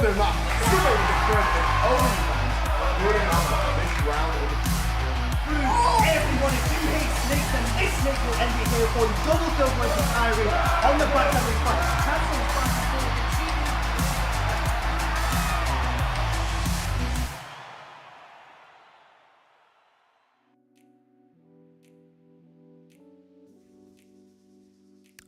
them up. Super different and only putting on this round of the Everyone, if you hate snakes, then this snake will end it here for you. Double kill versus Irie on the back of his fight. Cancel fast forward the cheating.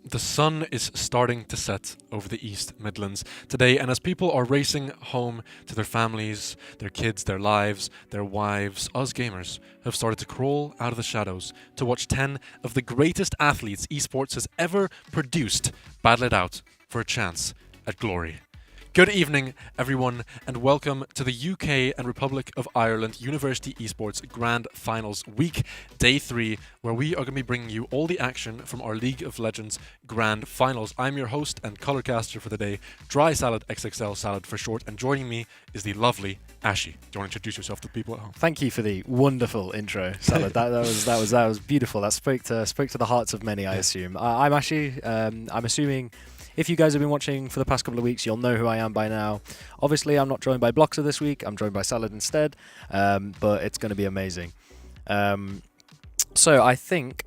The sun is starting to set over the East Midlands today, and as people are racing home to their families, their kids, their lives, their wives, us gamers have started to crawl out of the shadows to watch 10 of the greatest athletes esports has ever produced battle it out for a chance at glory. Good evening, everyone, and welcome to the UK and Republic of Ireland University Esports Grand Finals Week, Day 3, where we are going to be bringing you all the action from our League of Legends Grand Finals. I'm your host and colorcaster for the day, Dry Salad XXL Salad for short, and joining me is the lovely Ashi. Do you want to introduce yourself to the people at home? Thank you for the wonderful intro, Salad. that was beautiful. That spoke to the hearts of many, I assume. I'm Ashi. I'm assuming. If you guys have been watching for the past couple of weeks, you'll know who I am by now. Obviously, I'm not joined by Bloxer this week. I'm joined by Salad instead, but it's going to be amazing. So I think...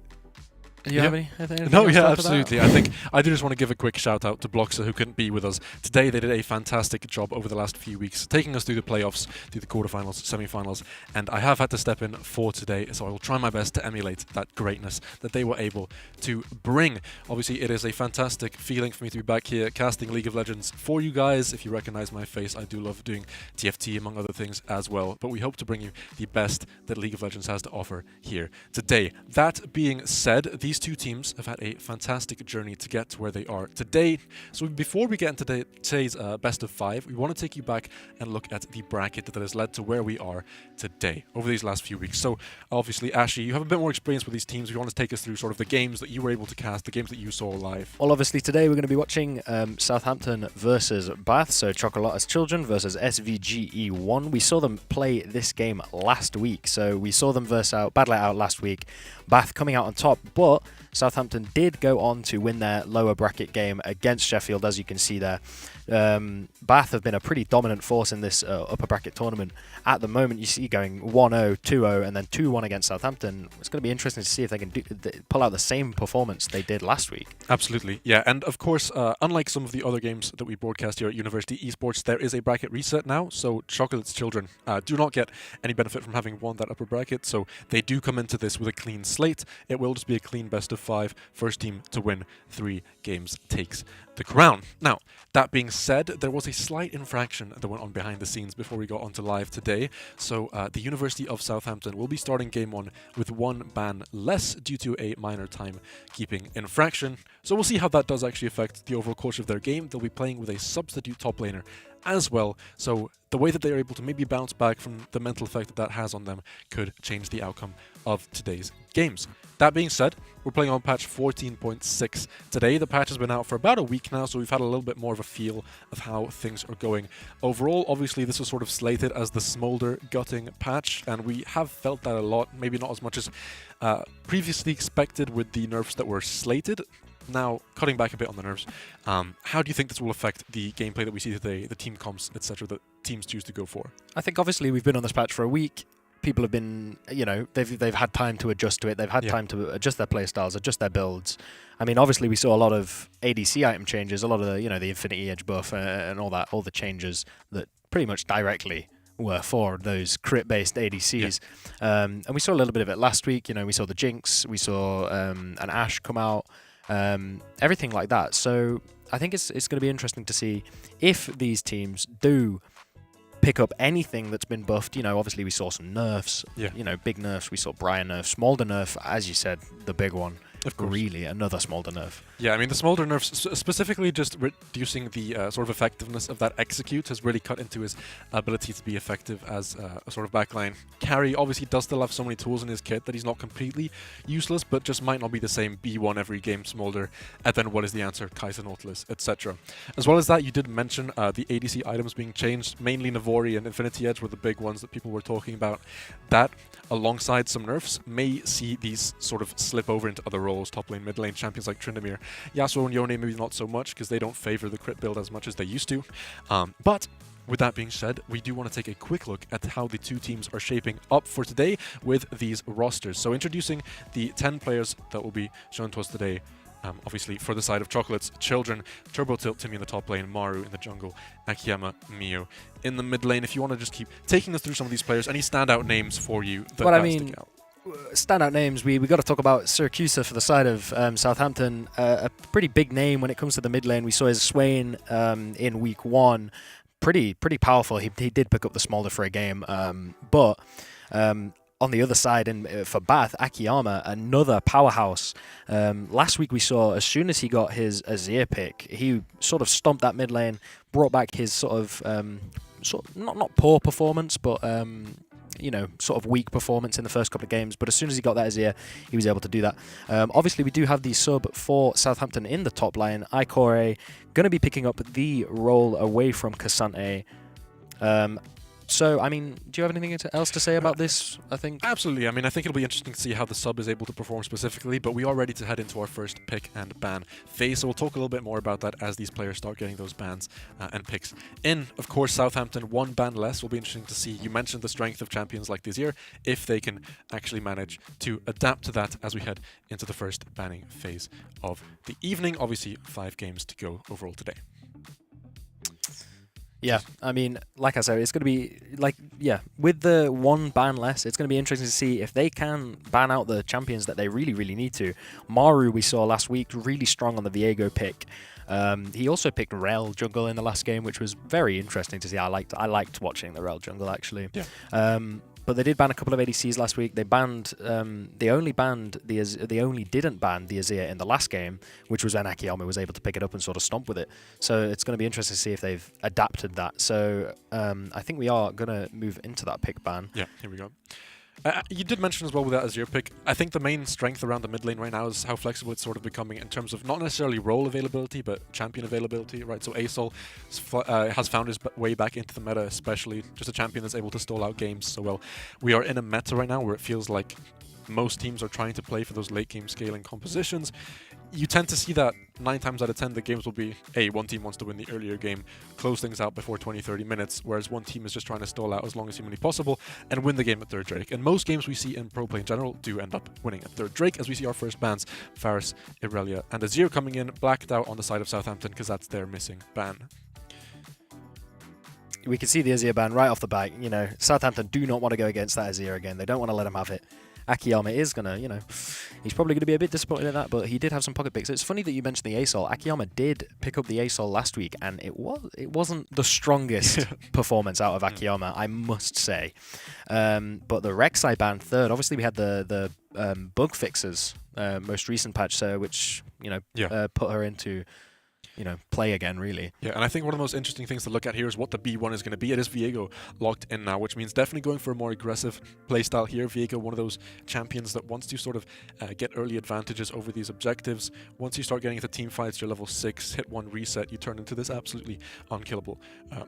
Do you have anything No, else yeah, after absolutely. that? I do just want to give a quick shout out to Bloxer, who couldn't be with us today. They did a fantastic job over the last few weeks, taking us through the playoffs, through the quarterfinals, semi-finals, and I have had to step in for today, so I will try my best to emulate that greatness that they were able to bring. Obviously, it is a fantastic feeling for me to be back here casting League of Legends for you guys. If you recognize my face, I do love doing TFT, among other things as well, but we hope to bring you the best that League of Legends has to offer here today. That being said, these two teams have had a fantastic journey to get to where they are today. So before we get into today's best of 5, we want to take you back and look at the bracket that has led to where we are today over these last few weeks. So obviously, Ashi, you have a bit more experience with these teams. If you want to take us through sort of the games that you were able to cast, the games that you saw live. Well, obviously, today we're going to be watching Southampton versus Bath, so Chocolata's Children versus SVGE1. We saw them play this game last week, so we saw them battle it out last week. Bath coming out on top, but Southampton did go on to win their lower bracket game against Sheffield, as you can see there. Bath have been a pretty dominant force in this upper bracket tournament. At the moment, you see going 1-0, 2-0, and then 2-1 against Southampton. It's going to be interesting to see if they can pull out the same performance they did last week. Absolutely, yeah. And of course, unlike some of the other games that we broadcast here at University Esports, there is a bracket reset now. So Chocolate's Children do not get any benefit from having won that upper bracket. So they do come into this with a clean slate. It will just be a clean best of 5. First team to win 3 games takes the crown. Now, that being said, there was a slight infraction that went on behind the scenes before we got onto live today. So the University of Southampton will be starting game 1 with 1 ban less due to a minor timekeeping infraction. So we'll see how that does actually affect the overall course of their game. They'll be playing with a substitute top laner as well. So the way that they are able to maybe bounce back from the mental effect that that has on them could change the outcome of today's games. That being said, we're playing on patch 14.6 today. The patch has been out for about a week now, so we've had a little bit more of a feel of how things are going. Overall, obviously, this was sort of slated as the smolder gutting patch, and we have felt that a lot, maybe not as much as previously expected with the nerfs that were slated. Now, cutting back a bit on the nerves, how do you think this will affect the gameplay that we see today, the team comps, etc., that teams choose to go for? I think obviously we've been on this patch for a week. People have been, they've had time to adjust to it. They've had time to adjust their playstyles, adjust their builds. I mean, obviously we saw a lot of ADC item changes, a lot of the, the Infinity Edge buff and all the changes that pretty much directly were for those crit-based ADCs. And we saw a little bit of it last week. We saw the Jinx, we saw an Ashe come out, everything like that. So I think it's going to be interesting to see if these teams do pick up anything that's been buffed. Obviously we saw some nerfs, big nerfs. We saw Brian nerf, Smolder nerf, as you said, the big one. Of course. Really, another Smolder nerf. Yeah, I mean, the Smolder nerfs, specifically just reducing the sort of effectiveness of that execute, has really cut into his ability to be effective as a sort of backline carry. Obviously, does still have so many tools in his kit that he's not completely useless, but just might not be the same B1 every game Smolder. And then what is the answer? Kai'Sa Nautilus, etc. As well as that, you did mention the ADC items being changed. Mainly Navori and Infinity Edge were the big ones that people were talking about. That, alongside some nerfs, may see these sort of slip over into other roles, top lane, mid lane, champions like Tryndamere. Yasuo and Yone maybe not so much because they don't favor the crit build as much as they used to. But with that being said, we do want to take a quick look at how the two teams are shaping up for today with these rosters. So introducing the 10 players that will be shown to us today. Obviously, for the side of Chocolate's Children, Turbo Tilt, Timmy in the top lane, Maru in the jungle, Akiyama, Mio in the mid lane. If you want to just keep taking us through some of these players, any standout names for you that stick out? Standout names, we got to talk about Syracuse for the side of Southampton. A pretty big name when it comes to the mid lane. We saw his Swain in week 1. Pretty powerful. He did pick up the Smolder for a game, but on the other side, for Bath, Akiyama, another powerhouse. Last week we saw, as soon as he got his Azir pick, he sort of stomped that mid lane, brought back his sort of not poor performance, but sort of weak performance in the first couple of games. But as soon as he got that Azir, he was able to do that. Obviously, we do have the sub for Southampton in the top line. Ikore going to be picking up the role away from Kasante. So, I mean, do you have anything else to say about this, I think? Absolutely. I mean, I think it'll be interesting to see how the sub is able to perform specifically, but we are ready to head into our first pick and ban phase, so we'll talk a little bit more about that as these players start getting those bans and picks in. Of course, Southampton, 1 ban less will be interesting to see. You mentioned the strength of champions like Desir, if they can actually manage to adapt to that as we head into the first banning phase of the evening. Obviously, 5 games to go overall today. Yeah, I mean, like I said, it's going to be, with the 1 ban less, it's going to be interesting to see if they can ban out the champions that they really, really need to. Maru, we saw last week, really strong on the Viego pick. He also picked Rel jungle in the last game, which was very interesting to see. I liked watching the Rel jungle, actually. Yeah. But they did ban a couple of ADCs last week. They banned, they only didn't ban the Azir in the last game, which was when Akiyama was able to pick it up and sort of stomp with it. So it's going to be interesting to see if they've adapted that. So I think we are going to move into that pick ban. Yeah, here we go. You did mention as well with that Azir pick, I think the main strength around the mid lane right now is how flexible it's sort of becoming in terms of not necessarily role availability, but champion availability, right? So Asol has found his way back into the meta, especially just a champion that's able to stall out games so well. We are in a meta right now where it feels like most teams are trying to play for those late game scaling compositions. You tend to see that 9 times out of 10 the games will be, one team wants to win the earlier game, close things out before 20-30 minutes, whereas one team is just trying to stall out as long as humanly possible and win the game at third Drake. And most games we see in pro play in general do end up winning at third Drake, as we see our first bans, Varus, Irelia, and Azir coming in, blacked out on the side of Southampton because that's their missing ban. We can see the Azir ban right off the bat. Southampton do not want to go against that Azir again. They don't want to let him have it. Akiyama is going to, he's probably going to be a bit disappointed in that, but he did have some pocket picks. It's funny that you mentioned the Asol. Akiyama did pick up the Asol last week, and it wasn't the strongest performance out of Akiyama, I must say. But the Rek'Sai ban third. Obviously, we had the bug fixes most recent patch, which put her into play again, really. Yeah, and I think one of the most interesting things to look at here is what the B1 is going to be. It is Viego locked in now, which means definitely going for a more aggressive playstyle here. Viego, one of those champions that wants to sort of get early advantages over these objectives. Once you start getting into team fights, you're level 6, hit 1 reset, you turn into this absolutely unkillable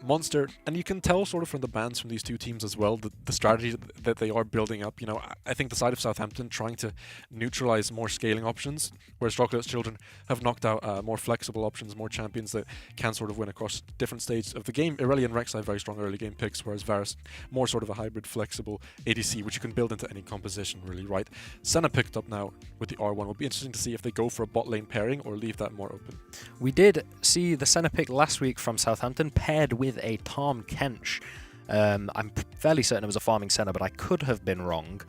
monster. And you can tell sort of from the bans from these two teams as well, the strategy that they are building up. I think the side of Southampton trying to neutralize more scaling options, whereas Chocolate's Children have knocked out more flexible options, more champions that can sort of win across different stages of the game. Irelia and Rek'Sai very strong early game picks, whereas Varus more sort of a hybrid flexible ADC, which you can build into any composition, really, right? Senna picked up now with the R1. Will be interesting to see if they go for a bot lane pairing or leave that more open. We did see the Senna pick last week from Southampton paired with a Tom Kench. I'm fairly certain it was a farming Senna, but I could have been wrong.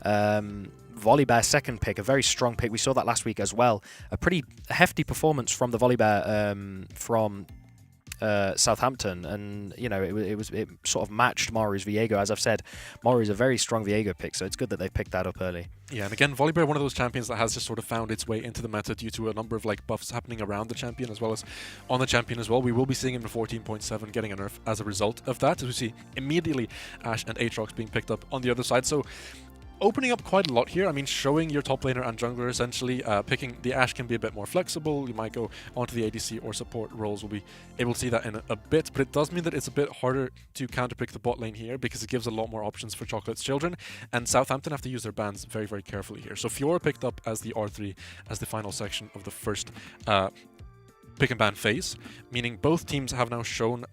Volibear second pick, a very strong pick. We saw that last week as well. A pretty hefty performance from the Volibear from Southampton, and it sort of matched Maru's Viego. As I've said, Maru's a very strong Viego pick, so it's good that they picked that up early. Yeah, and again, Volibear, one of those champions that has just sort of found its way into the meta due to a number of buffs happening around the champion as well as on the champion as well. We will be seeing him in 14.7 getting a nerf as a result of that, as we see immediately Ashe and Aatrox being picked up on the other side. So opening up quite a lot here. I mean, showing your top laner and jungler essentially. Picking the Ashe can be a bit more flexible. You might go onto the ADC or support roles. We'll be able to see that in a bit, but it does mean that it's a bit harder to counterpick the bot lane here because it gives a lot more options for Chocolate's Children, and Southampton have to use their bans very, very carefully here. So Fiora picked up as the R3 as the final section of the first pick and ban phase, meaning both teams have now shown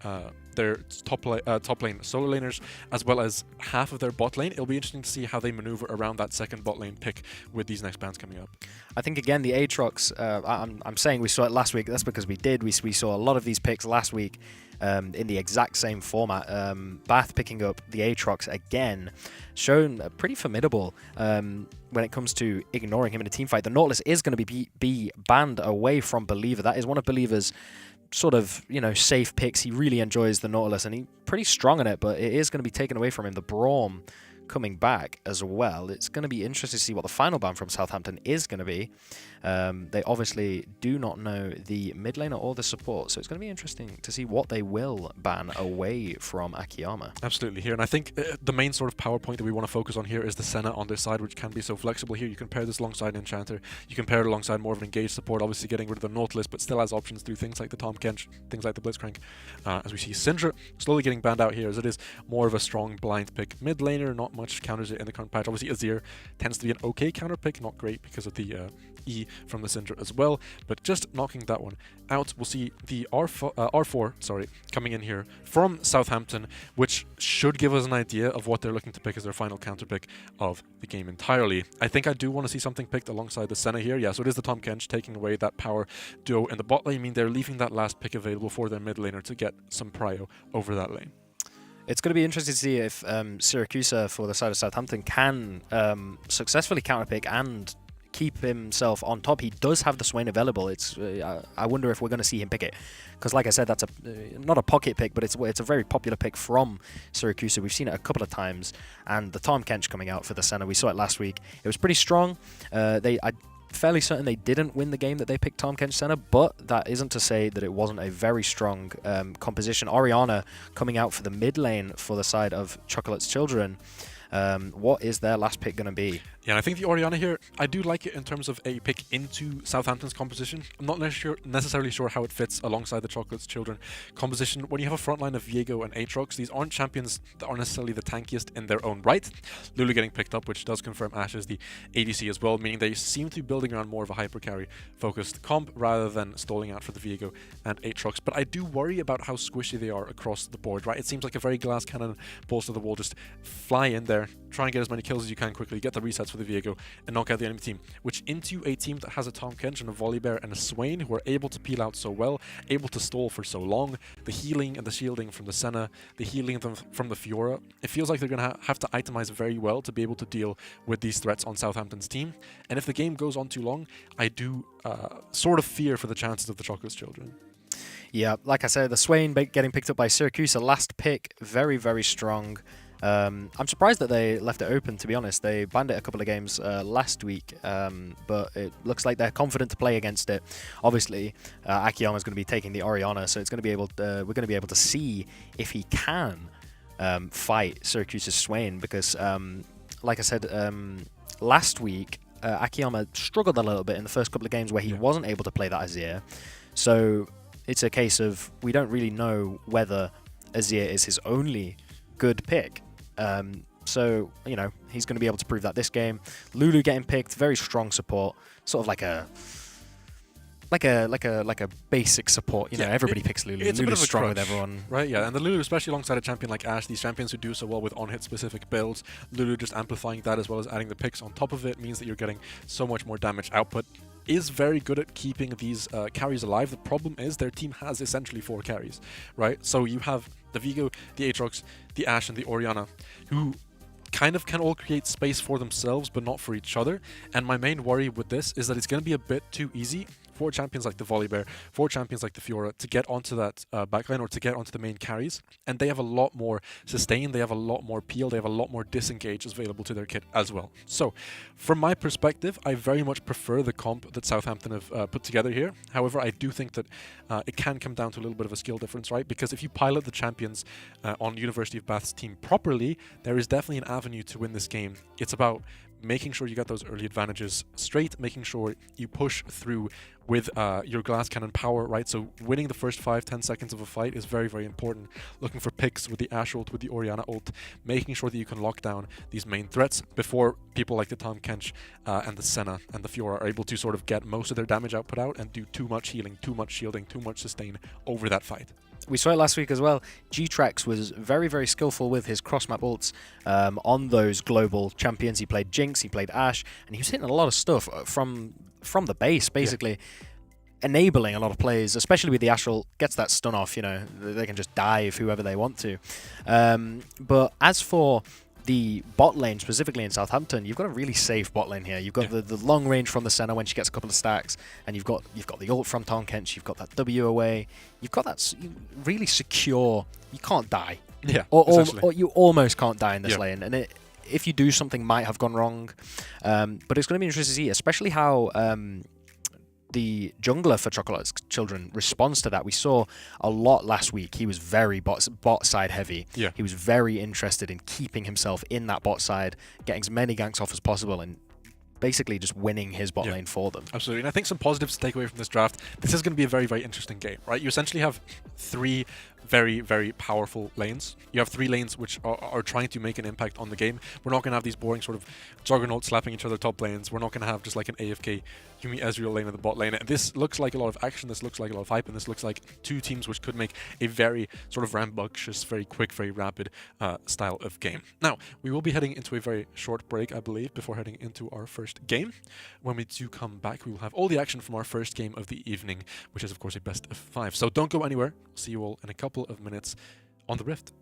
their top lane solo laners, as well as half of their bot lane. It'll be interesting to see how they maneuver around that second bot lane pick with these next bans coming up. I think again the Aatrox. I'm saying we saw it last week. That's because we did. We saw a lot of these picks last week in the exact same format. Bath picking up the Aatrox again, shown pretty formidable when it comes to ignoring him in a team fight. The Nautilus is going to be banned away from Believer. That is one of Believer's sort of, safe picks. He really enjoys the Nautilus and he's pretty strong in it, but it is going to be taken away from him. The Braum coming back as well. It's going to be interesting to see what the final ban from Southampton is going to be. They obviously do not know the mid laner or the support, so it's going to be interesting to see what they will ban away from Akiyama. Absolutely here, and I think the main sort of power point that we want to focus on here is the Senna on this side, which can be so flexible here. You can pair this alongside an Enchanter, you can pair it alongside more of an engaged support, obviously getting rid of the Nautilus, but still has options through things like the Tahm Kench, things like the Blitzcrank. As we see Syndra slowly getting banned out here, as it is more of a strong blind pick. Mid laner, not much counters it in the current patch. Obviously Azir tends to be an okay counter pick, not great because of the E from the Syndra as well, but just knocking that one out. We'll see the R4 coming in here from Southampton, which should give us an idea of what they're looking to pick as their final counter pick of the game entirely. I think I do want to see something picked alongside the Senna here. Yeah, so it is the Tahm Kench taking away that power duo in the bot lane. I mean, they're leaving that last pick available for their mid laner to get some prio over that lane. It's going to be interesting to see if Syracuse for the side of Southampton can successfully counterpick and keep himself on top. He does have the Swain available. It's I wonder if we're going to see him pick it, because like I said, that's not a pocket pick, but it's a very popular pick from Syracuse. We've seen it a couple of times, and the Tahm Kench coming out for the Senna, we saw it last week. It was pretty strong. I'm fairly certain they didn't win the game that they picked Tahm Kench Senna, but that isn't to say that it wasn't a very strong composition. Orianna coming out for the mid lane for the side of Chocolate's Children. What is their last pick going to be? Yeah, and I think the Orianna here, I do like it in terms of a pick into Southampton's composition. I'm not necessarily sure how it fits alongside the Chocolate's Children composition. When you have a front line of Viego and Aatrox, these aren't champions that aren't necessarily the tankiest in their own right. Lulu getting picked up, which does confirm Ashe as the ADC as well, meaning they seem to be building around more of a hyper carry focused comp rather than stalling out for the Viego and Aatrox. But I do worry about how squishy they are across the board, right? It seems like a very glass cannon, balls to the wall, just fly in there, try and get as many kills as you can quickly, get the resets for the Viego, and knock out the enemy team, which into a team that has a Tahm Kench and a Volibear and a Swain who are able to peel out so well, able to stall for so long, the healing and the shielding from the Senna, the healing from the Fiora, it feels like they're going to have to itemize very well to be able to deal with these threats on Southampton's team. And if the game goes on too long, I do sort of fear for the chances of the Chocolate's Children. Yeah, like I said, the Swain getting picked up by Syracuse, a last pick, very, very strong. I'm surprised that they left it open, to be honest. They banned it a couple of games last week, but it looks like they're confident to play against it. Obviously, Akiyama's going to be taking the Orianna, so it's going to be we're going to be able to see if he can fight Syracuse's Swain, because, like I said last week, Akiyama struggled a little bit in the first couple of games where he wasn't able to play that Azir. So it's a case of we don't really know whether Azir is his only good pick. So, he's going to be able to prove that this game. Lulu getting picked, very strong support, sort of like a basic support. Everybody picks Lulu. Lulu's strong with everyone. Right, yeah, and the Lulu, especially alongside a champion like Ashe, these champions who do so well with on-hit specific builds, Lulu just amplifying that as well as adding the picks on top of it means that you're getting so much more damage output. Is very good at keeping these carries alive. The problem is their team has essentially 4 carries, right? So you have the Viego, the Aatrox, the Ashe, and the Orianna, who kind of can all create space for themselves, but not for each other. And my main worry with this is that it's going to be a bit too easy for champions like the Volibear, for champions like the Fiora to get onto that backline or to get onto the main carries. And they have a lot more sustain, they have a lot more peel, they have a lot more disengage available to their kit as well. So, from my perspective, I very much prefer the comp that Southampton have put together here. However, I do think that it can come down to a little bit of a skill difference, right? Because if you pilot the champions on University of Bath's team properly, there is definitely an avenue to win this game. It's about making sure you get those early advantages straight, making sure you push through with your glass cannon power, right? So winning the first 5-10 seconds of a fight is very, very important. Looking for picks with the Ashe ult, with the Orianna ult, making sure that you can lock down these main threats before people like the Tahm Kench and the Senna and the Fiora are able to sort of get most of their damage output out and do too much healing, too much shielding, too much sustain over that fight. We saw it last week as well. G-Trax was very, very skillful with his cross-map ults on those global champions. He played Jinx, he played Ashe, and he was hitting a lot of stuff from the base, basically. Enabling a lot of players, especially with the Astral, gets that stun off, they can just dive whoever they want to. But as for the bot lane, specifically in Southampton, you've got a really safe bot lane here. You've got the long range from the Senna when she gets a couple of stacks, and you've got the ult from Tonkench, you've got that W away, you've got that really secure, you can't die. Yeah, or you almost can't die in this lane, and if you do, something might have gone wrong. But it's going to be interesting to see, especially how the jungler for Chocolate's Children responds to that. We saw a lot last week. He was very bot side heavy. Yeah. He was very interested in keeping himself in that bot side, getting as many ganks off as possible, and basically just winning his bot lane for them. Absolutely. And I think some positives to take away from this draft, this is going to be a very, very interesting game, right? You essentially have 3 very, very powerful lanes. You have 3 lanes which are trying to make an impact on the game. We're not going to have these boring sort of juggernauts slapping each other top lanes. We're not going to have just like an AFK Yumi Ezreal lane in the bot lane. This looks like a lot of action, this looks like a lot of hype, and this looks like 2 teams which could make a very sort of rambunctious, very quick, very rapid style of game. Now, we will be heading into a very short break, I believe, before heading into our first game. When we do come back, we will have all the action from our first game of the evening, which is of course a best of 5. So don't go anywhere. See you all in a couple of minutes on the Rift.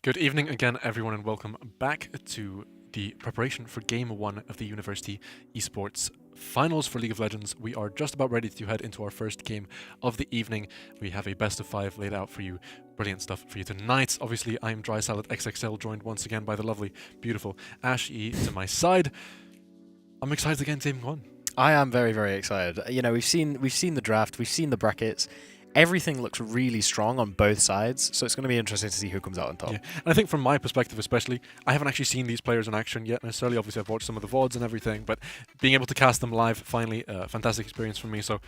Good evening again, everyone, and welcome back to the preparation for Game 1 of the University Esports Finals for League of Legends. We are just about ready to head into our first game of the evening. We have a best of 5 laid out for you. Brilliant stuff for you tonight. Obviously, I'm Dry Salad XXL, joined once again by the lovely, beautiful Ash E to my side. I'm excited to get into Game 1. I am very, very excited. You know, we've seen the draft, we've seen the brackets. Everything looks really strong on both sides, so it's going to be interesting to see who comes out on top. Yeah. And I think from my perspective especially, I haven't actually seen these players in action yet necessarily. Obviously, I've watched some of the VODs and everything, but being able to cast them live, finally, a fantastic experience for me. So,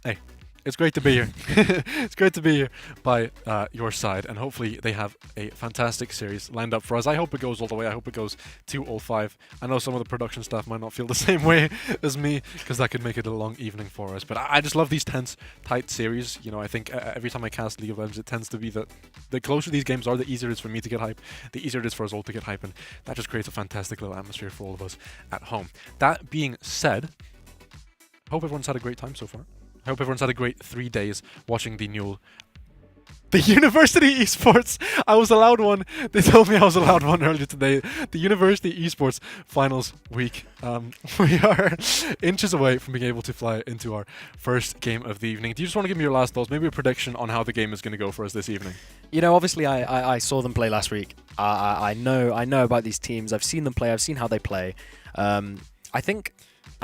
hey, it's great to be here. It's great to be here by your side, and hopefully they have a fantastic series lined up for us. I hope it goes all the way. I hope it goes to all 5. I know some of the production staff might not feel the same way as me, because that could make it a long evening for us. But I just love these tense, tight series. You know, I think every time I cast League of Legends, it tends to be that the closer these games are, the easier it is for me to get hype, the easier it is for us all to get hype, and that just creates a fantastic little atmosphere for all of us at home. That being said, I hope everyone's had a great time so far. I hope everyone's had a great 3 days watching the University Esports. I was allowed one. They told me I was allowed one earlier today. The University Esports Finals week. We are inches away from being able to fly into our first game of the evening. Do you just want to give me your last thoughts? Maybe a prediction on how the game is going to go for us this evening? You know, obviously I saw them play last week. I know about these teams. I've seen them play. I've seen how they play.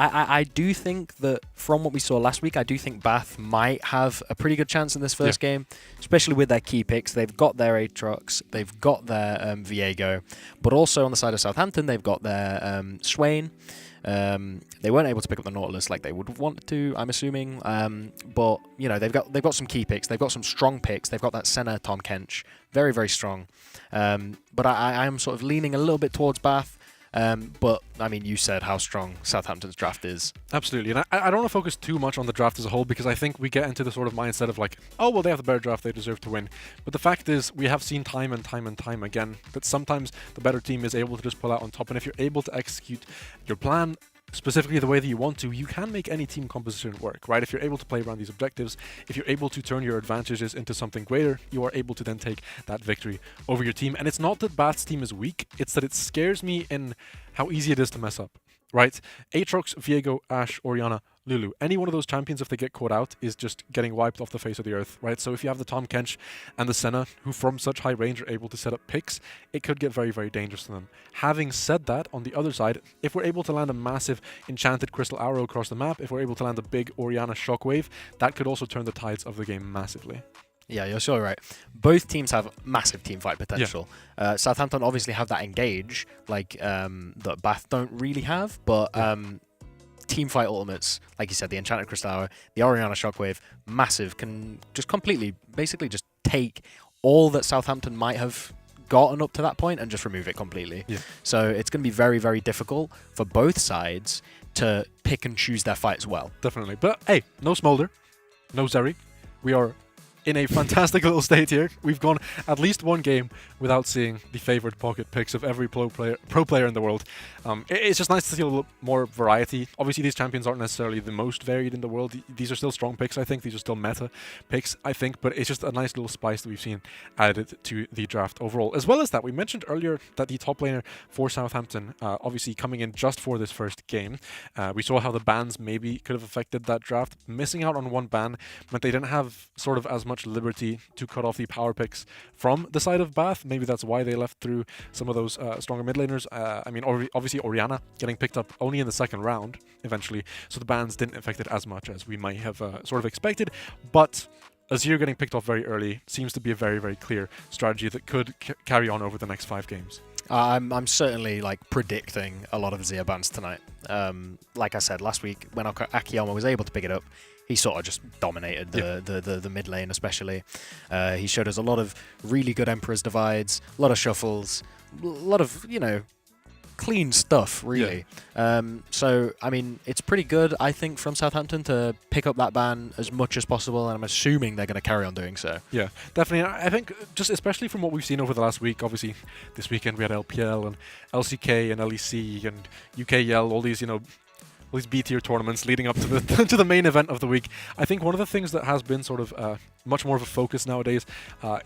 I do think that from what we saw last week, I do think Bath might have a pretty good chance in this first game, especially with their key picks. They've got their Aatrox, they've got their Viego, but also on the side of Southampton, they've got their Swain. They weren't able to pick up the Nautilus like they would want to, I'm assuming. But you know, they've got some key picks, they've got some strong picks. They've got that Senna Tom Kench, very, very strong. But I am sort of leaning a little bit towards Bath. But I mean, you said how strong Southampton's draft is. Absolutely, and I don't want to focus too much on the draft as a whole, because I think we get into the sort of mindset of like, oh well, they have the better draft, they deserve to win. But the fact is, we have seen time and time again that sometimes the better team is able to just pull out on top, and if you're able to execute your plan specifically the way that you want to, you can make any team composition work, right? If you're able to play around these objectives, if you're able to turn your advantages into something greater, you are able to then take that victory over your team. And it's not that Bath's team is weak, it's that it scares me in how easy it is to mess up, right? Aatrox, Viego, Ashe, Orianna, Lulu. Any one of those champions, if they get caught out, is just getting wiped off the face of the earth, right? So if you have the Tom Kench and the Senna, who from such high range are able to set up picks, it could get very, very dangerous to them. Having said that, on the other side, if we're able to land a massive enchanted crystal arrow across the map, if we're able to land a big Orianna shockwave, that could also turn the tides of the game massively. Yeah, you're sure right. Both teams have massive team fight potential. Yeah. Southampton obviously have that engage, like that Bath don't really have, but team fight ultimates, like you said, the Enchanted Crystal Arrow, the Orianna Shockwave, massive, can just completely, basically just take all that Southampton might have gotten up to that point and just remove it completely. Yeah. So it's going to be very, very difficult for both sides to pick and choose their fights well. Definitely. But hey, no Smolder, no Zeri. We are in a fantastic little state here. We've gone at least one game without seeing the favored pocket picks of every pro player in the world. It's just nice to see a little more variety. Obviously, these champions aren't necessarily the most varied in the world. These are still strong picks, I think. These are still meta picks, I think. But it's just a nice little spice that we've seen added to the draft overall. As well as that, we mentioned earlier that the top laner for Southampton, obviously coming in just for this first game, we saw how the bans maybe could have affected that draft. Missing out on one ban meant they didn't have sort of as much liberty to cut off the power picks from the side of Bath. Maybe that's why they left through some of those stronger mid laners. I mean, obviously Orianna getting picked up only in the second round eventually, so the bans didn't affect it as much as we might have sort of expected. But Azir getting picked off very early seems to be a very, very clear strategy that could carry on over the next 5 games. I'm certainly like predicting a lot of Azir bans tonight. Like I said last week, when Akiyama was able to pick it up, he sort of just dominated the mid lane especially. He showed us a lot of really good Emperor's Divides, a lot of shuffles, a lot of, you know, clean stuff, really. Yeah. So, I mean, it's pretty good, I think, from Southampton to pick up that ban as much as possible, and I'm assuming they're going to carry on doing so. Yeah, definitely. I think, just especially from what we've seen over the last week, obviously, this weekend we had LPL and LCK and LEC and UKL, all these, you know, these B-tier tournaments leading up to the to the main event of the week. I think one of the things that has been sort of much more of a focus nowadays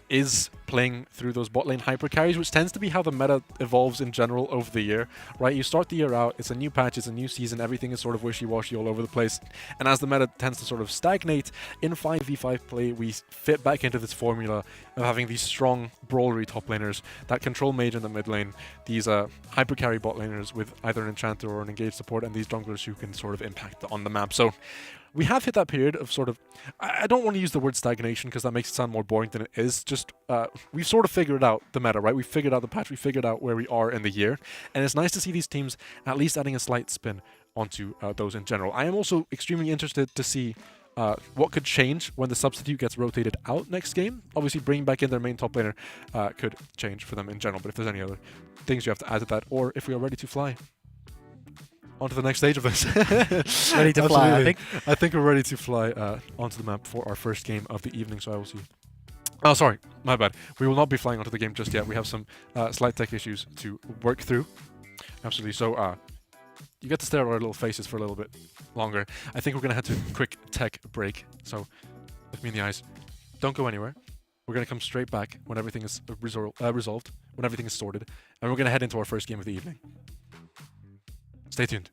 is playing through those bot lane hyper carries, which tends to be how the meta evolves in general over the year, right? You start the year out, it's a new patch, it's a new season, everything is sort of wishy-washy all over the place, and as the meta tends to sort of stagnate, in 5v5 play, we fit back into this formula of having these strong brawlery top laners that control mage in the mid lane, these hyper carry bot laners with either an enchanter or an engaged support, and these junglers who can sort of impact on the map. So we have hit that period of sort of, I don't want to use the word stagnation because that makes it sound more boring than it is, just we've sort of figured out the meta, right? We figured out the patch, we figured out where we are in the year, and it's nice to see these teams at least adding a slight spin onto those in general. I am also extremely interested to see what could change when the substitute gets rotated out next game. Obviously, bringing back in their main top laner could change for them in general, but if there's any other things you have to add to that, or if we are ready to fly onto the next stage of this. Ready to fly, I think. I think we're ready to fly onto the map for our first game of the evening, so I will see. Oh, sorry, my bad. We will not be flying onto the game just yet. We have some slight tech issues to work through. Absolutely. So, you get to stare at our little faces for a little bit longer. I think we're going to head to a quick tech break. So, look me in the eyes. Don't go anywhere. We're going to come straight back when everything is resolved, when everything is sorted, and we're going to head into our first game of the evening. Stay tuned.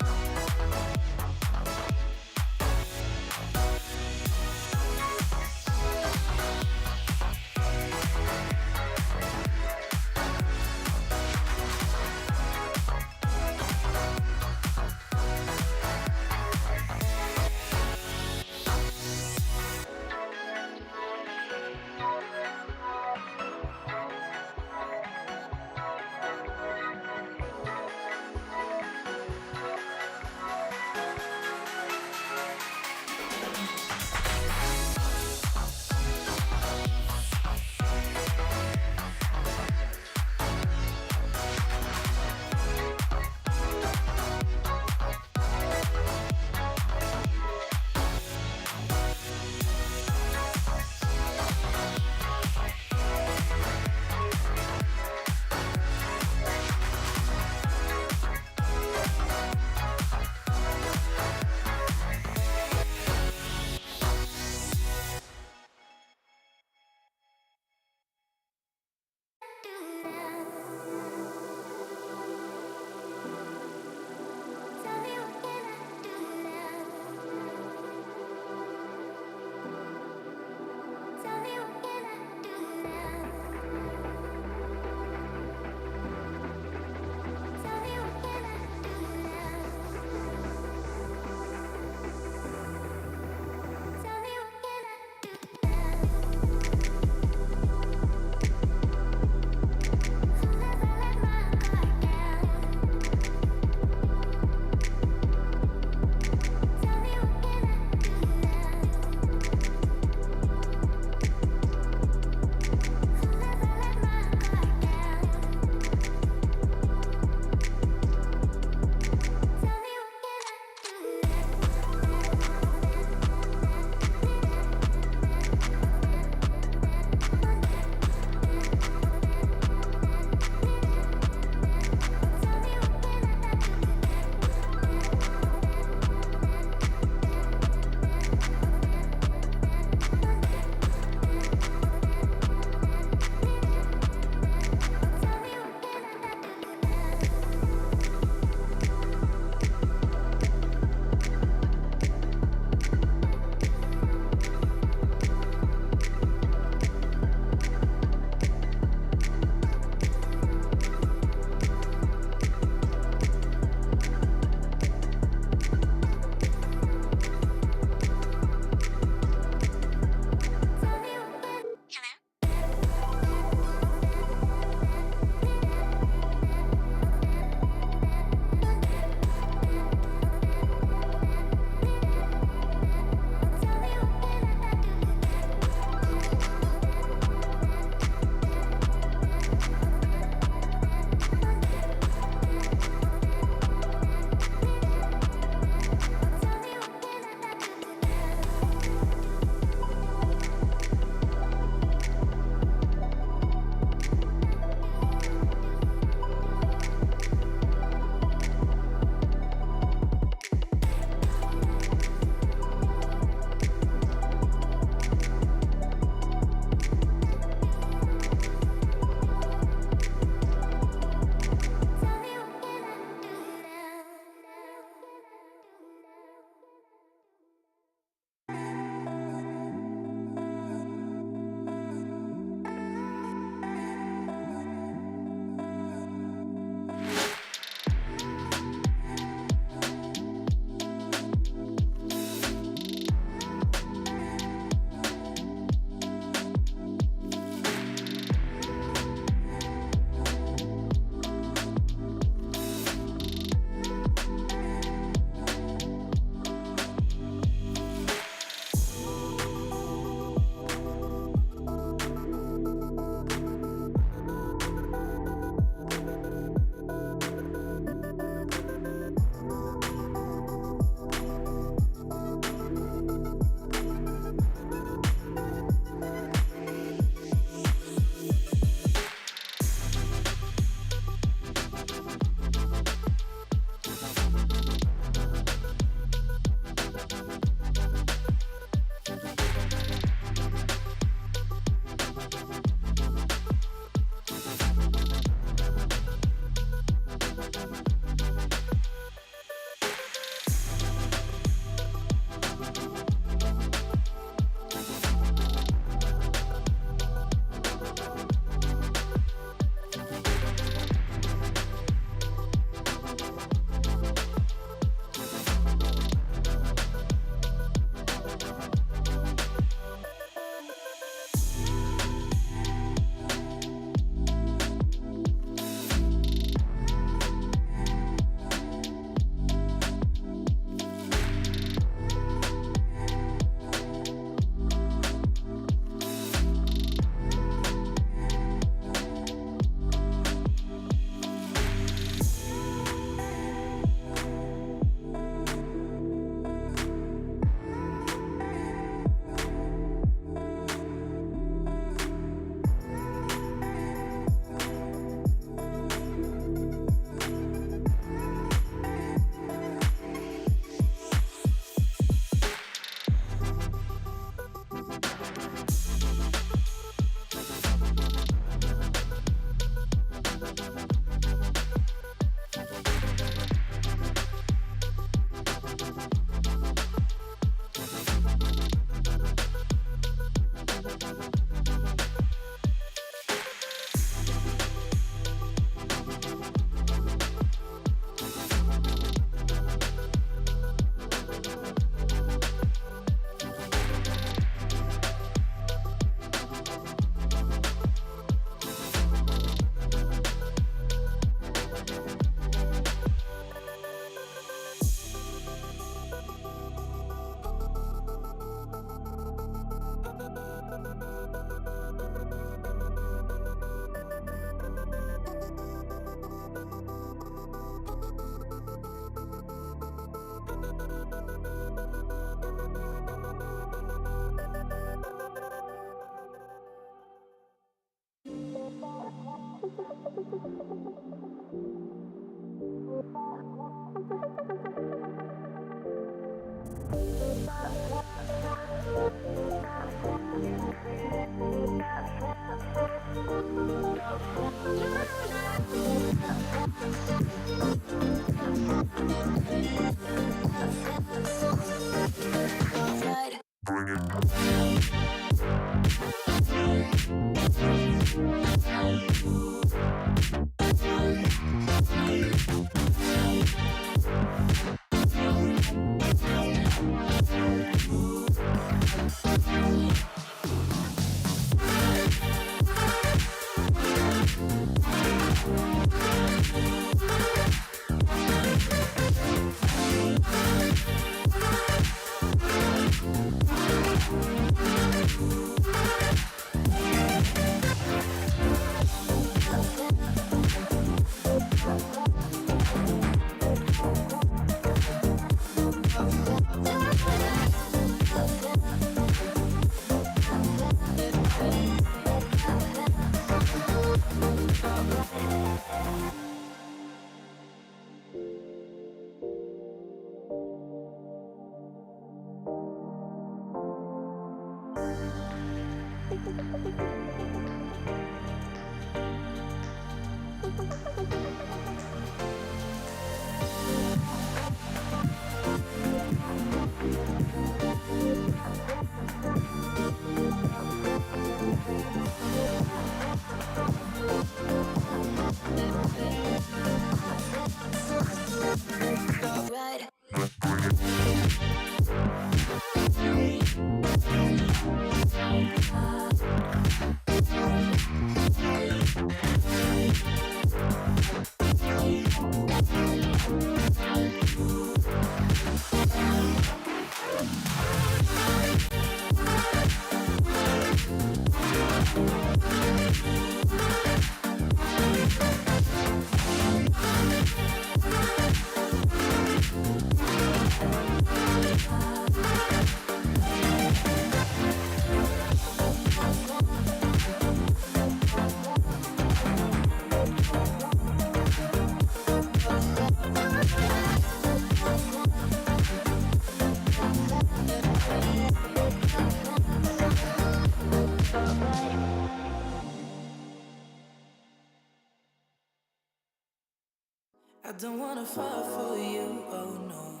I don't wanna fall for you, oh no.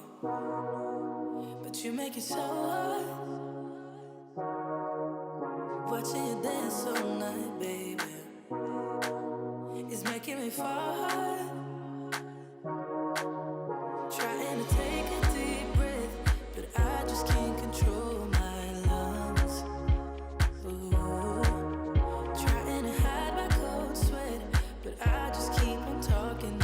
But you make it so hard. Watching you dance all night, baby, it's making me fall hard. Trying to take a deep breath, but I just can't control my lungs. Ooh. Trying to hide my cold sweat, but I just keep on talking.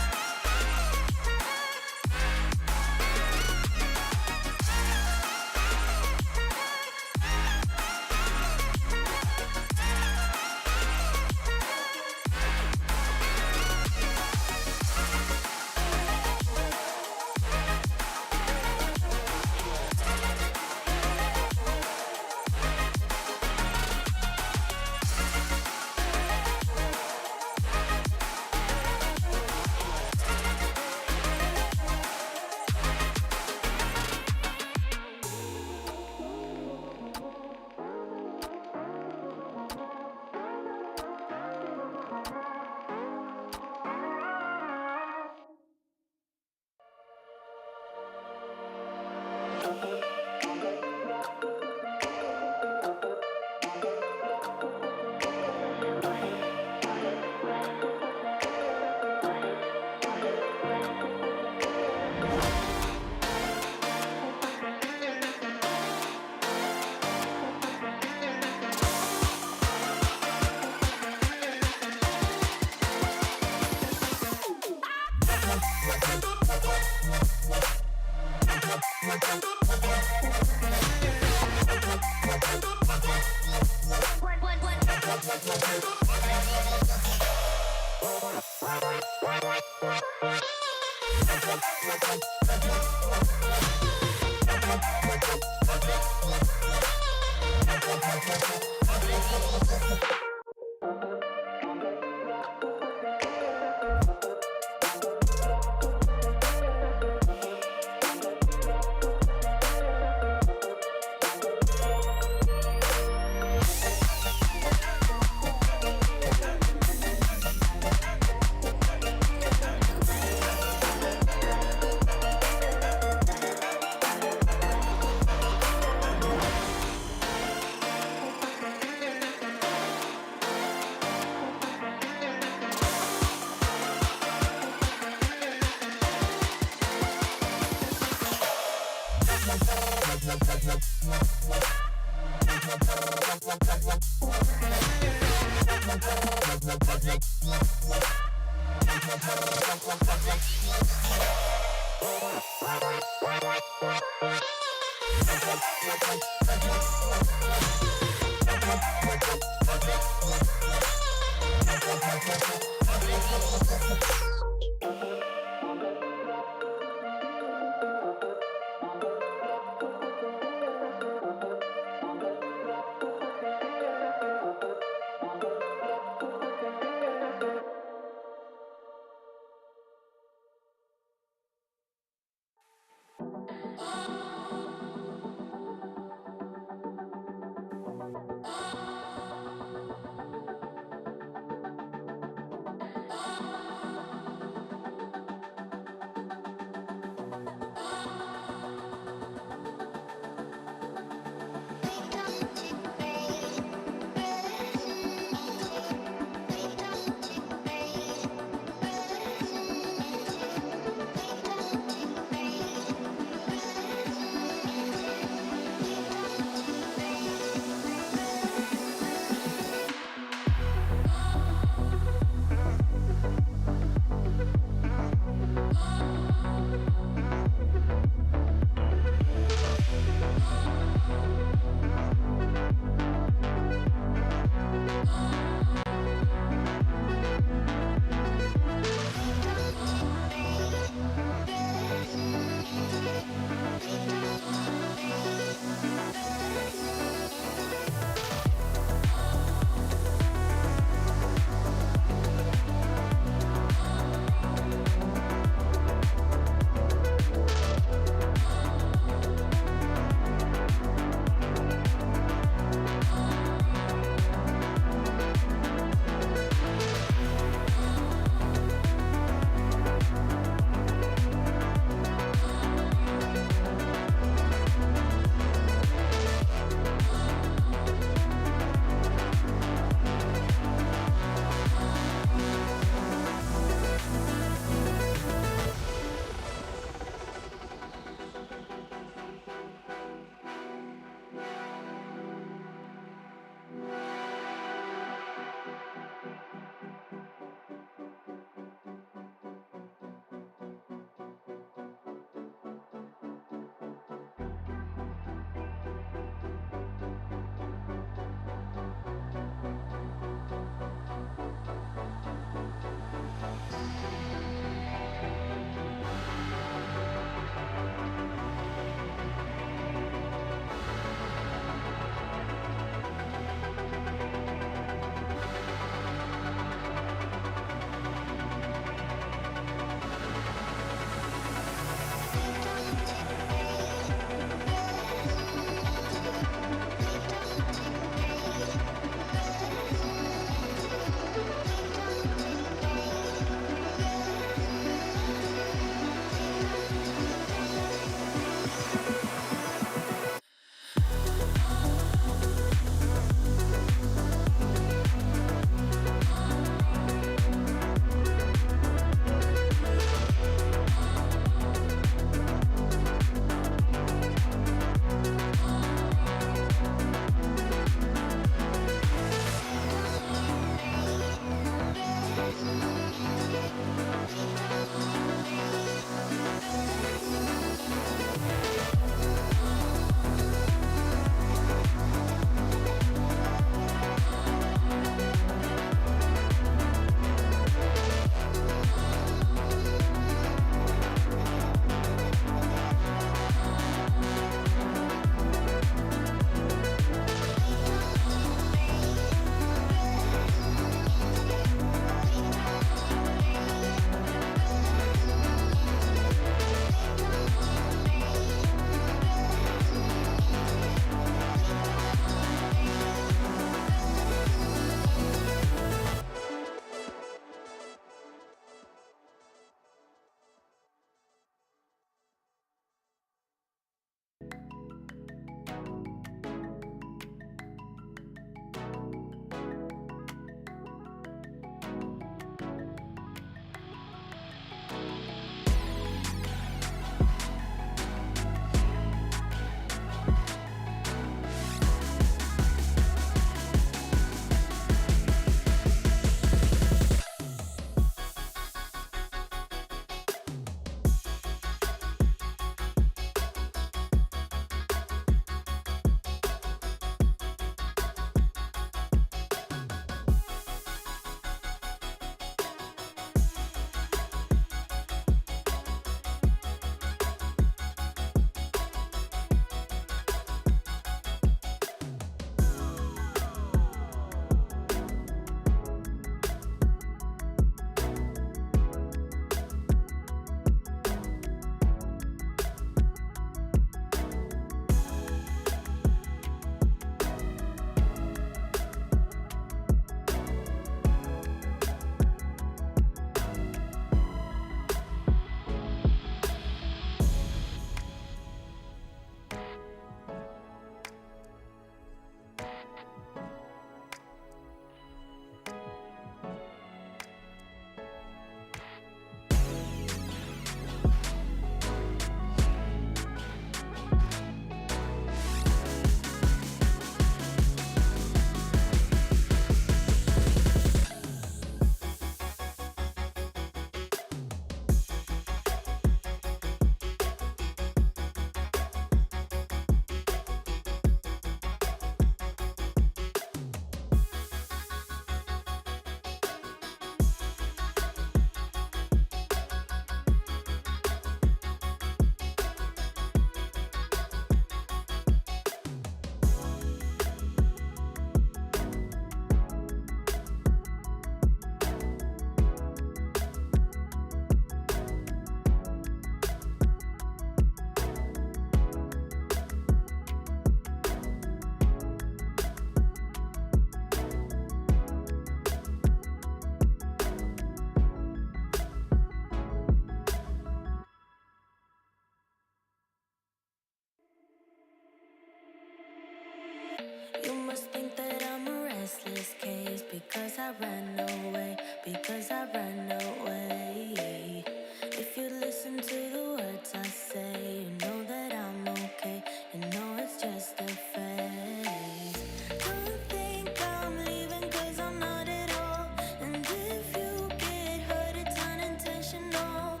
ran away. If you listen to the words I say, you know that I'm okay. You know it's just a phase. Don't think I'm leaving 'cause I'm not at all. And if you get hurt, it's unintentional.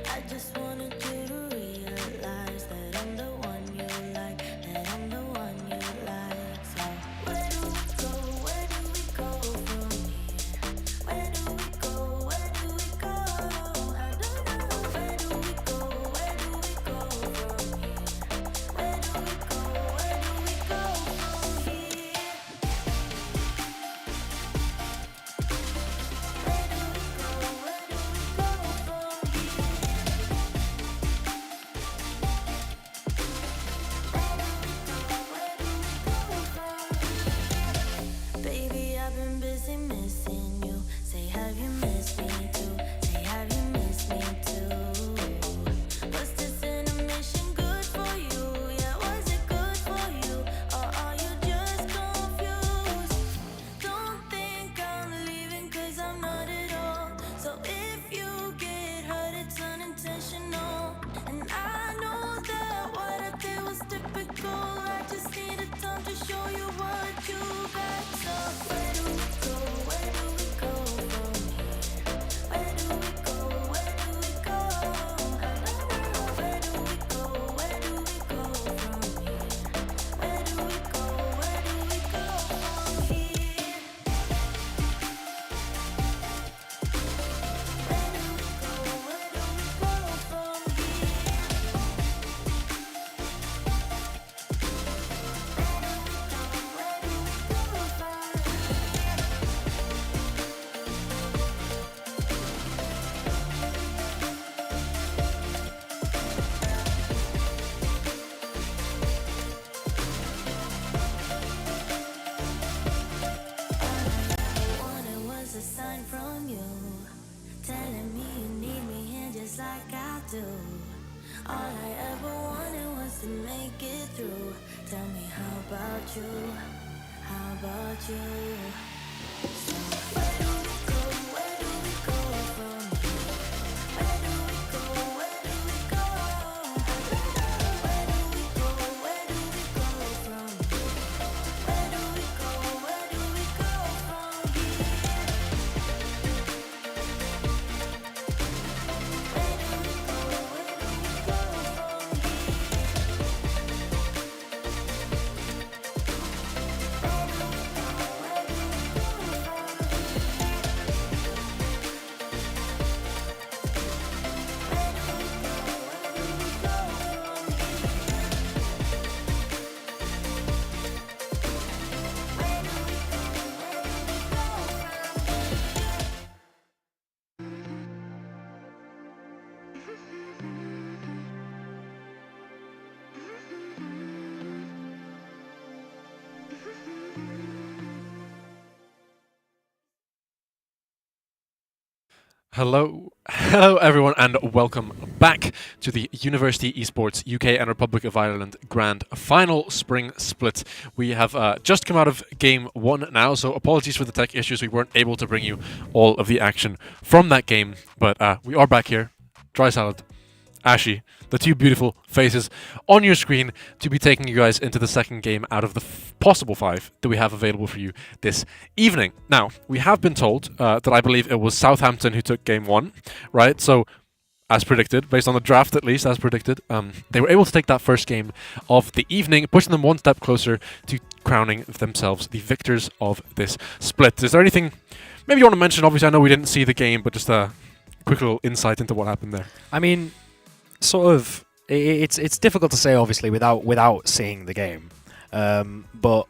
I just wanted you to realize that I'm the one you like, that I'm the one you like. So where do we go? Where do we go from here? Where do we go? Where do we go? I don't know. Where do we go? Where do we go from here? Where do we go? Where do we go from here? Where do we go? Where do we go from here? Baby, I've been busy missing you. Say, have you missed me too? Say, have you missed me too? Was this intermission good for you? Yeah, was it good for you? Or are you just confused? Don't think I'm leaving 'cause I'm not at all. So if you get hurt, it's unintentional. And I know that what I did was typical. I just needed time to show you what you got. So where do we go? Where do we go from here? Where do we go? Where do we go? I don't know. Where do we go? Where do we go from here? Where do we go? Where do we go from here? Where do we go? Where do we go from here? Wanted was a sign from you, telling me you need me here just like I do. All I ever wanted was to make it through. Tell me, how about you? How about you? So where do we go? Where do we go from here? Where do we go? Where do we go? Where do we go? Where do we go from here? Where do we go? Where do we go from here? Where do we go? Where do we go from here? Hello everyone, and welcome back to the University Esports UK and Republic of Ireland Grand Final Spring Split. We have just come out of Game 1 now, so apologies for the tech issues. We weren't able to bring you all of the action from that game, but we are back here. Dry Salad, Ashy, the two beautiful faces on your screen to be taking you guys into the second game out of the possible 5 that we have available for you this evening. Now, we have been told that I believe it was Southampton who took game 1, right? So, as predicted, based on the draft at least, as predicted, they were able to take that first game of the evening, pushing them one step closer to crowning themselves the victors of this split. Is there anything maybe you want to mention? Obviously, I know we didn't see the game, but just a quick little insight into what happened there. I mean, sort of, it's difficult to say obviously without seeing the game, but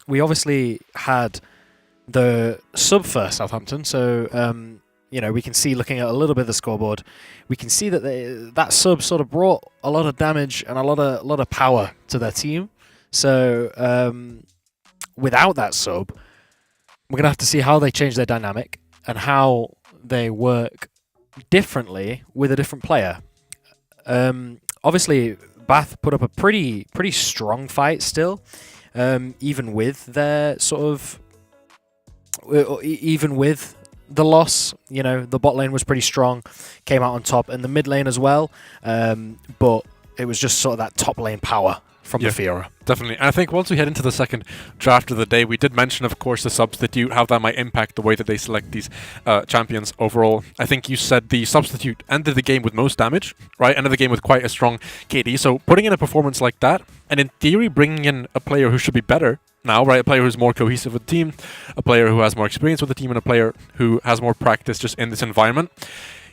we obviously had the sub for Southampton, so we can see, looking at a little bit of the scoreboard, we can see that that sub sort of brought a lot of damage and a lot of power to their team. So without that sub, we're gonna have to see how they change their dynamic and how they work differently with a different player. Obviously, Bath put up a pretty strong fight still, even with their sort of, even with the loss. You know, the bot lane was pretty strong, came out on top, and the mid lane as well. But it was just sort of that top lane power from the Fiora. Definitely. And I think once we head into the second draft of the day, we did mention, of course, the substitute, how that might impact the way that they select these champions overall. I think you said the substitute ended the game with most damage, right? Ended the game with quite a strong KD. So putting in a performance like that, and in theory bringing in a player who should be better now, right? A player who's more cohesive with the team, a player who has more experience with the team, and a player who has more practice just in this environment.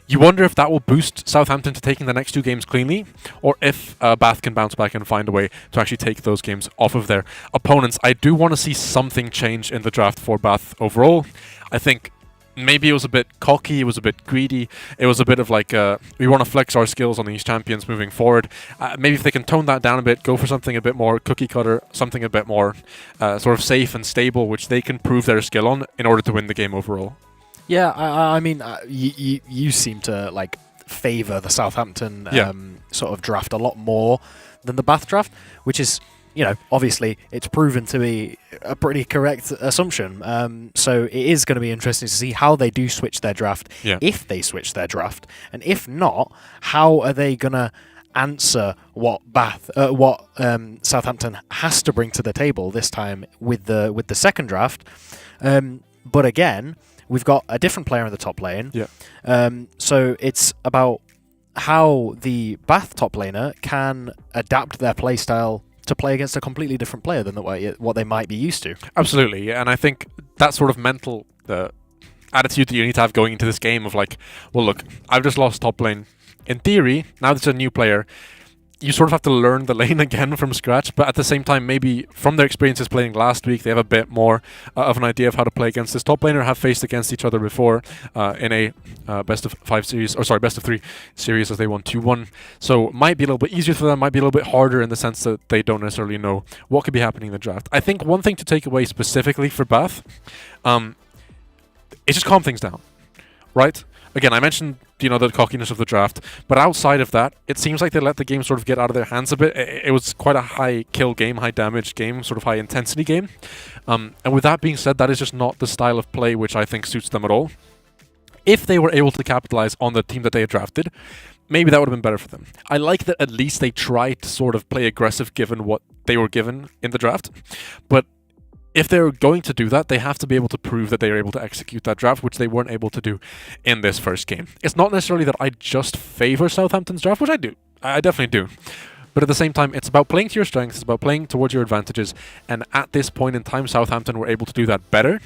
You wonder if that will boost Southampton to taking the next 2 games cleanly, or if Bath can bounce back and find a way to actually take those games off of their opponents. I do want to see something change in the draft for Bath overall. I think maybe it was a bit cocky, it was a bit greedy, it was a bit of like, we want to flex our skills on these champions moving forward. Maybe if they can tone that down a bit, go for something a bit more cookie cutter, something a bit more sort of safe and stable, which they can prove their skill on in order to win the game overall. Yeah, I mean, you seem to like favour the Southampton sort of draft a lot more than the Bath draft, which is, you know, obviously it's proven to be a pretty correct assumption. So it is going to be interesting to see how they do switch their draft, if they switch their draft, and if not, how are they going to answer what Southampton has to bring to the table this time with the second draft. But again, we've got a different player in the top lane. So it's about how the Bath top laner can adapt their playstyle to play against a completely different player than what they might be used to. Absolutely, and I think that sort of mental attitude that you need to have going into this game of like, well, look, I've just lost top lane. In theory, now there's a new player, you sort of have to learn the lane again from scratch, but at the same time, maybe from their experiences playing last week, they have a bit more of an idea of how to play against this top laner, have faced against each other before in a best of 5 series, or sorry, best of 3 series as they won 2-1. So might be a little bit easier for them, might be a little bit harder in the sense that they don't necessarily know what could be happening in the draft. I think one thing to take away specifically for Bath is just calm things down, right? Again, I mentioned, you know, the cockiness of the draft, but outside of that, it seems like they let the game sort of get out of their hands a bit. It was quite a high kill game, high damage game, sort of high intensity game. And with that being said, that is just not the style of play which I think suits them at all. If they were able to capitalize on the team that they had drafted, maybe that would have been better for them. I like that at least they tried to sort of play aggressive given what they were given in the draft, but if they're going to do that, they have to be able to prove that they are able to execute that draft, which they weren't able to do in this first game. It's not necessarily that I just favor Southampton's draft, which I do. I definitely do. But at the same time, it's about playing to your strengths, it's about playing towards your advantages, and at this point in time, Southampton were able to do that better.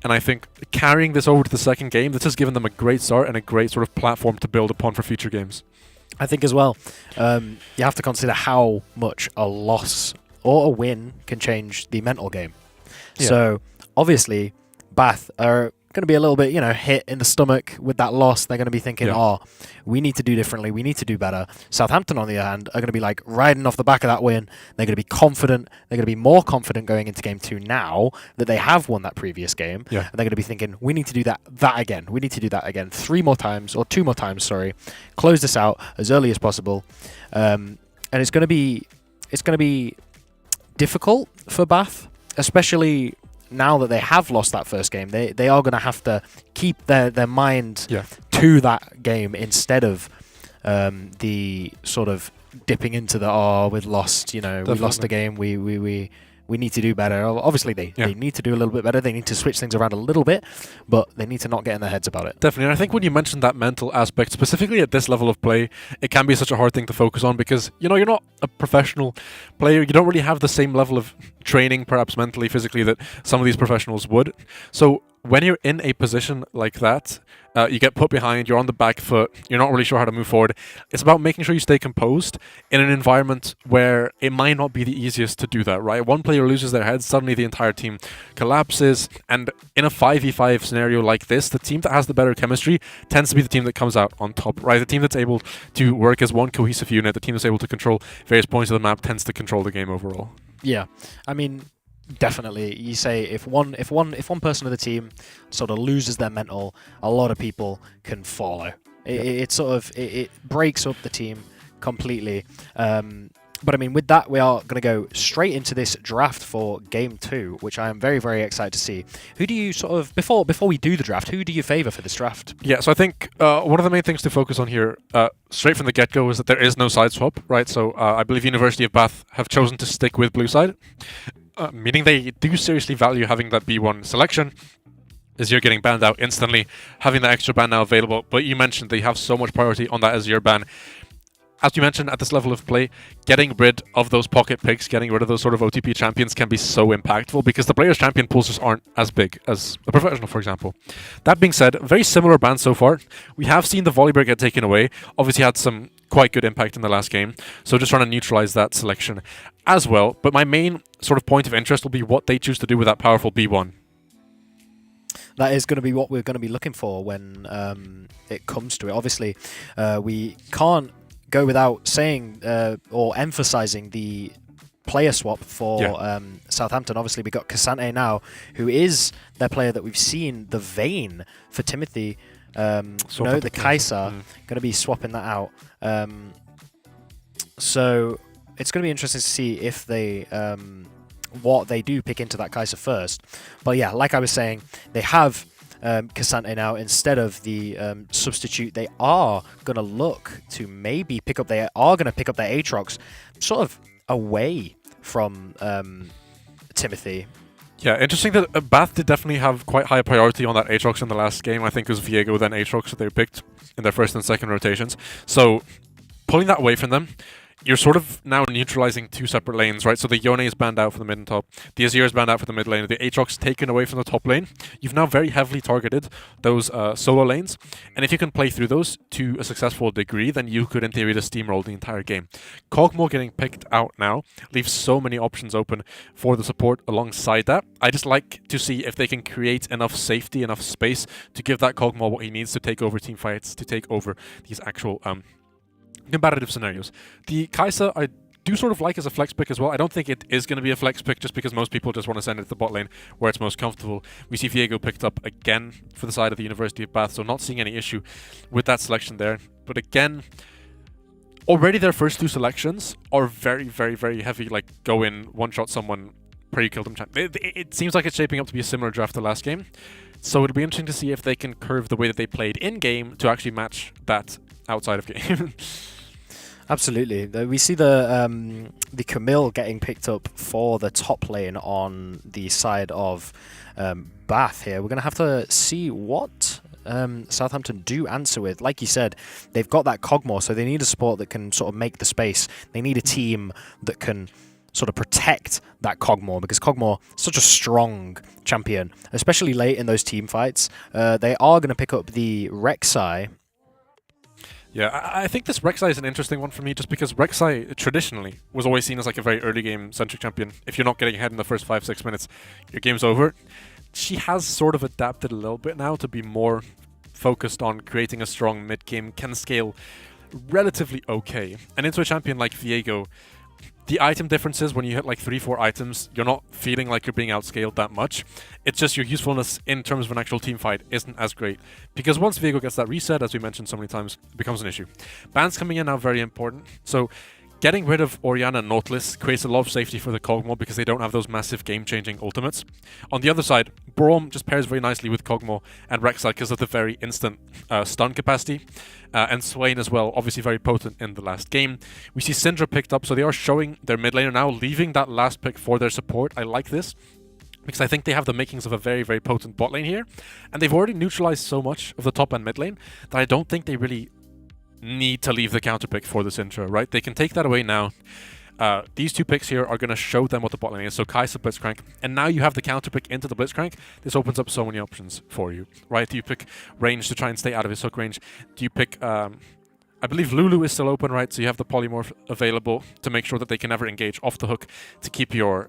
And I think carrying this over to the second game, this has given them a great start and a great sort of platform to build upon for future games. I think as well, you have to consider how much a loss or a win can change the mental game. Yeah. So obviously, Bath are going to be a little bit, hit in the stomach with that loss. They're going to be thinking, we need to do differently. We need to do better. Southampton, on the other hand, are going to be like riding off the back of that win. They're going to be confident. They're going to be more confident going into game 2 now that they have won that previous game. Yeah. And they're going to be thinking, we need to do that again. We need to do that again 2 more times. Close this out as early as possible. And it's going to be difficult for Bath, especially now that they have lost that first game. They are going to have to keep their mind to that game instead of the sort of dipping into the we've lost, we lost the game, we need to do better. Obviously they need to do a little bit better. They need to switch things around a little bit, but they need to not get in their heads about it. Definitely. And I think when you mentioned that mental aspect, specifically at this level of play, it can be such a hard thing to focus on because, you're not a professional player. You don't really have the same level of training, perhaps mentally, physically, that some of these professionals would. So when you're in a position like that, you get put behind, you're on the back foot, you're not really sure how to move forward. It's about making sure you stay composed in an environment where it might not be the easiest to do that, right? One player loses their head, suddenly the entire team collapses, and in a 5v5 scenario like this, the team that has the better chemistry tends to be the team that comes out on top, right? The team that's able to work as one cohesive unit, the team that's able to control various points of the map tends to control the game overall. Yeah. I mean, definitely, you say if one person of the team sort of loses their mental, a lot of people can follow. It breaks up the team completely. But I mean, with that, we are going to go straight into this draft for Game 2, which I am very, very excited to see. Who do you sort of, before we do the draft, who do you favour for this draft? Yeah, so I think one of the main things to focus on here, straight from the get-go, is that there is no side swap, right? So I believe University of Bath have chosen to stick with blue side, meaning they do seriously value having that B1 selection, as you're getting banned out instantly, having that extra ban now available. But you mentioned they have so much priority on that Azure ban. As you mentioned, at this level of play, getting rid of those pocket picks, getting rid of those sort of OTP champions can be so impactful because the players' champion pools just aren't as big as a professional, for example. That being said, very similar bans so far. We have seen the volley break get taken away. Obviously had some quite good impact in the last game, so just trying to neutralize that selection as well. But my main sort of point of interest will be what they choose to do with that powerful B1. That is going to be what we're going to be looking for when it comes to it. Obviously, we can't go without saying or emphasizing the player swap for Southampton. Obviously, we got Cassante now, who is their player that we've seen, the Vayne for Timothy. The Kaiser, going to be swapping that out. So it's going to be interesting to see if they what they do pick into that Kaiser first. But yeah, like I was saying, they have Cassante now instead of the substitute. They are going to look to maybe pick up their Aatrox sort of away from Timothy. Yeah, interesting that Bath did definitely have quite high priority on that Aatrox in the last game. I think it was Viego, then Aatrox that they picked in their first and second rotations. So pulling that away from them, you're sort of now neutralizing two separate lanes, right? So the Yone is banned out for the mid and top, the Azir is banned out for the mid lane, the Aatrox taken away from the top lane. You've now very heavily targeted those solo lanes, and if you can play through those to a successful degree, then you could in theory just steamroll the entire game. Kog'Maw getting picked out now leaves so many options open for the support alongside that. I just like to see if they can create enough safety, enough space to give that Kog'Maw what he needs to take over team fights, to take over these actual competitive scenarios. The Kai'Sa I do sort of like as a flex pick as well. I don't think it is going to be a flex pick just because most people just want to send it to the bot lane where it's most comfortable. We see Viego picked up again for the side of the University of Bath, so not seeing any issue with that selection there. But again, already their first two selections are very, very, very heavy, like go in, one-shot someone, pray you kill them. It seems like it's shaping up to be a similar draft to last game. So it'll be interesting to see if they can curve the way that they played in-game to actually match that outside of game. Absolutely. We see the Camille getting picked up for the top lane on the side of Bath here. We're going to have to see what Southampton do answer with. Like you said, they've got that Kog'Maw, so they need a support that can sort of make the space. They need a team that can sort of protect that Kog'Maw, because Kog'Maw is such a strong champion, especially late in those team fights. They are going to pick up the Rek'Sai. Yeah, I think this Rek'Sai is an interesting one for me just because Rek'Sai traditionally was always seen as like a very early game centric champion. If you're not getting ahead in the first 5-6 minutes, your game's over. She has sort of adapted a little bit now to be more focused on creating a strong mid game, can scale relatively okay. And into a champion like Viego, the item differences, when you hit like 3-4 items, you're not feeling like you're being outscaled that much. It's just your usefulness in terms of an actual team fight isn't as great. Because once Viego gets that reset, as we mentioned so many times, it becomes an issue. Bans coming in now very important. So getting rid of Orianna and Nautilus creates a lot of safety for the Kog'Maw because they don't have those massive game-changing ultimates. On the other side, Braum just pairs very nicely with Kog'Maw and Rek'Sai because of the very instant stun capacity. And Swain as well, obviously very potent in the last game. We see Syndra picked up, so they are showing their mid laner now, leaving that last pick for their support. I like this because I think they have the makings of a very, very potent bot lane here. And they've already neutralized so much of the top and mid lane that I don't think they really need to leave the counter pick for this intro, right? They can take that away now. These two picks here are going to show them what the bot lane is. So Kai'Sa, Blitzcrank, and now you have the counter pick into the Blitzcrank. This opens up so many options for you, right? Do you pick range to try and stay out of his hook range? Do you pick, I believe Lulu is still open, right? So you have the Polymorph available to make sure that they can never engage off the hook to keep your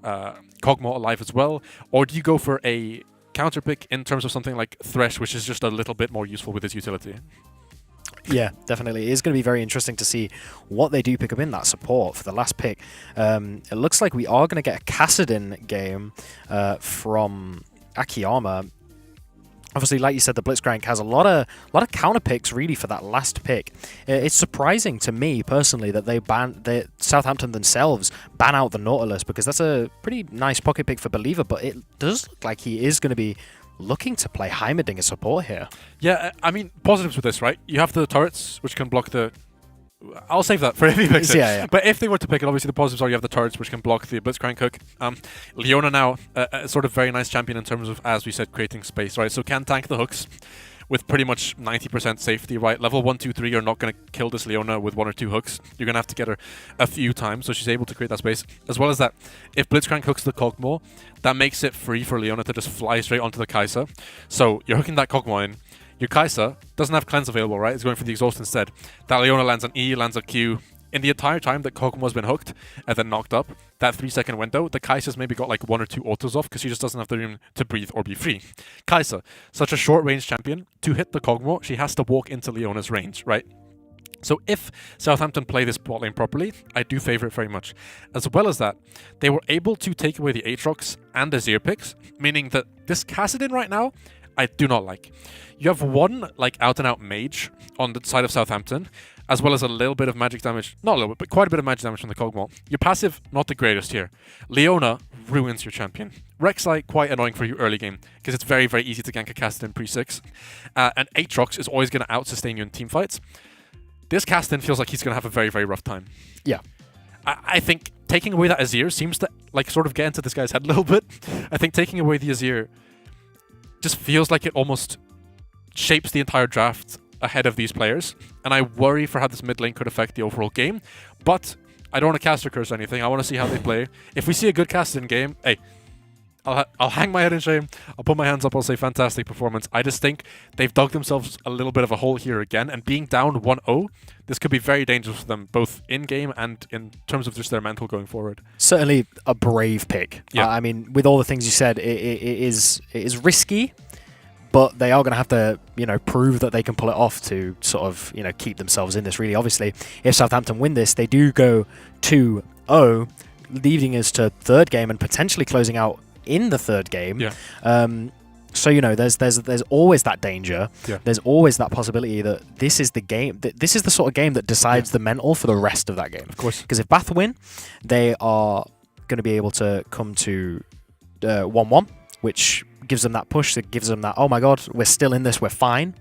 Kog'Maw alive as well. Or do you go for a counter pick in terms of something like Thresh, which is just a little bit more useful with its utility? Yeah, definitely. It is going to be very interesting to see what they do pick up in that support for the last pick. It looks like we are going to get a Kassadin game from Akiyama. Obviously, like you said, the Blitzcrank has a lot of counter picks really for that last pick. It's surprising to me personally that that Southampton themselves ban out the Nautilus, because that's a pretty nice pocket pick for Believer. But it does look like he is going to be looking to play Heimerdinger support here. Yeah, I mean, positives with this, right? You have the turrets, which can block the... I'll save that for if he picks it. Yeah. But if they were to pick it, obviously the positives are you have the turrets, which can block the Blitzcrank hook. Leona now, a sort of very nice champion in terms of, as we said, creating space, right? So can tank the hooks with pretty much 90% safety, right? Level 1, 2, 3, you're not going to kill this Leona with 1 or 2 hooks. You're going to have to get her a few times, so she's able to create that space. As well as that, if Blitzcrank hooks the Kog'Maw, that makes it free for Leona to just fly straight onto the Kai'Sa. So you're hooking that Kog'Maw in. Your Kai'Sa doesn't have cleanse available, right? It's going for the exhaust instead. That Leona lands on E, lands on Q. In the entire time that Kog'Maw's been hooked and then knocked up, that 3-second window, the Kai'Sa's maybe got like 1 or 2 autos off because she just doesn't have the room to breathe or be free. Kai'Sa, such a short range champion, to hit the Kog'Maw, she has to walk into Leona's range, right? So if Southampton play this bot lane properly, I do favour it very much. As well as that, they were able to take away the Aatrox and the Azir picks, meaning that this Kassadin right now, I do not like. You have one like out-and-out mage on the side of Southampton, as well as a little bit of magic damage. Not a little bit, but quite a bit of magic damage from the Kog'Maw. Your passive, not the greatest here. Leona ruins your champion. Rek'Sai, quite annoying for you early game, because it's very, very easy to gank a Kassadin pre-6. And Aatrox is always going to out-sustain you in team fights. This Kassadin feels like he's going to have a very, very rough time. Yeah. I think taking away that Azir seems to like sort of get into this guy's head a little bit. I think taking away the Azir just feels like it almost shapes the entire draft ahead of these players, and I worry for how this mid lane could affect the overall game. But I don't want to caster curse or anything. I want to see how they play. If we see a good Kassadin game, hey, I'll hang my head in shame. I'll put my hands up. I'll say fantastic performance. I just think they've dug themselves a little bit of a hole here again, and being down 1-0, this could be very dangerous for them, both in game and in terms of just their mental going forward. Certainly a brave pick. Yeah. I mean, with all the things you said, it is risky, but they are going to have to, prove that they can pull it off to sort of, keep themselves in this. Really, obviously, if Southampton win this, they do go 2-0, leading us to third game and potentially closing out in the third game. Yeah. So there's always that danger. Yeah. There's always that possibility that this is the game. This is the sort of game that decides the mental for the rest of that game. Of course. Because if Bath win, they are going to be able to come to 1-1, which gives them that push. That gives them that, oh my god, we're still in this, we're fine.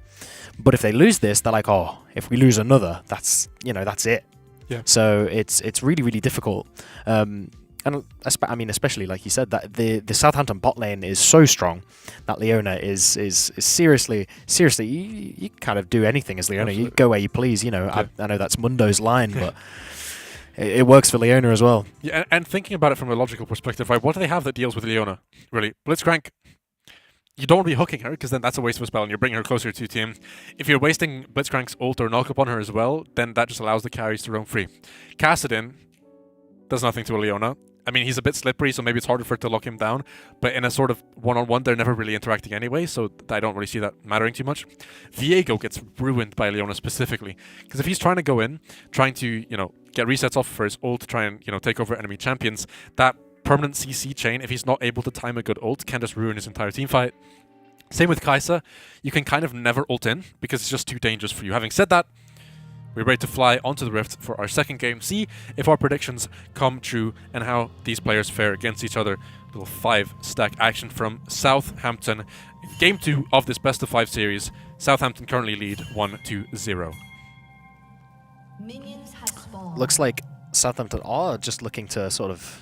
But if they lose this, they're like, oh, if we lose another, that's it. Yeah. So it's really, really difficult. And I mean, especially like you said, that the Southampton bot lane is so strong that Leona is seriously. You kind of do anything as Leona. Absolutely. You go where you please. I know that's Mundo's line, but it works for Leona as well. Yeah, and thinking about it from a logical perspective, right? What do they have that deals with Leona? Really, Blitzcrank. You don't want to be hooking her, because then that's a waste of a spell, and you're bringing her closer to team. If you're wasting Blitzcrank's ult or knock up on her as well, then that just allows the carries to roam free. Kassadin does nothing to a Leona. I mean, he's a bit slippery, so maybe it's harder for it to lock him down. But in a sort of one-on-one, they're never really interacting anyway, so I don't really see that mattering too much. Viego gets ruined by Leona specifically, because if he's trying to go in, trying to, get resets off for his ult to try and, take over enemy champions, that permanent CC chain, if he's not able to time a good ult, can just ruin his entire team fight. Same with Kai'Sa. You can kind of never ult in, because it's just too dangerous for you. Having said that, we're ready to fly onto the Rift for our second game, see if our predictions come true and how these players fare against each other. Little 5-stack action from Southampton. Game 2 of this best of 5 series. Southampton currently lead 1-0. Minions have spawned. Looks like Southampton are just looking to sort of,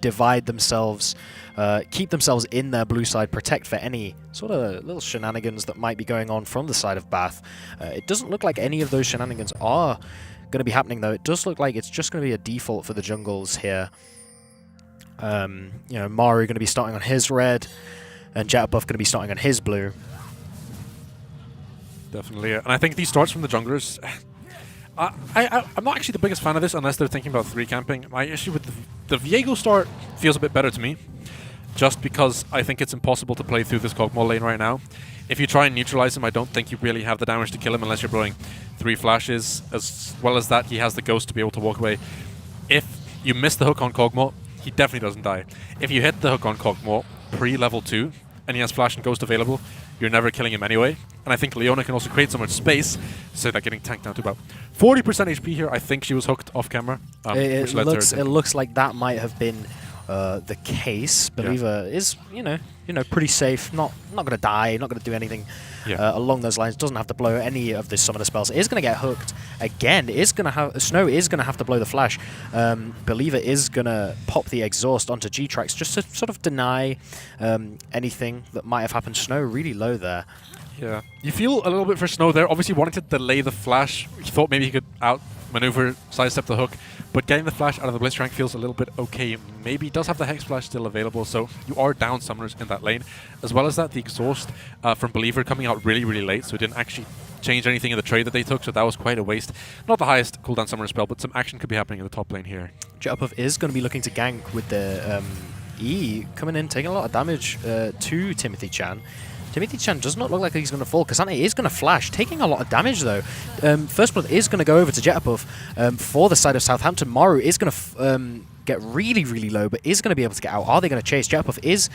divide themselves, keep themselves in their blue side, protect for any sort of little shenanigans that might be going on from the side of Bath. It doesn't look like any of those shenanigans are going to be happening, though. It does look like it's just going to be a default for the jungles here. Maru going to be starting on his red, and Jett Buff going to be starting on his blue. Definitely, and I think these starts from the junglers... I'm not actually the biggest fan of this unless they're thinking about 3 camping. My issue with the Viego start feels a bit better to me, just because I think it's impossible to play through this Kog'Maw lane right now. If you try and neutralize him, I don't think you really have the damage to kill him unless you're blowing 3 flashes. As well as that, he has the ghost to be able to walk away. If you miss the hook on Kog'Maw, he definitely doesn't die. If you hit the hook on Kog'Maw pre-level 2, and he has Flash and Ghost available, you're never killing him anyway. And I think Leona can also create so much space, so that getting tanked down to about 40% HP here. I think she was hooked off camera. It looks like that might have been the case. Believer is, pretty safe. Not going to die. Not going to do anything along those lines. Doesn't have to blow any of the summoner spells. Is going to get hooked again. Snow is going to have to blow the flash. Believer is going to pop the exhaust onto G-Trax just to sort of deny anything that might have happened. Snow really low there. Yeah, you feel a little bit for Snow there. Obviously wanting to delay the flash. He thought maybe he could outmaneuver, sidestep the hook, but getting the flash out of the Blitzcrank feels a little bit okay. Maybe he does have the Hex Flash still available, so you are down summoners in that lane. As well as that, the exhaust from Believer coming out really, really late, so it didn't actually change anything in the trade that they took, so that was quite a waste. Not the highest cooldown summoner spell, but some action could be happening in the top lane here. Jetpuff is going to be looking to gank with the E coming in, taking a lot of damage to Timothy Chan. Timothy Chan does not look like he's going to fall. Kasane is going to flash, taking a lot of damage though. First Blood is going to go over to Jetpuff for the side of Southampton. Maru is going to get really, really low, but is going to be able to get out. Are they going to chase? Jetpuff is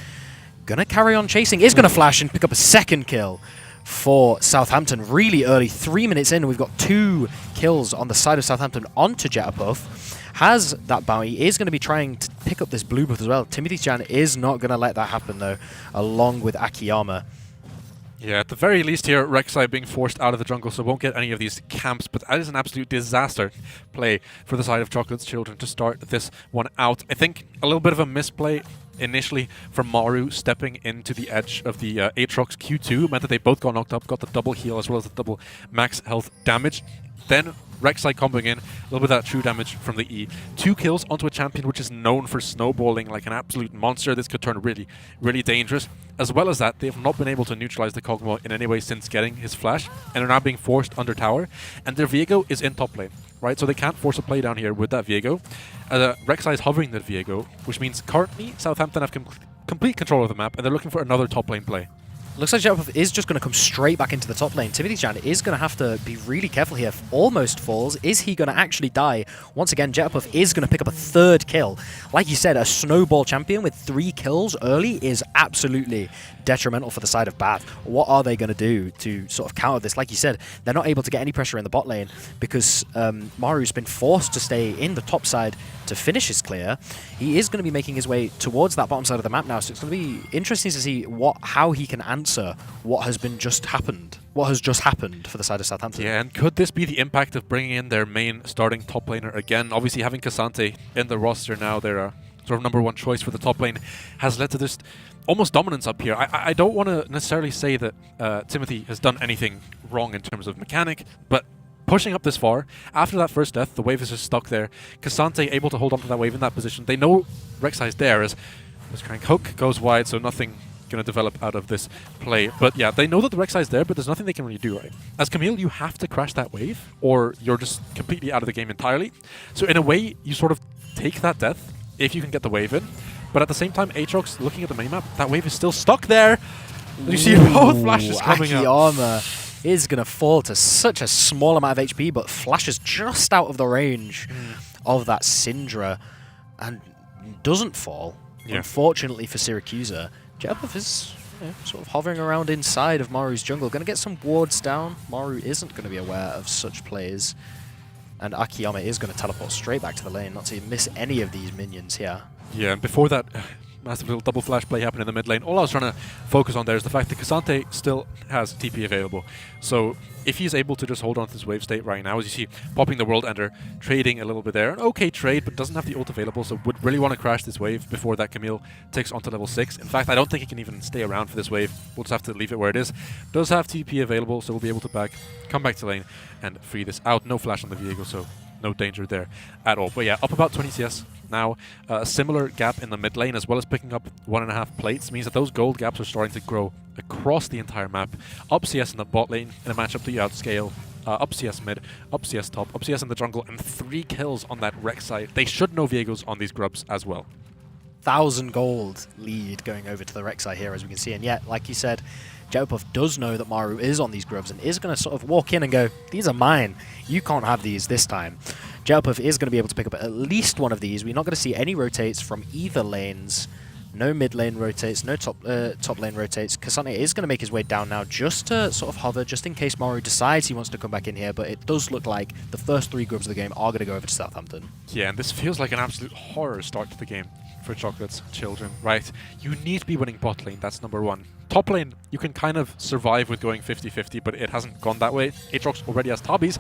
going to carry on chasing, is going to flash and pick up a second kill for Southampton really early. 3 minutes in, we've got 2 kills on the side of Southampton onto Jetpuff. Has that bounty, is going to be trying to pick up this blue buff as well. Timothy Chan is not going to let that happen though, along with Akiyama. Yeah, at the very least here, Rek'Sai being forced out of the jungle, so won't get any of these camps, but that is an absolute disaster play for the side of Chocolate's Children to start this one out. I think a little bit of a misplay initially from Maru stepping into the edge of the Aatrox Q2 meant that they both got knocked up, got the double heal as well as the double max health damage. Then Rek'Sai comboing in, a little bit of that true damage from the E. 2 kills onto a champion which is known for snowballing like an absolute monster. This could turn really, really dangerous. As well as that, they have not been able to neutralize the Kog'Maw in any way since getting his flash, and are now being forced under tower. And their Viego is in top lane, right? So they can't force a play down here with that Viego. Rek'Sai is hovering that Viego, which means currently Southampton have complete control of the map, and they're looking for another top lane play. Looks like Jetpuff is just going to come straight back into the top lane. Timothy Chan is going to have to be really careful here. Almost falls. Is he going to actually die? Once again, Jetpuff is going to pick up a 3rd kill. Like you said, a snowball champion with 3 kills early is absolutely detrimental for the side of Bath. What are they going to do to sort of counter this? Like you said, they're not able to get any pressure in the bot lane because Maru's been forced to stay in the top side to finish his clear. He is going to be making his way towards that bottom side of the map now, so it's going to be interesting to see how he can answer what has just happened for the side of Southampton. Yeah, and could this be the impact of bringing in their main starting top laner again? Obviously, having Cassante in the roster now, their sort of #1 choice for the top lane, has led to this almost dominance up here. I don't want to necessarily say that Timothy has done anything wrong in terms of mechanic, but pushing up this far, after that first death, the wave is just stuck there. Cassante able to hold on to that wave in that position. They know Rek'Sai's there as this Crank Hook goes wide, so nothing going to develop out of this play. But yeah, they know that the Rek'Sai's there, but there's nothing they can really do, right? As Camille, you have to crash that wave, or you're just completely out of the game entirely. So in a way, you sort of take that death, if you can get the wave in. But at the same time, Aatrox, looking at the minimap, that wave is still stuck there. You see both flashes coming out. Akiyama is going to fall to such a small amount of HP, but flashes just out of the range of that Syndra and doesn't fall. Yeah. Unfortunately for Syracusa, Jetpuff is sort of hovering around inside of Maru's jungle. Going to get some wards down. Maru isn't going to be aware of such plays. And Akiyama is going to teleport straight back to the lane, not to miss any of these minions here. Yeah, and before that massive little double flash play happened in the mid lane, all I was trying to focus on there is the fact that Cassante still has TP available. So if he's able to just hold on to this wave state right now, as you see, popping the World Ender, trading a little bit there. An okay trade, but doesn't have the ult available, so would really want to crash this wave before that Camille takes onto level 6. In fact, I don't think he can even stay around for this wave. We'll just have to leave it where it is. Does have TP available, so we'll be able to come back to lane and free this out. No flash on the Viego, so no danger there at all. But yeah, up about 20 CS now. A similar gap in the mid lane, as well as picking up 1.5 plates, means that those gold gaps are starting to grow across the entire map. Up CS in the bot lane in a matchup that you outscale. Up CS mid, up CS top, up CS in the jungle, and 3 kills on that Rek'Sai. They should know Viegos on these grubs as well. 1,000 gold lead going over to the Rek'Sai here, as we can see. And yet, like you said, Jetpuff does know that Maru is on these grubs and is going to sort of walk in and go, these are mine. You can't have these this time. Jetpuff is going to be able to pick up at least one of these. We're not going to see any rotates from either lanes No mid lane rotates, no top lane rotates. Cassante is going to make his way down now just to sort of hover, just in case Maru decides he wants to come back in here, but it does look like the first 3 grubs of the game are going to go over to Southampton. Yeah, and this feels like an absolute horror start to the game for Chocolate's children, right? You need to be winning bot lane, that's number 1. Top lane, you can kind of survive with going 50-50, but it hasn't gone that way. Aatrox already has Tabbies,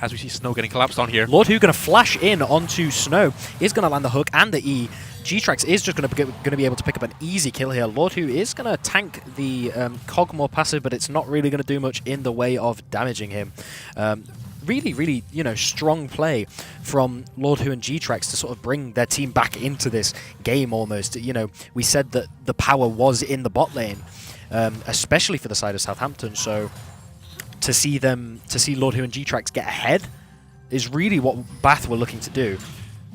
as we see Snow getting collapsed on here. Lord Hu going to flash in onto Snow, is going to land the hook and the E. G-Trax is just going to be able to pick up an easy kill here. Lord Hu is going to tank the Cogmore passive, but it's not really going to do much in the way of damaging him. Really, you know, strong play from Lord Hu and G-Trax to sort of bring their team back into this game almost. You know, we said that the power was in the bot lane, especially for the side of Southampton, so to see Lord Hu and G-Trax get ahead is really what Bath were looking to do.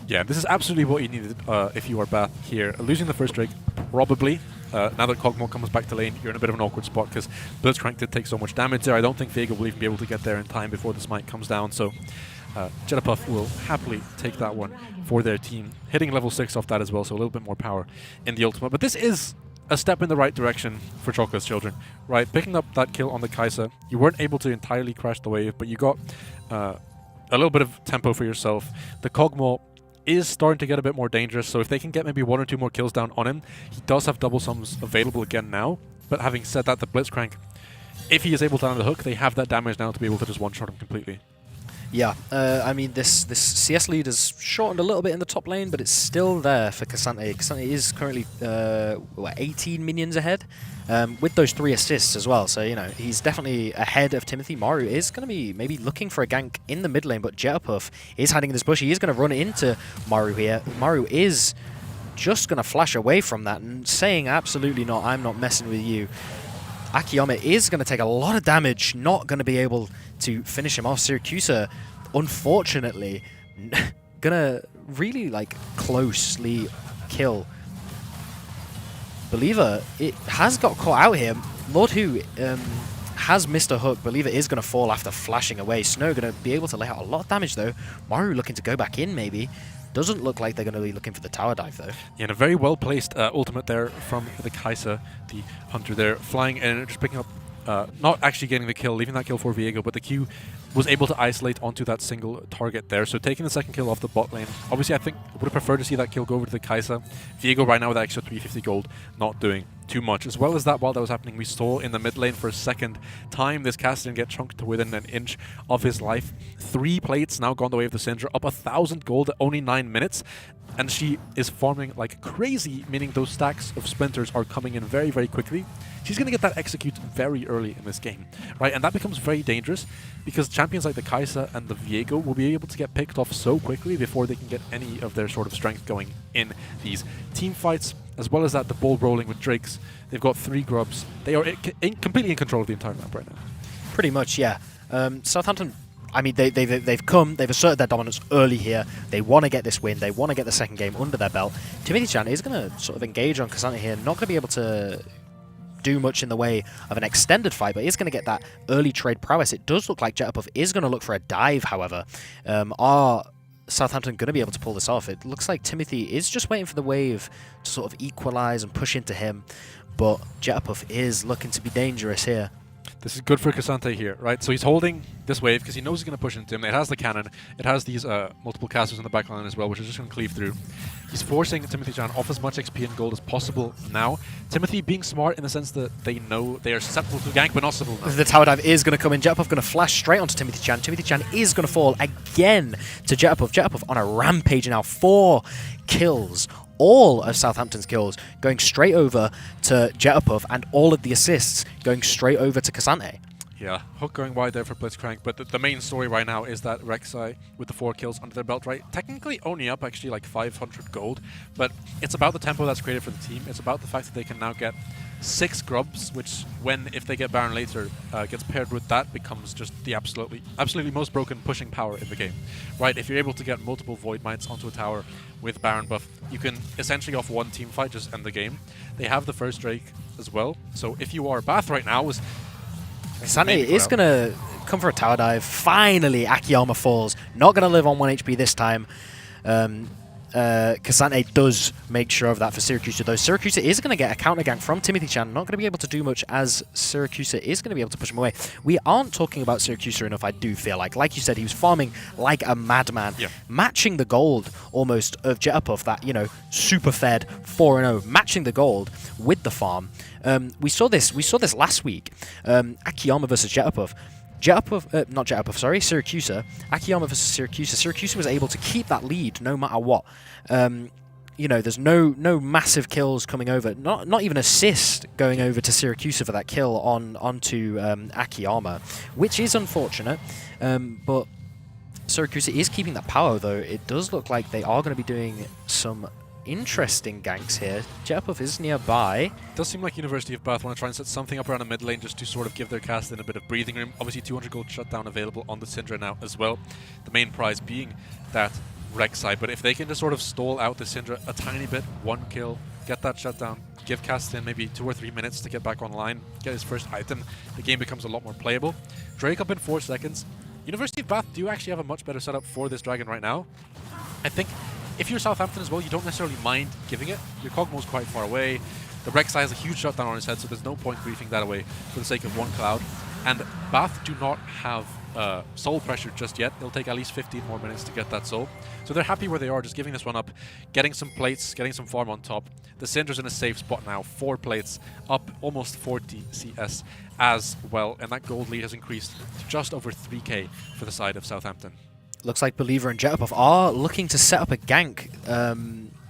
Yeah, this is absolutely what you needed if you are Bath here. Losing the first Drake, probably. Now that Cogmore comes back to lane, you're in a bit of an awkward spot because Blitzcrank did take so much damage there. I don't think Vega will even be able to get there in time before the smite comes down, so Jetterpuff will happily take that one for their team. Hitting level 6 off that as well, so a little bit more power in the ultimate. But this is a step in the right direction for Chocolate's children, right? Picking up that kill on the Kai'Sa, you weren't able to entirely crash the wave, but you got a little bit of tempo for yourself. The Cogmore is starting to get a bit more dangerous, so if they can get maybe 1 or 2 more kills down on him, he does have double sums available again now. But having said that, the Blitzcrank, if he is able to land the hook, they have that damage now to be able to just one-shot him completely. Yeah, I mean, this CS lead has shortened a little bit in the top lane, but it's still there for Cassante. Cassante is currently 18 minions ahead, with those 3 assists as well. So, you know, he's definitely ahead of Timothy. Maru is going to be maybe looking for a gank in the mid lane, but Jetterpuff is hiding in this bush. He is going to run into Maru here. Maru is just going to flash away from that and saying, absolutely not, I'm not messing with you. Akiyama is going to take a lot of damage, not going to be able to finish him off. Syracusa, unfortunately, going to really, like, closely kill Believer. It has got caught out here. Lord Hu has missed a hook. Believer is going to fall after flashing away. Snow going to be able to lay out a lot of damage, though. Maru looking to go back in, maybe. Doesn't look like they're going to be looking for the tower dive, though. Yeah, and a very well-placed ultimate there from the Kai'Sa, the Hunter there, flying in and just picking up, not actually getting the kill, leaving that kill for Viego, but the Q was able to isolate onto that single target there. So taking the second kill off the bot lane. Obviously, I think I would have preferred to see that kill go over to the Kai'Sa. Viego right now with extra 350 gold, not doing too much. As well as that, while that was happening, we saw in the mid lane for a second time this Cassian get chunked to within an inch of his life. 3 plates now gone the way of the Syndra, up 1,000 gold at only 9 minutes. And she is farming like crazy, meaning those stacks of splinters are coming in very, very quickly. She's going to get that execute very early in this game, right? And that becomes very dangerous because champions like the Kai'Sa and the Viego will be able to get picked off so quickly before they can get any of their sort of strength going in these team fights. As well as that, the ball rolling with Drakes. They've got 3 grubs. They are completely in control of the entire map right now. Pretty much, yeah. Southampton, I mean, they've asserted their dominance early here. They want to get this win. They want to get the second game under their belt. Timothy Chan is going to sort of engage on Cassante here. Not going to be able to do much in the way of an extended fight, but he's going to get that early trade prowess. It does look like Jetterpuff is going to look for a dive, however. Are Southampton going to be able to pull this off? It looks like Timothy is just waiting for the wave to sort of equalize and push into him, but Jetterpuff is looking to be dangerous here. This is good for Cassante here, right? So he's holding this wave because he knows he's going to push into him. It has the cannon. It has these multiple casters in the back line as well, which is just going to cleave through. He's forcing Timothy Chan off as much XP and gold as possible now. Timothy being smart in the sense that they know they are susceptible to gank, but not susceptible now. The tower dive is going to come in. Jetterpuff going to flash straight onto Timothy Chan. Timothy Chan is going to fall again to Jetterpuff. Jetterpuff on a rampage now. 4 kills. All of Southampton's kills going straight over to Jetterpuff, and all of the assists going straight over to Cassante. Yeah, hook going wide there for Blitzcrank, but the main story right now is that Rek'Sai with the 4 kills under their belt, right? Technically only up actually like 500 gold, but it's about the tempo that's created for the team. It's about the fact that they can now get 6 grubs, which if they get Baron later, gets paired with that, becomes just the absolutely most broken pushing power in the game, right? If you're able to get multiple Void Mites onto a tower with Baron buff, you can essentially off one team fight just end the game. They have the first Drake as well, so if you are Bath right now, Cassante is going to come for a tower dive. Finally, Akiyama falls. Not going to live on 1 HP this time. Cassante does make sure of that for Syracuse, though. Syracuse is going to get a counter gank from Timothy Chan. Not going to be able to do much, as Syracuse is going to be able to push him away. We aren't talking about Syracuse enough, I do feel like. Like you said, he was farming like a madman, matching the gold almost of Jetterpuff, that, you know, super fed 4-0, matching the gold with the farm. We saw this last week. Akiyama versus Jetterpuff. Not Jetterpuff, sorry, Syracuse. Akiyama versus Syracuse. Syracuse was able to keep that lead no matter what. You know, there's no massive kills coming over. Not even assist going over to Syracuse for that kill onto Akiyama, which is unfortunate. But Syracuse is keeping that power, though. It does look like they are going to be doing some interesting ganks here. Jetterpuff is nearby. It does seem like University of Bath want to try and set something up around the mid lane just to sort of give their cast in a bit of breathing room. Obviously 200 gold shutdown available on the Syndra now as well. The main prize being that Rek'Sai, but if they can just sort of stall out the Syndra a tiny bit, 1 kill, get that shutdown, give Castin maybe 2 or 3 minutes to get back online, get his first item, the game becomes a lot more playable. Drake up in 4 seconds. University of Bath do actually have a much better setup for this dragon right now. I think if you're Southampton as well, you don't necessarily mind giving it. Your Kog'Maw's quite far away. The Rek'Sai has a huge shutdown on his head, so there's no point griefing that away for the sake of 1 cloud. And Bath do not have soul pressure just yet. It'll take at least 15 more minutes to get that soul. So they're happy where they are, just giving this one up, getting some plates, getting some farm on top. The Syndra's in a safe spot now, 4 plates, up almost 40 CS as well. And that gold lead has increased to just over 3k for the side of Southampton. Looks like Believer and Jetterpuff are looking to set up a gank.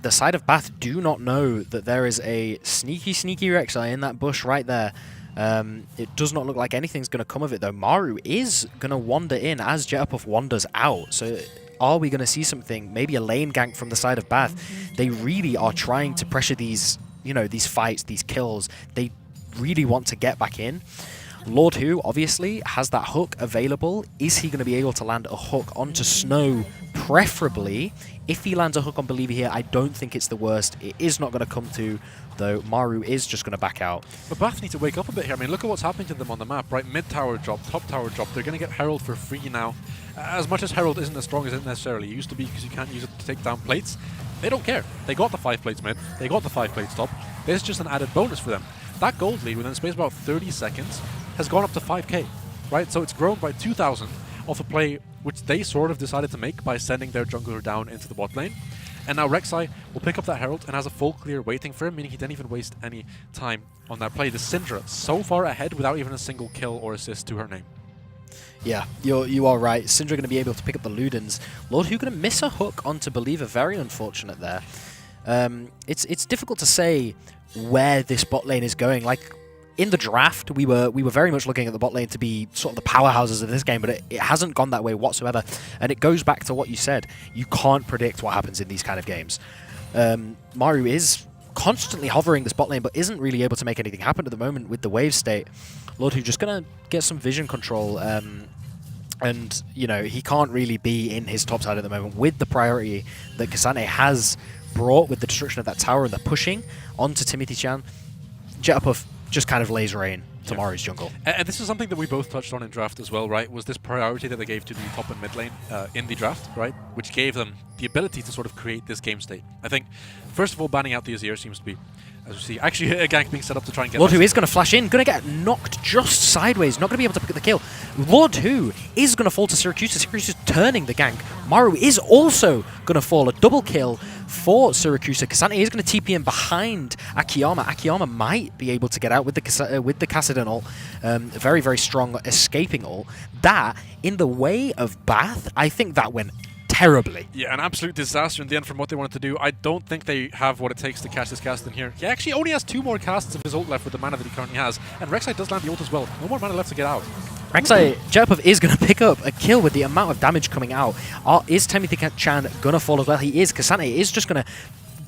The side of Bath do not know that there is a sneaky Rek'Sai in that bush right there. It does not look like anything's going to come of it, though. Maru is going to wander in as Jetterpuff wanders out. So are we going to see something? Maybe a lane gank from the side of Bath. They really are trying to pressure these, you know, these fights, these kills. They really want to get back in. Lord Hu obviously has that hook available. Is he going to be able to land a hook onto Snow? Preferably. If he lands a hook on Believer here, I don't think it's the worst. It is not going to come to, though. Maru is just going to back out. But Bath need to wake up a bit here. I mean, look at what's happening to them on the map, right? Mid tower drop, top tower drop. They're going to get Herald for free now. As much as Herald isn't as strong as it necessarily used to be because you can't use it to take down plates, they don't care. They got the 5 plates mid. They got the 5 plates top. This is just an added bonus for them. That gold lead within the space of about 30 seconds has gone up to 5k, right? So it's grown by 2,000 off a play which they sort of decided to make by sending their jungler down into the bot lane. And now Rek'Sai will pick up that Herald and has a full clear waiting for him, meaning he didn't even waste any time on that play. The Syndra so far ahead without even a single kill or assist to her name. Yeah, you are right. Syndra going to be able to pick up the Ludens. Lord Hu going to miss a hook onto Believer. Very unfortunate there. It's difficult to say where this bot lane is going. Like, in the draft, we were very much looking at the bot lane to be sort of the powerhouses of this game, but it hasn't gone that way whatsoever. And it goes back to what you said. You can't predict what happens in these kind of games. Maru is constantly hovering this bot lane, but isn't really able to make anything happen at the moment with the wave state. Lord Hu just going to get some vision control. And, you know, he can't really be in his top side at the moment with the priority that Cassante has brought with the destruction of that tower and the pushing onto Timothy Chan. Jetterpuff just kind of lays rain to Maru's jungle. And this is something that we both touched on in draft as well, right? Was this priority that they gave to the top and mid lane in the draft, right? Which gave them the ability to sort of create this game state. I think, first of all, banning out the Azir seems to be, as we see, actually a gank being set up to try and get... Lord Hu is going to flash in, going to get knocked just sideways, not going to be able to pick up the kill. Lord Hu is going to fall to Syracuse. Syracuse is turning the gank. Maru is also going to fall. A double kill for Syracuse. Cassante is going to TP in behind Akiyama. Akiyama might be able to get out with the Kassadin ult. Very, very strong escaping ult. That, in the way of Bath, I think that went terribly. Yeah, an absolute disaster in the end from what they wanted to do. I don't think they have what it takes to catch this cast in here. He actually only has 2 more casts of his ult left with the mana that he currently has. And Rek'Sai does land the ult as well. No more mana left to get out. Rek'Sai, Jetterpuff is going to pick up a kill with the amount of damage coming out. Is Timothy Chan going to fall as well? He is. Cassante is just going to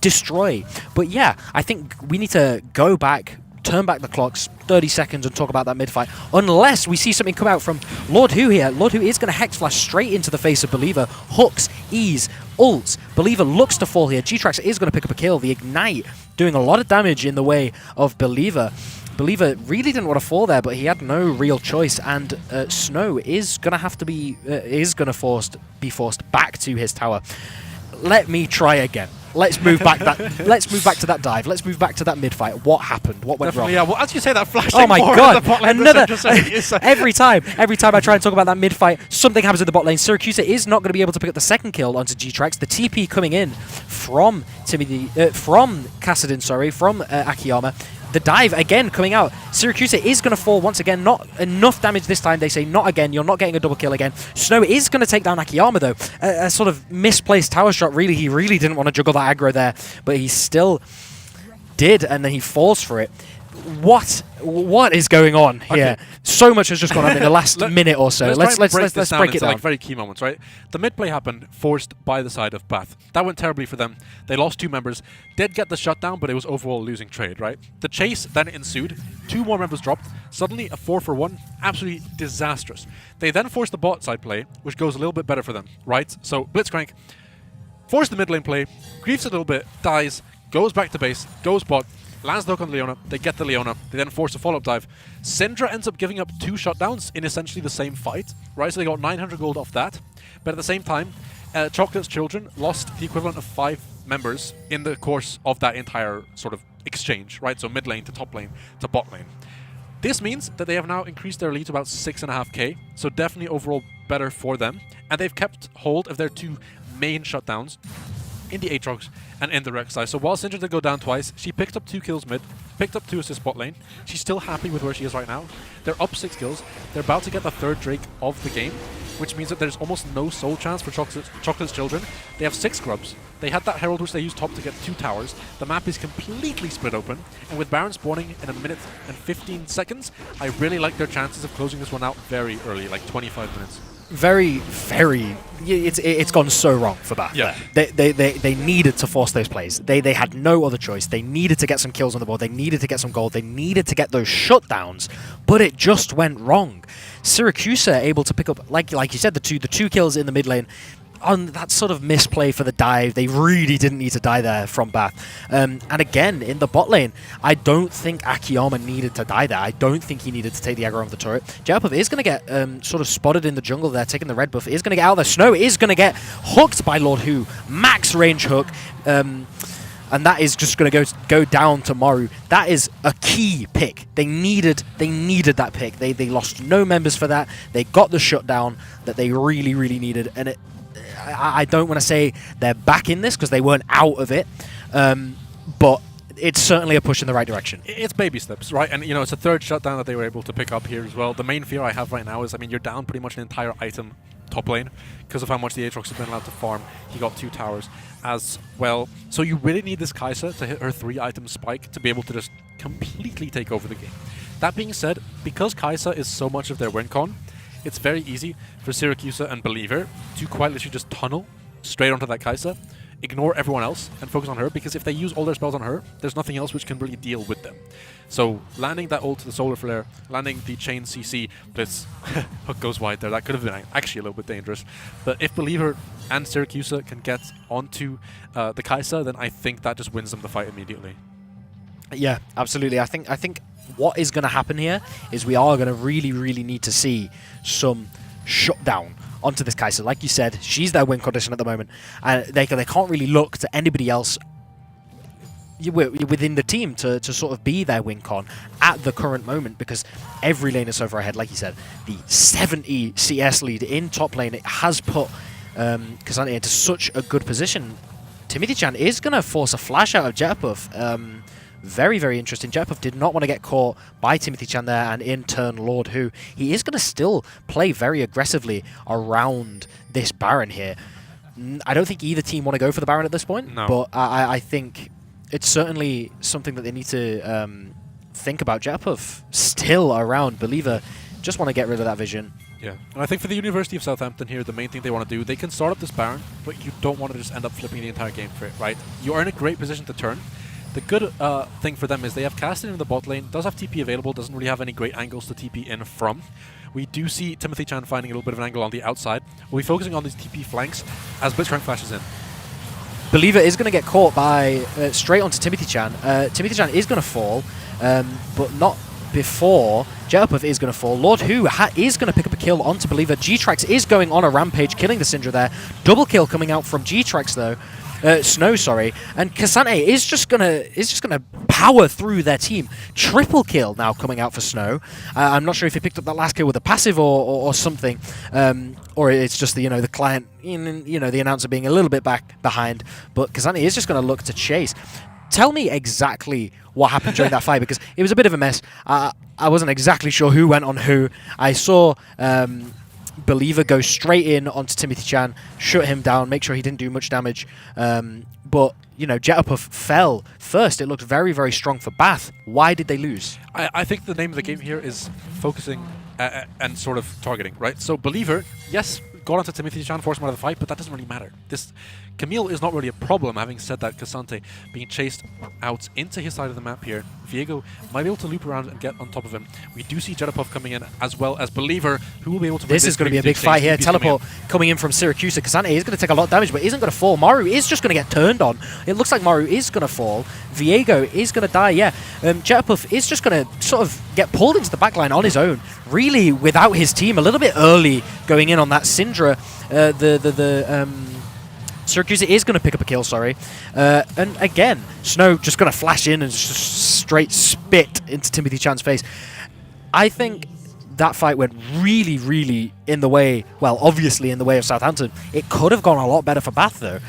destroy. But yeah, I think we need to go back, turn back the clocks 30 seconds and talk about that mid-fight. Unless we see something come out from Lord Hu here. Lord Hu is going to Hex Flash straight into the face of Believer. Hooks, E's, ults. Believer looks to fall here. G-Trax is going to pick up a kill. The Ignite doing a lot of damage in the way of Believer. Believer really didn't want to fall there, but he had no real choice, and Snow is going to have to be be forced back to his tower. let me try again. Let's move back to that dive. Let's move back to that mid fight. What happened? What went wrong? Yeah, well, as you say that, flashing. Oh my forward god! at the bot lane Another is every time I try and talk about that mid fight, something happens in the bot lane. Syracuse is not going to be able to pick up the second kill onto G-Trax. The TP coming in from from Kassadin, from Akiyama. The dive again coming out. Syracuse is going to fall once again. Not enough damage this time. They say not again. You're not getting a double kill again. Snow is going to take down Akiyama though. A sort of misplaced tower shot. Really, he really didn't want to juggle that aggro there, but he still did, and then he falls for it. What is going on here? Okay. So much has just gone on in the last minute or so. Let's break break it down. like very key moments, right? The mid play happened forced by the side of Bath. That went terribly for them. They lost 2 members. Did get the shutdown, but it was overall a losing trade, right? The chase then ensued. 2 more members dropped. Suddenly a 4-for-1, absolutely disastrous. They then forced the bot side play, which goes a little bit better for them, right? So Blitzcrank forced the mid lane play, griefs a little bit, dies, goes back to base, goes bot. Lands the hook on Leona, they get the Leona, they then force a follow-up dive. Syndra ends up giving up 2 shutdowns in essentially the same fight, right? So they got 900 gold off that. But at the same time, Chocolate's Children lost the equivalent of 5 members in the course of that entire sort of exchange, right? So mid lane to top lane to bot lane. This means that they have now increased their lead to about 6.5k, so definitely overall better for them. And they've kept hold of their 2 main shutdowns in the Aatrox and in the Rek'Sai. So while Syndra did go down twice, she picked up 2 kills mid, picked up 2 assists bot lane. She's still happy with where she is right now. They're up 6 kills. They're about to get the 3rd Drake of the game, which means that there's almost no soul chance for Chocolate's Children. They have 6 scrubs. They had that Herald which they used top to get 2 towers. The map is completely split open, and with Baron spawning in 1 minute and 15 seconds, I really like their chances of closing this one out very early, like 25 minutes. Very, very. It's gone so wrong for Bath. Yeah. They needed to force those plays. They had no other choice. They needed to get some kills on the board. They needed to get some gold. They needed to get those shutdowns, but it just went wrong. Syracuse able to pick up, like you said, the two kills in the mid lane. On that sort of misplay for the dive, they really didn't need to die there from Bath. And again, in the bot lane, I don't think Akiyama needed to die there. I don't think he needed to take the aggro of the turret. Jetpuff is going to get sort of spotted in the jungle there, taking the red buff. Is going to get out there. Snow is going to get hooked by Lord Hu. Max range hook. And that is just going to go down to Maru. That is a key pick. They needed that pick. They lost no members for that. They got the shutdown that they really, really needed. And I don't want to say they're back in this because they weren't out of it, but it's certainly a push in the right direction. It's baby steps, right? And, you know, it's a 3rd shutdown that they were able to pick up here as well. The main fear I have right now is, I mean, you're down pretty much an entire item top lane because of how much the Aatrox has been allowed to farm. He got 2 towers as well. So you really need this Kai'Sa to hit her 3-item spike to be able to just completely take over the game. That being said, because Kai'Sa is so much of their win con, it's very easy for Syracuse and Believer to quite literally just tunnel straight onto that Kai'Sa, ignore everyone else, and focus on her, because if they use all their spells on her, there's nothing else which can really deal with them. So landing that ult to the Solar Flare, landing the Chain CC, Blitz, hook goes wide there, that could have been actually a little bit dangerous. But if Believer and Syracuse can get onto the Kai'Sa, then I think that just wins them the fight immediately. Yeah, absolutely. I think what is going to happen here is we are going to really, really need to see some shutdown onto this Kai'Sa. Like you said, she's their win condition at the moment, and they can't really look to anybody else within the team to sort of be their win con at the current moment, because every lane is so far ahead. Like you said, the 70 CS lead in top lane, it has put Kasane into such a good position. Timothy Chan is going to force a flash out of Jetpuff. Very, very interesting. Jetpuff did not want to get caught by Timothy Chan there, and in turn Lord Hu. He is going to still play very aggressively around this Baron here. I don't think either team want to go for the Baron at this point, no. But I think it's certainly something that they need to think about. Jetpuff still around. Believer just want to get rid of that vision. Yeah, and I think for the University of Southampton here, the main thing they want to do, they can start up this Baron, but you don't want to just end up flipping the entire game for it, right? You are in a great position to turn. The good thing for them is they have Castin in the bot lane, does have TP available, doesn't really have any great angles to TP in from. We do see Timothy Chan finding a little bit of an angle on the outside. We'll be focusing on these TP flanks as Blitzcrank flashes in. Believer is going to get caught by straight onto Timothy Chan. Timothy Chan is going to fall, but not before Jetupov is going to fall. Lord Who is going to pick up a kill onto Believer. G-Trax is going on a rampage, killing the Syndra there. Double kill coming out from G-Trax though. Snow, sorry, and Cassante is just gonna power through their team. Triple kill now coming out for Snow. I'm not sure if he picked up that last kill with a passive or something, or it's just the the client, the announcer being a little bit behind. But Cassante is just gonna look to chase. Tell me exactly what happened during that fight, because it was a bit of a mess. I wasn't exactly sure who went on who. I saw. Believer go straight in onto Timothy Chan, shut him down, make sure he didn't do much damage. But Jetupov fell first. It looked very, very strong for Bath. Why did they lose? I think the name of the game here is focusing and sort of targeting, right? So Believer, yes, got onto Timothy Chan, forced him out of the fight, but that doesn't really matter. Camille is not really a problem. Having said that, Cassante being chased out into his side of the map here. Viego might be able to loop around and get on top of him. We do see Jetupov coming in, as well as Believer, who will be able to... This is going to be a big fight here. Teleport coming in from Syracuse. Cassante is going to take a lot of damage, but isn't going to fall. Maru is just going to get turned on. It looks like Maru is going to fall. Viego is going to die, yeah. Jetupov is just going to sort of get pulled into the backline on his own, really without his team, a little bit early going in on that Syndra. Syracuse is going to pick up a kill, sorry. And again, Snow just going to flash in and just straight spit into Timothy Chan's face. I think that fight went really, really in the way, well, obviously in the way of Southampton. It could have gone a lot better for Bath, though.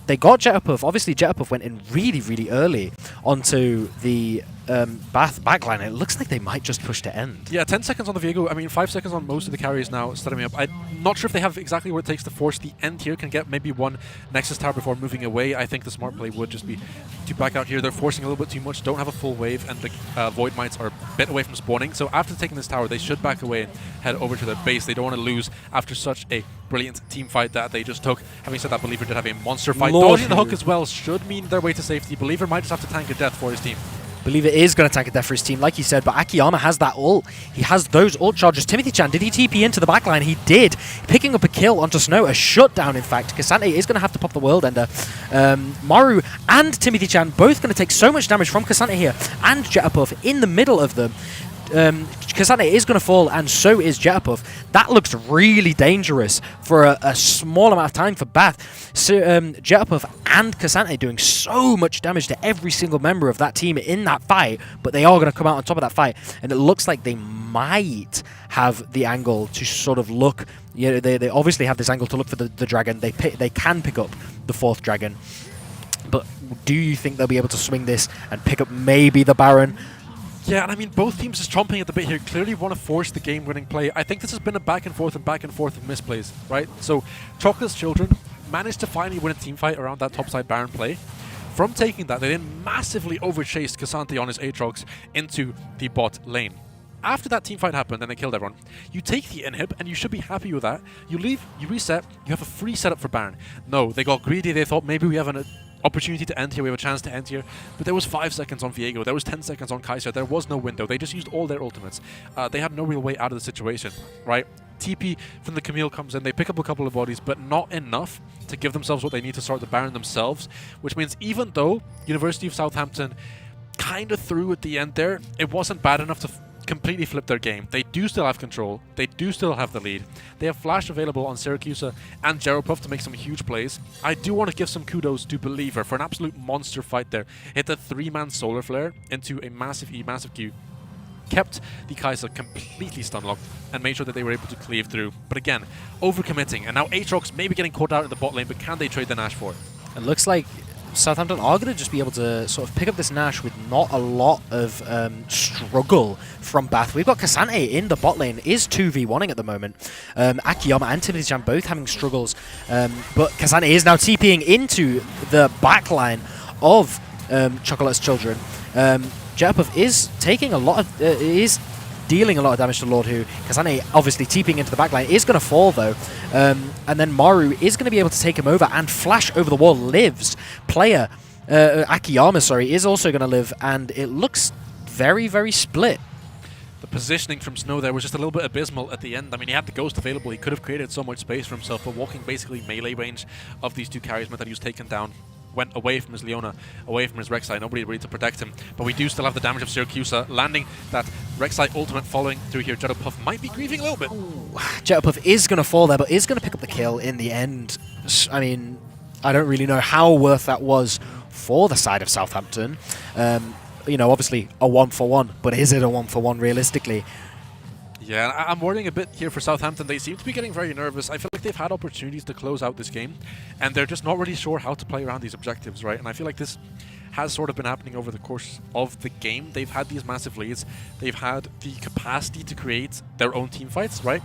They got Jetupov. Obviously, Jetupov went in really, really early onto the Bath backline. It looks like they might just push to end. Yeah, 10 seconds on the Viego. I mean, 5 seconds on most of the carriers now, setting me up. I'm not sure if they have exactly what it takes to force the end here. Can get maybe one Nexus tower before moving away. I think the smart play would just be to back out here. They're forcing a little bit too much, don't have a full wave, and the Void Mites are a bit away from spawning. So after taking this tower, they should back away and head over to their base. They don't want to lose after such a brilliant team fight that they just took. Having said that, Believer did have a monster fight. Dodging the hook as well should mean their way to safety. Believer might just have to tank a death for his team. Believer is going to tank a death for his team, like you said, but Akiyama has that ult. He has those ult charges. Timothy Chan, did he TP into the backline? He did. Picking up a kill onto Snow, a shutdown, in fact. Cassante is going to have to pop the World Ender. Maru and Timothy Chan both going to take so much damage from Cassante here, and Jetupov in the middle of them. Cassante is going to fall, and so is Jetupov. That looks really dangerous for a small amount of time for Bath. So, Jetupov and Cassante doing so much damage to every single member of that team in that fight, but they are going to come out on top of that fight, and it looks like they might have the angle to sort of look. They obviously have this angle to look for the dragon. They can pick up the 4th dragon, but do you think they'll be able to swing this and pick up maybe the Baron? Yeah, and I mean, both teams just chomping at the bit here, clearly want to force the game-winning play. I think this has been a back and forth of misplays, right? So, Chocolate's Children managed to finally win a team fight around that topside Baron play. From taking that, they then massively overchased Cassante on his Aatrox into the bot lane. After that team fight happened and they killed everyone, you take the inhib and you should be happy with that. You leave, you reset, you have a free setup for Baron. No, they got greedy, they thought maybe we have an opportunity to end here, we have a chance to end here, but there was 5 seconds on Viego, there was 10 seconds on Kaiser, there was no window, they just used all their ultimates. They had no real way out of the situation, right? TP from the Camille comes in, they pick up a couple of bodies, but not enough to give themselves what they need to start the Baron themselves, which means even though University of Southampton kind of threw at the end there, it wasn't bad enough to completely flip their game. They do still have control. They do still have the lead. They have Flash available on Syracuse and Jeropuff to make some huge plays. I do want to give some kudos to Believer for an absolute monster fight there. Hit the 3-man Solar Flare into a massive E, massive Q. Kept the Kaiser completely stun-locked and made sure that they were able to cleave through. But again, overcommitting. And now Aatrox maybe getting caught out in the bot lane, but can they trade the Nash for it? It looks like Southampton are going to just be able to sort of pick up this Nash with not a lot of struggle from Bath. We've got Cassante in the bot lane, is 2v1ing at the moment. Akiyama and Timothy Chan both having struggles, but Cassante is now TPing into the backline of Chocolate's Children. Jetupov is taking a lot of, is dealing a lot of damage to Lord Who. Cassante obviously TPing into the backline, is going to fall though. And then Maru is going to be able to take him over, and Flash over the wall lives. Player, Akiyama, sorry, is also going to live, and it looks very, very split. The positioning from Snow there was just a little bit abysmal at the end. I mean, he had the Ghost available. He could have created so much space for himself, but walking basically melee range of these two carries meant that he was taken down went away from his Leona, away from his Rek'Sai. Nobody ready to protect him. But we do still have the damage of Syracuse landing that Rek'Sai ultimate following through here. Jettopuff might be grieving a little bit. Jettopuff is going to fall there, but is going to pick up the kill in the end. I mean, I don't really know how worth that was for the side of Southampton. You know, obviously a 1-for-1, but is it a 1-for-1 realistically? Yeah, I'm worrying a bit here for Southampton. They seem to be getting very nervous. I feel like they've had opportunities to close out this game, and they're just not really sure how to play around these objectives, right? And I feel like this has sort of been happening over the course of the game. They've had these massive leads. They've had the capacity to create their own team fights, right?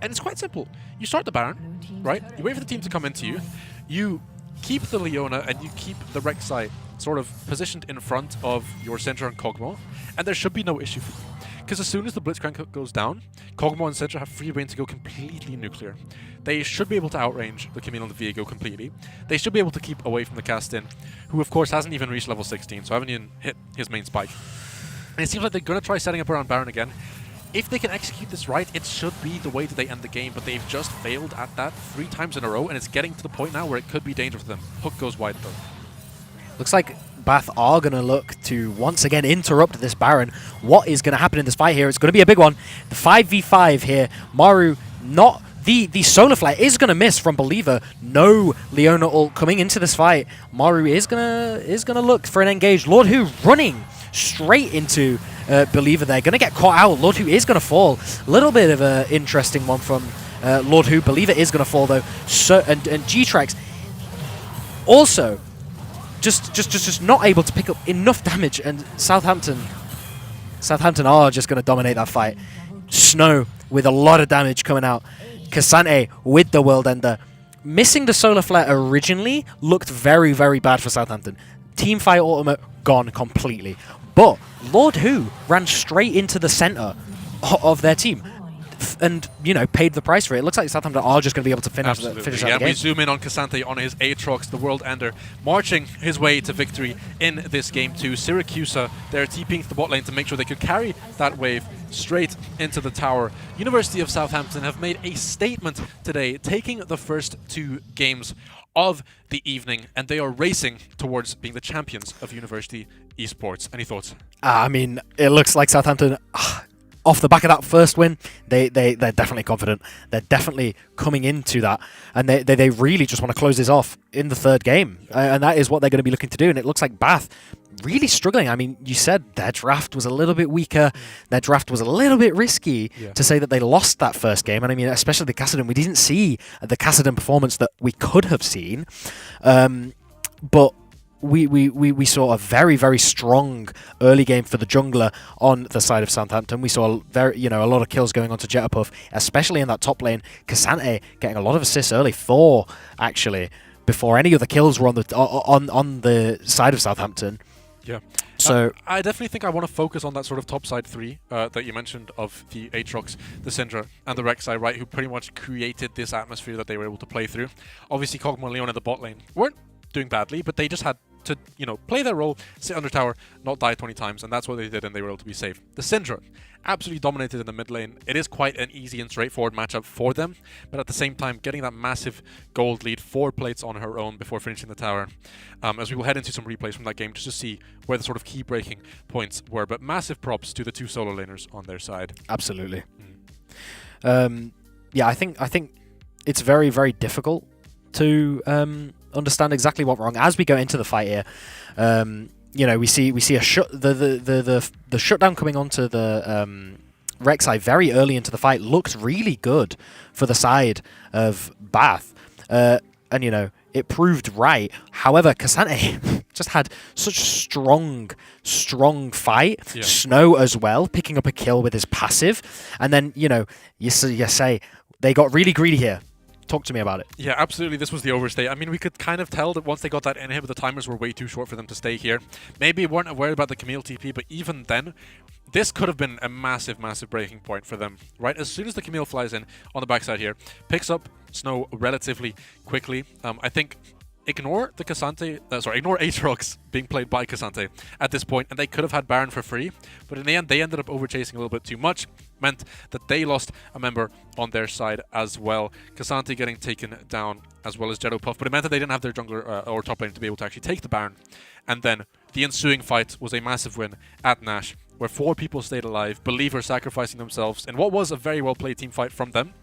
And it's quite simple. You start the Baron, right? You wait for the team to come into you. You keep the Leona and you keep the Rek'Sai sort of positioned in front of your Syndra and Kog'Maw, and there should be no issue. Because as soon as the Blitzcrank goes down, Kog'Maw and Syndra have free reign to go completely nuclear. They should be able to outrange the Camille and the Viego completely. They should be able to keep away from the Cast-In, who of course hasn't even reached level 16, so haven't even hit his main spike. And it seems like they're going to try setting up around Baron again. If they can execute this right, it should be the way that they end the game, but they've just failed at that 3 times in a row, and it's getting to the point now where it could be dangerous for them. Hook goes wide though. Looks like Bath are going to look to once again interrupt this Baron. What is going to happen in this fight here? It's going to be a big one. The 5v5 here. Maru not... The Solar Flare is going to miss from Believer. No Leona ult coming into this fight. Maru is gonna look for an engage. Lord Hu running straight into Believer there. Going to get caught out. Lord Hu is going to fall. A little bit of an interesting one from Lord Hu. Believer is going to fall though. So and G-Trax also just not able to pick up enough damage, and Southampton are just going to dominate that fight. Snow with a lot of damage coming out. Cassante with the World Ender. Missing the Solar Flare originally looked very, very bad for Southampton. Teamfight ultimate gone completely. But Lord Hu ran straight into the center of their team and, you know, paid the price for it. It looks like Southampton are just going to be able to finish out the game. We zoom in on Cassante on his Aatrox, the World Ender, marching his way to victory in this game too. Syracuse, they're TPing to the bot lane to make sure they could carry that wave straight into the tower. University of Southampton have made a statement today, taking the first 2 games of the evening, and they are racing towards being the champions of University Esports. Any thoughts? I mean, it looks like Southampton... off the back of that first win, they're definitely confident. They're definitely coming into that, and they really just want to close this off in the 3rd game, and that is what they're going to be looking to do. And it looks like Bath really struggling. I mean, you said their draft was a little bit weaker, their draft was a little bit risky to say that they lost that first game, and I mean, especially the Kassadin. We didn't see the Kassadin performance that we could have seen, but we saw a very, very strong early game for the jungler on the side of Southampton. We saw a lot of kills going on to Jettopuff, especially in that top lane. Cassante getting a lot of assists early, 4 actually, before any of the kills were on the side of Southampton. Yeah. So I definitely think I want to focus on that sort of top side 3 that you mentioned of the Aatrox, the Syndra, and the Rek'Sai, right, who pretty much created this atmosphere that they were able to play through. Obviously, Kog'Maw and Leon in the bot lane weren't doing badly, but they just had to, you know, play their role, sit under tower, not die 20 times, and that's what they did, and they were able to be safe. The Syndra absolutely dominated in the mid lane. It is quite an easy and straightforward matchup for them, but at the same time, getting that massive gold lead, 4 plates on her own before finishing the tower, as we will head into some replays from that game just to see where the sort of key breaking points were. But massive props to the 2 solo laners on their side. Absolutely. Yeah, I think it's very, very difficult to understand exactly what wrong as we go into the fight here. You know, we see the shutdown coming onto the Rek'Sai very early into the fight looked really good for the side of Bath, and you know, it proved right. However, Cassante just had such strong fight. Yeah. Snow as well, picking up a kill with his passive, and then you know, you say they got really greedy here. Talk to me about it. Yeah, absolutely. This was the overstay. I mean, we could kind of tell that once they got that inhib, the timers were way too short for them to stay here. Maybe weren't aware about the Camille TP, but even then, this could have been a massive, massive breaking point for them, right? As soon as the Camille flies in on the backside here, picks up Snow relatively quickly. I think ignore the Cassante, ignore Aatrox being played by Cassante at this point, and they could have had Baron for free, but in the end they ended up overchasing a little bit too much, meant that they lost a member on their side as well. Cassante getting taken down as well as Jetto Puff, but it meant that they didn't have their jungler or top lane to be able to actually take the Baron. And then the ensuing fight was a massive win at Nash, where 4 people stayed alive, Believer sacrificing themselves in what was a very well played team fight from them.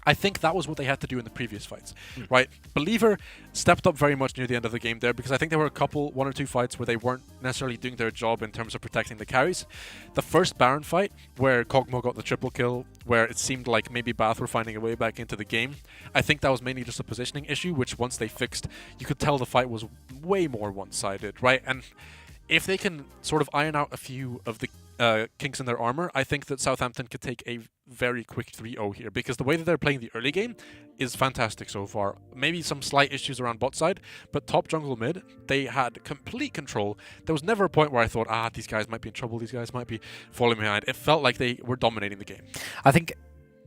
I think that was what they had to do in the previous fights, right? Believer stepped up very much near the end of the game there, because I think there were one or two fights where they weren't necessarily doing their job in terms of protecting the carries. The first Baron fight, where Kog'Maw got the triple kill, where it seemed like maybe Bath were finding a way back into the game, I think that was mainly just a positioning issue, which once they fixed, you could tell the fight was way more one-sided, right? And if they can sort of iron out a few of the kinks in their armor, I think that Southampton could take a very quick 3-0 here, because the way that they're playing the early game is fantastic so far. Maybe some slight issues around bot side, but top jungle mid, they had complete control. There was never a point where I thought, these guys might be in trouble, these guys might be falling behind. It felt like they were dominating the game. I think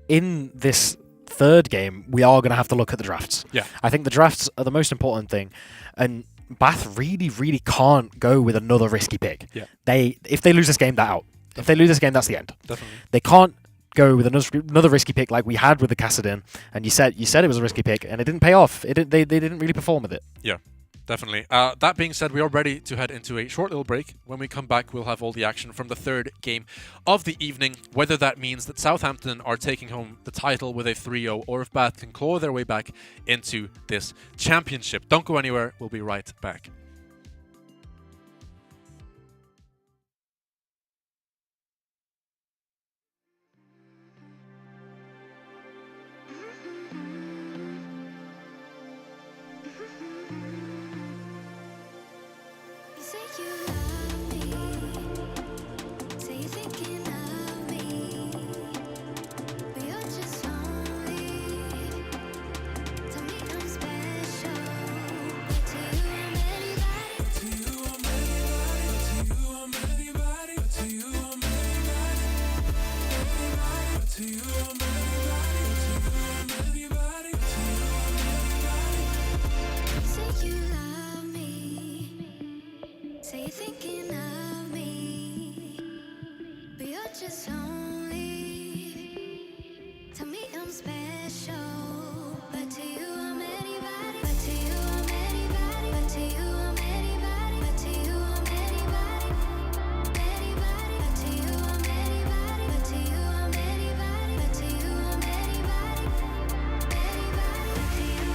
in this third game, we are going to have to look at the drafts. Yeah. I think the drafts are the most important thing, and Bath really, really can't go with another risky pick. Yeah. If they lose this game, they're out. If they lose this game, that's the end. Definitely. They can't go with another risky pick like we had with the Kassadin, and you said it was a risky pick, and it didn't pay off. They didn't really perform with it. Yeah. Definitely. That being said, we are ready to head into a short little break. When we come back, we'll have all the action from the third game of the evening, whether that means that Southampton are taking home the title with a 3-0, or if Bath can claw their way back into this championship. Don't go anywhere. We'll be right back. You say you love me, say you're thinking of me, but you're just lonely. Tell me I'm special, but to you I'm anybody. To you I'm anybody. To you I'm anybody. To you I'm anybody. To you I'm anybody. To you I'm anybody. Say you love me. Say you're thinking of me, but you're just lonely. Tell me I'm special, but to you I'm anybody. But to you I'm anybody. But to you I'm anybody. But to you I'm anybody. Anybody. But to you I'm anybody. But to you I'm anybody. But to you I'm anybody. Anybody. But to you.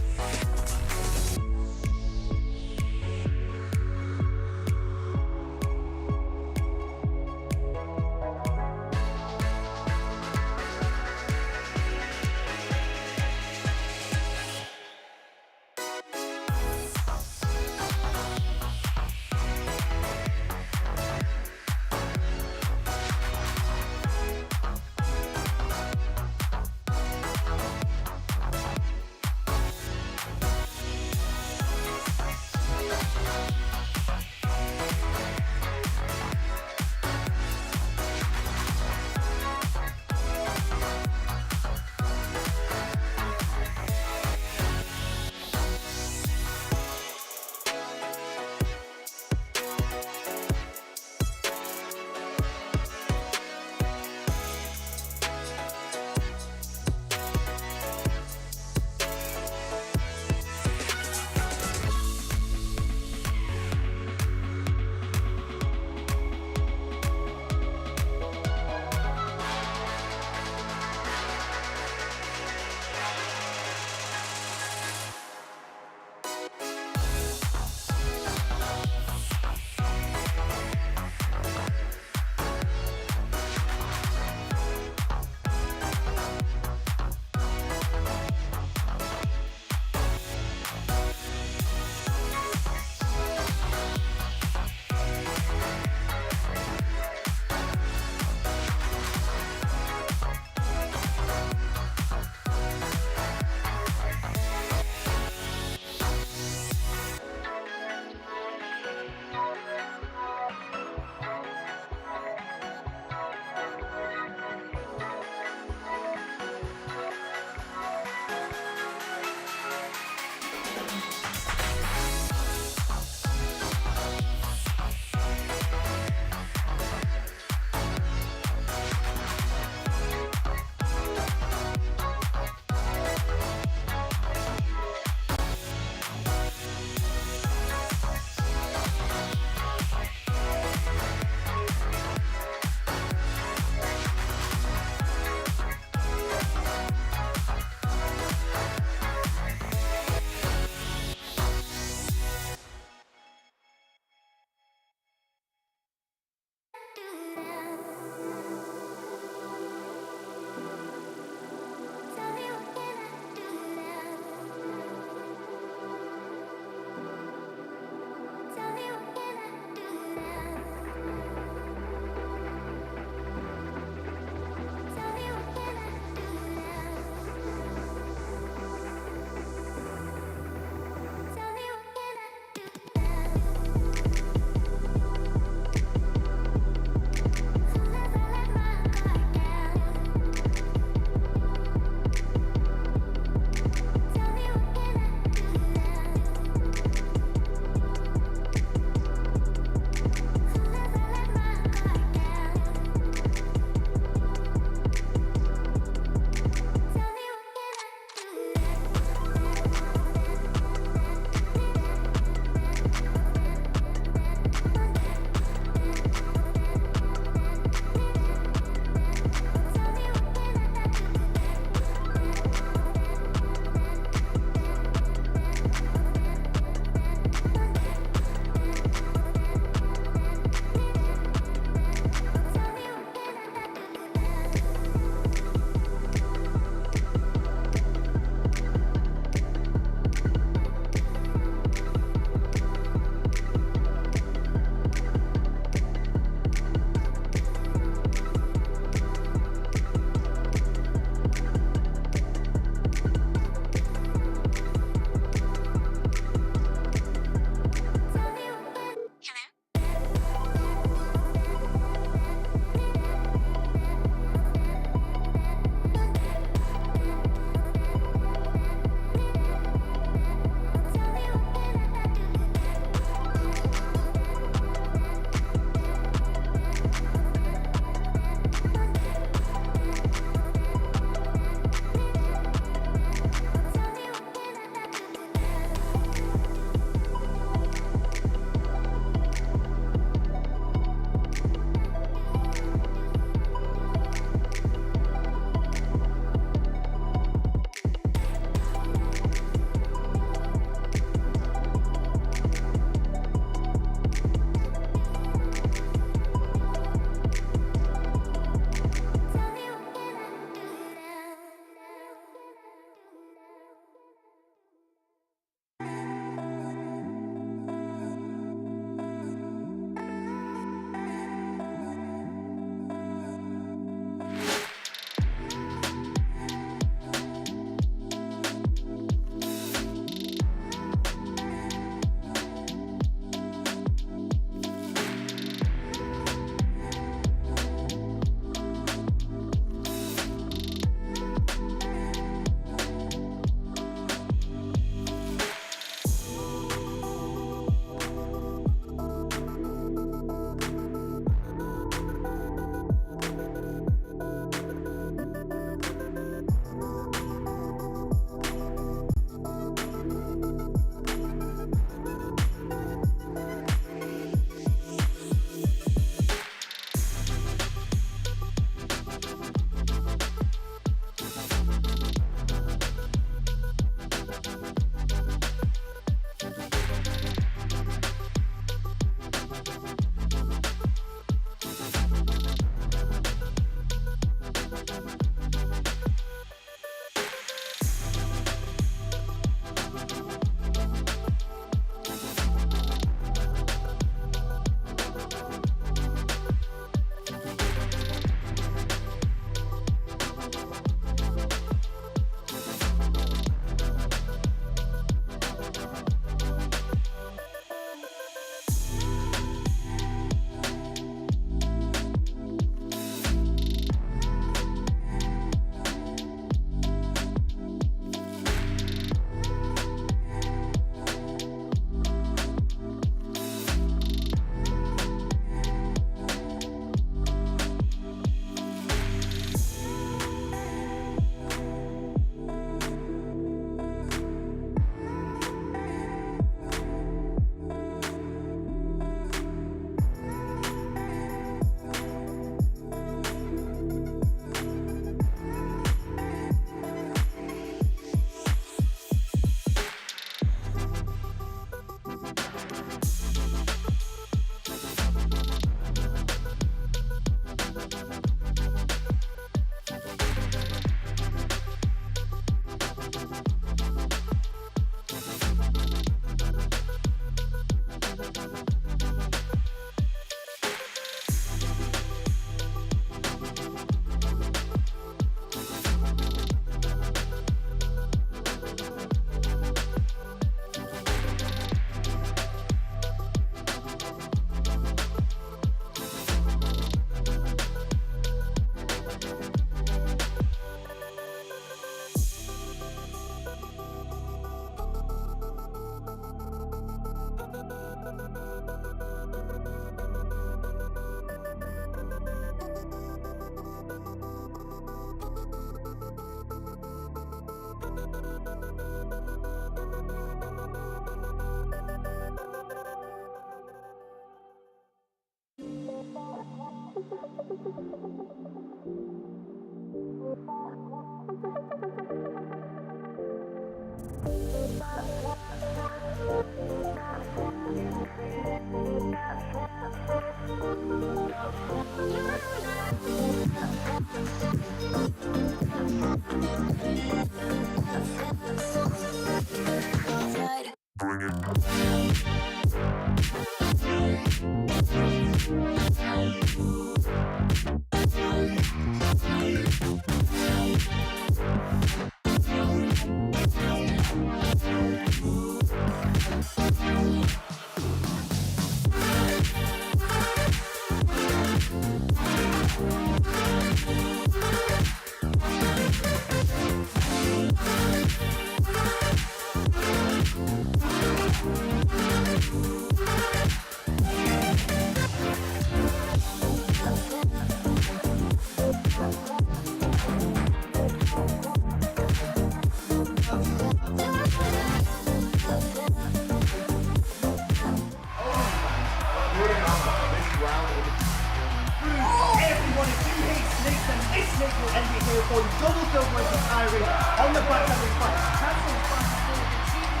Everyone, if you hate snakes, then this snake will end it here for you. Double kill versus Irie on the back of his fight. Cancel fast forward to cheating.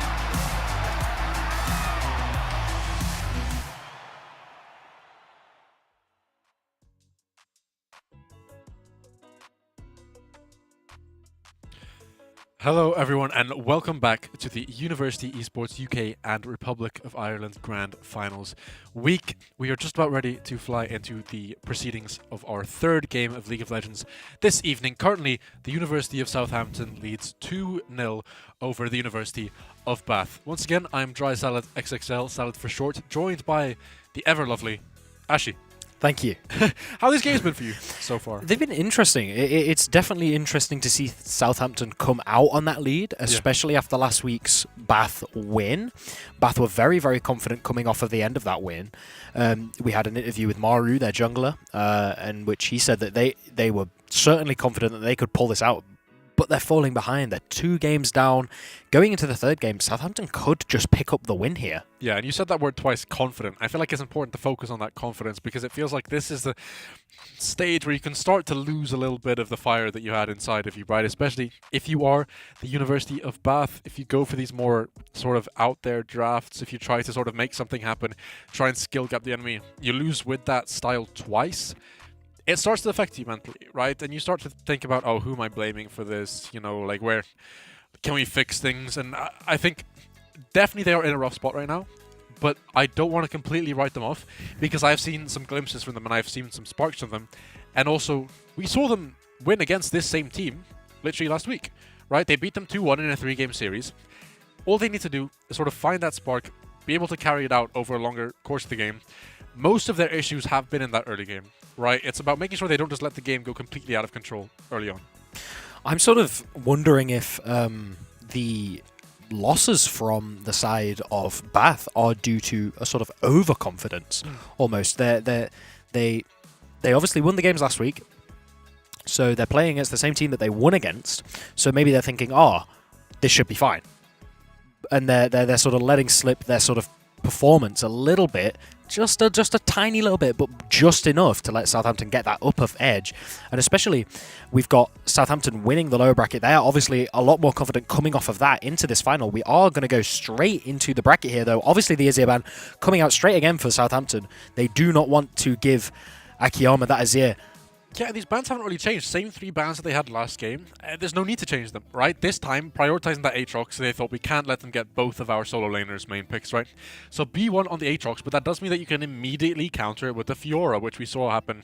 Hello, everyone, and welcome back to the University Esports UK and Republic of Ireland Grand Finals week. We are just about ready to fly into the proceedings of our third game of League of Legends this evening. Currently, the University of Southampton leads 2-0 over the University of Bath. Once again, I'm Dry Salad XXL, Salad for short, joined by the ever-lovely Ashi. Thank you. How have these games been for you so far? They've been interesting. It's definitely interesting to see Southampton come out on that lead, especially after last week's Bath win. Bath were very, very confident coming off of the end of that win. We had an interview with Maru, their jungler, in which he said that they were certainly confident that they could pull this out, but they're falling behind. They're 2 games down. Going into the third game, Southampton could just pick up the win here. Yeah, and you said that word twice, confident. I feel like it's important to focus on that confidence because it feels like this is the stage where you can start to lose a little bit of the fire that you had inside of you, right? Especially if you are the University of Bath, if you go for these more sort of out there drafts, if you try to sort of make something happen, try and skill gap the enemy, you lose with that style twice. It starts to affect you mentally, right? And you start to think about, oh, who am I blaming for this? You know, like, where can we fix things? And I think definitely they are in a rough spot right now, but I don't want to completely write them off because I've seen some glimpses from them and I've seen some sparks from them. And also, we saw them win against this same team literally last week, right? They beat them 2-1 in a 3-game series. All they need to do is sort of find that spark, be able to carry it out over a longer course of the game. Most of their issues have been in that early game, right? It's about making sure they don't just let the game go completely out of control early on. I'm sort of wondering if the losses from the side of Bath are due to a sort of overconfidence, almost. They obviously won the games last week, so they're playing against the same team that they won against. So maybe they're thinking, this should be fine, and they're sort of letting slip their sort of performance a little bit, just a tiny little bit, but just enough to let Southampton get that upper edge. And especially, we've got Southampton winning the lower bracket. They are obviously a lot more confident coming off of that into this final. We are going to go straight into the bracket here, though. Obviously, the Azir ban coming out straight again for Southampton. They do not want to give Akiyama that Azir. Yeah, these bans haven't really changed. Same 3 bans that they had last game. There's no need to change them, right? This time, prioritizing that Aatrox, they thought we can't let them get both of our solo laners' main picks, right? So B1 on the Aatrox, but that does mean that you can immediately counter it with the Fiora, which we saw happen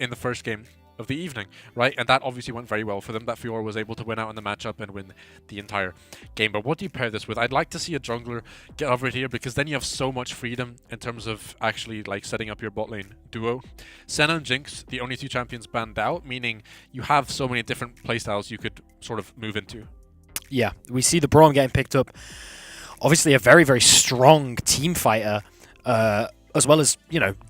in the first game of the evening, right? And that obviously went very well for them. That Fiora was able to win out in the matchup and win the entire game. But what do you pair this with? I'd like to see a jungler get over it here because then you have so much freedom in terms of actually like setting up your bot lane duo. Senna and Jinx, the only 2 champions banned out, meaning you have so many different playstyles you could sort of move into. Yeah, we see the Braum getting picked up. Obviously a very, very strong team fighter, as well as,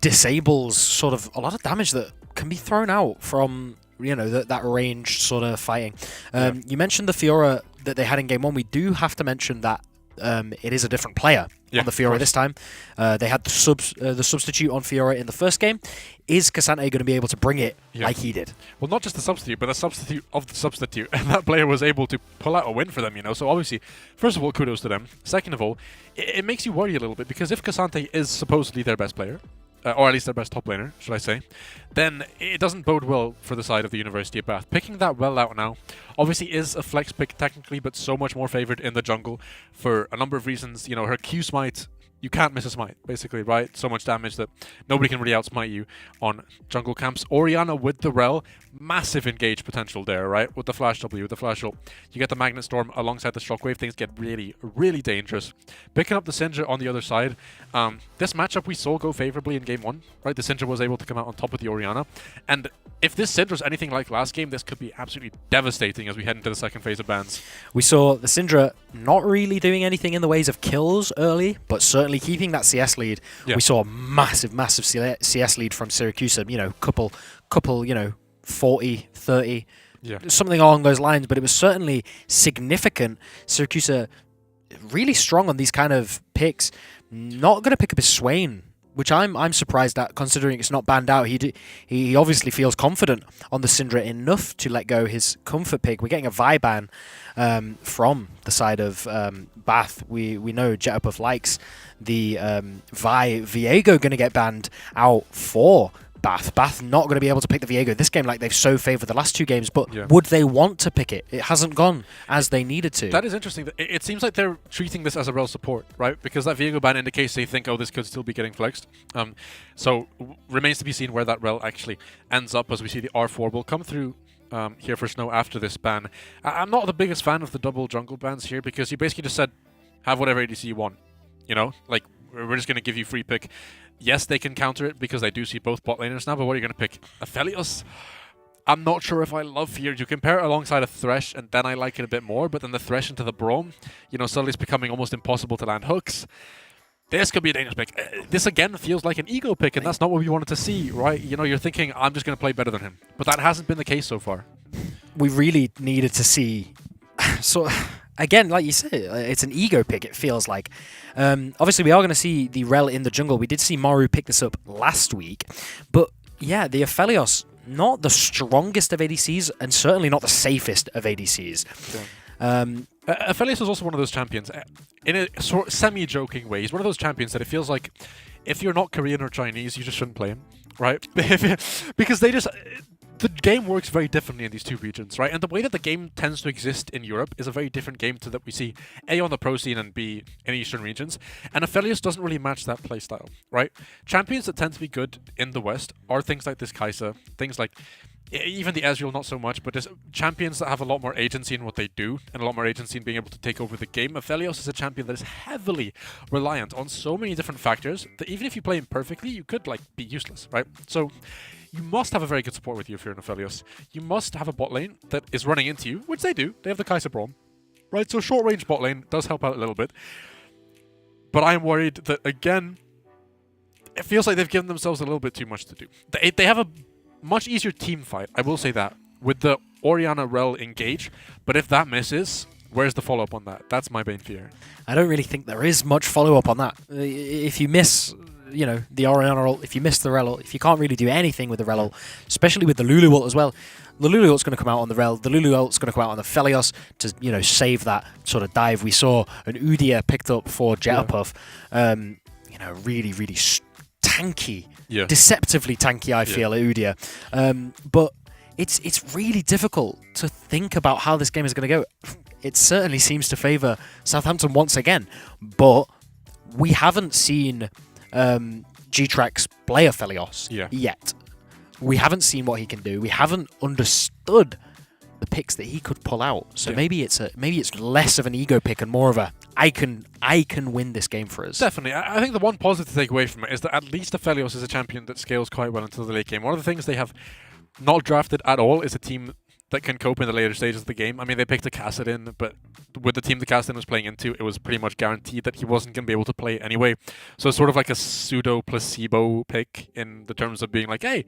disables sort of a lot of damage that can be thrown out from, that ranged sort of fighting. You mentioned the Fiora that they had in game 1. We do have to mention that it is a different player on the Fiora this time. They had the substitute on Fiora in the first game. Is Cassante going to be able to bring it like he did? Well, not just the substitute, but the substitute of the substitute. And that player was able to pull out a win for them, you know. So obviously, first of all, kudos to them. Second of all, it makes you worry a little bit, because if Cassante is supposedly their best player, or at least their best top laner, should I say, then it doesn't bode well for the side of the University of Bath. Picking that well out now obviously is a flex pick technically, but so much more favored in the jungle for a number of reasons. You know, her Q smite, you can't miss a smite, basically, right? So much damage that nobody can really outsmite you on jungle camps. Orianna with the Rel, massive engage potential there, right? With the flash W, with the flash ult. You get the Magnet Storm alongside the Shockwave, things get really, really dangerous. Picking up the Syndra on the other side, this matchup we saw go favorably in game 1, right? The Syndra was able to come out on top with the Orianna. And if this Syndra's anything like last game, this could be absolutely devastating as we head into the second phase of bans. We saw the Syndra not really doing anything in the ways of kills early, but certainly keeping that CS lead. Yeah. We saw a massive CS lead from Syracuse, you know, couple, 40, 30, something along those lines, but it was certainly significant. Syracuse really strong on these kind of picks. Not going to pick up his Swain, which I'm surprised at, considering it's not banned out. He obviously feels confident on the Syndra enough to let go his comfort pick. We're getting a Vi ban from the side of Bath. We know Jetapuff likes the Vi. Viego going to get banned out for Bath. Bath not going to be able to pick the Viego this game like they've so favoured the last two games, but would they want to pick it? It hasn't gone as they needed to. That is interesting. It seems like they're treating this as a real support, right? Because that Viego ban indicates they think, oh, this could still be getting flexed. So remains to be seen where that rel actually ends up, as we see the R4 will come through here for Snow after this ban. I'm not the biggest fan of the double jungle bans here, because you basically just said, have whatever ADC you want. You know, like, we're just going to give you free pick. Yes, they can counter it because I do see both bot laners now, but what are you going to pick? Aphelios? I'm not sure if I love here. You compare it alongside a Thresh, and then I like it a bit more, but then the Thresh into the Braum, you know, suddenly it's becoming almost impossible to land hooks. This could be a dangerous pick. This, again, feels like an ego pick, and that's not what we wanted to see, right? You know, you're thinking, I'm just going to play better than him. But that hasn't been the case so far. We really needed to see... So, again, like you said, it's an ego pick, it feels like. Obviously, we are going to see the Rel in the jungle. We did see Maru pick this up last week. But, yeah, the Aphelios, not the strongest of ADCs, and certainly not the safest of ADCs. Aphelios is also one of those champions, in a sort of semi-joking way. He's one of those champions that it feels like if you're not Korean or Chinese, you just shouldn't play him, right? Because they just... The game works very differently in these two regions, right? And the way that the game tends to exist in Europe is a very different game to that we see A, on the pro scene, and B, in Eastern regions. And Aphelios doesn't really match that playstyle, right? Champions that tend to be good in the West are things like this Kai'Sa, things like even the Ezreal, not so much, but there's champions that have a lot more agency in what they do and a lot more agency in being able to take over the game. Aphelios is a champion that is heavily reliant on so many different factors that even if you play him perfectly, you could like be useless, right? So you must have a very good support with you if you're an Aphelios. You must have a bot lane that is running into you, which they do. They have the Kai'Sa Braum, right? So short range bot lane does help out a little bit. But I'm worried that, again, it feels like they've given themselves a little bit too much to do. They have a much easier team fight, I will say that, with the Orianna Rel engage. But if that misses, where's the follow-up on that? That's my main fear. I don't really think there is much follow-up on that. If you miss... You know, the Orianna ult, if you miss the Rel ult, if you can't really do anything with the Rel ult, especially with the Lulu ult as well, the Lulu ult's going to come out on the Rel, the Lulu ult's going to come out on the Aphelios to, you know, save that sort of dive. We saw an Udyr picked up for Jetapuff, you know, really, really tanky, deceptively tanky, I feel, at Udyr. But it's really difficult to think about how this game is going to go. It certainly seems to favour Southampton once again, but we haven't seen... G-Trax play Aphelios yet. We haven't seen what he can do. We haven't understood the picks that he could pull out. So maybe it's less of an ego pick and more of a I can win this game for us. Definitely. I think the one positive to take away from it is that at least Aphelios is a champion that scales quite well into the late game. One of the things they have not drafted at all is a team that can cope in the later stages of the game. I mean, they picked a Kassadin, but with the team the Kassadin was playing into, it was pretty much guaranteed that he wasn't going to be able to play anyway. So it's sort of like a pseudo-placebo pick in the terms of being like, hey,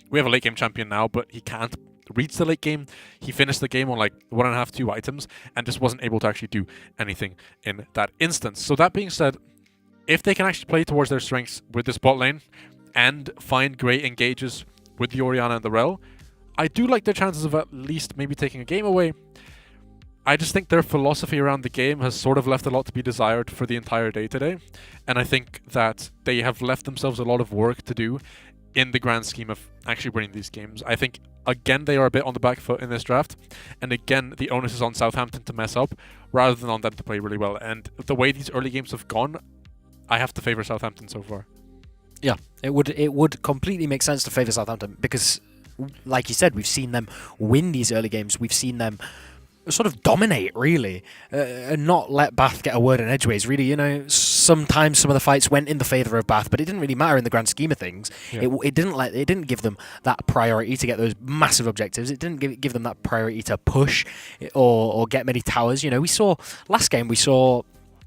we have a late-game champion now, but he can't reached the late game. He finished the game on like 1.5, 2 items, and just wasn't able to actually do anything in that instance. So that being said, if they can actually play towards their strengths with this bot lane and find great engages with the Orianna and the Rel, I do like their chances of at least maybe taking a game away. I just think their philosophy around the game has sort of left a lot to be desired for the entire day today. And I think that they have left themselves a lot of work to do in the grand scheme of actually winning these games. I think, again, they are a bit on the back foot in this draft. And again, the onus is on Southampton to mess up rather than on them to play really well. And the way these early games have gone, I have to favor Southampton so far. Yeah, it would completely make sense to favor Southampton because, like you said, we've seen them win these early games. We've seen them sort of dominate, really, and not let Bath get a word in edgeways. Really, you know, sometimes some of the fights went in the favour of Bath, but it didn't really matter in the grand scheme of things. Yeah. It didn't give them that priority to get those massive objectives. It didn't give them that priority to push or get many towers. You know, we saw last game. We saw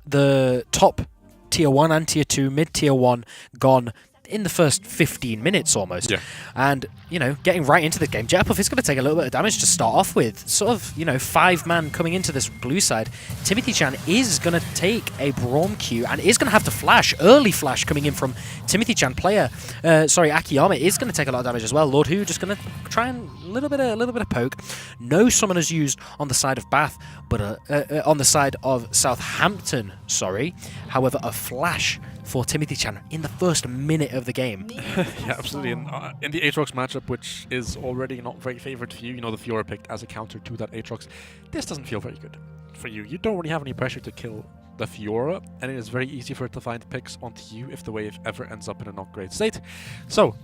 the top tier 1 and tier 2, mid tier 1 gone in the first 15 minutes almost. Yeah. And, you know, getting right into the game, Jetpuff is going to take a little bit of damage to start off with. Sort of, you know, 5-man coming into this blue side. Timothy Chan is going to take a Braum Q and is going to have to flash. Early flash coming in from Timothy Chan player. Akiyama is going to take a lot of damage as well. Lord Who just going to try and a little bit of poke. No summoners used on the side of Bath, but on the side of Southampton, sorry. However, a flash for Timothy Chan in the first minute of the game. Yeah, absolutely. And in the Aatrox matchup, which is already not very favoured for you, you know, the Fiora picked as a counter to that Aatrox, this doesn't feel very good for you. You don't really have any pressure to kill the Fiora, and it is very easy for it to find picks onto you if the wave ever ends up in a not great state. So,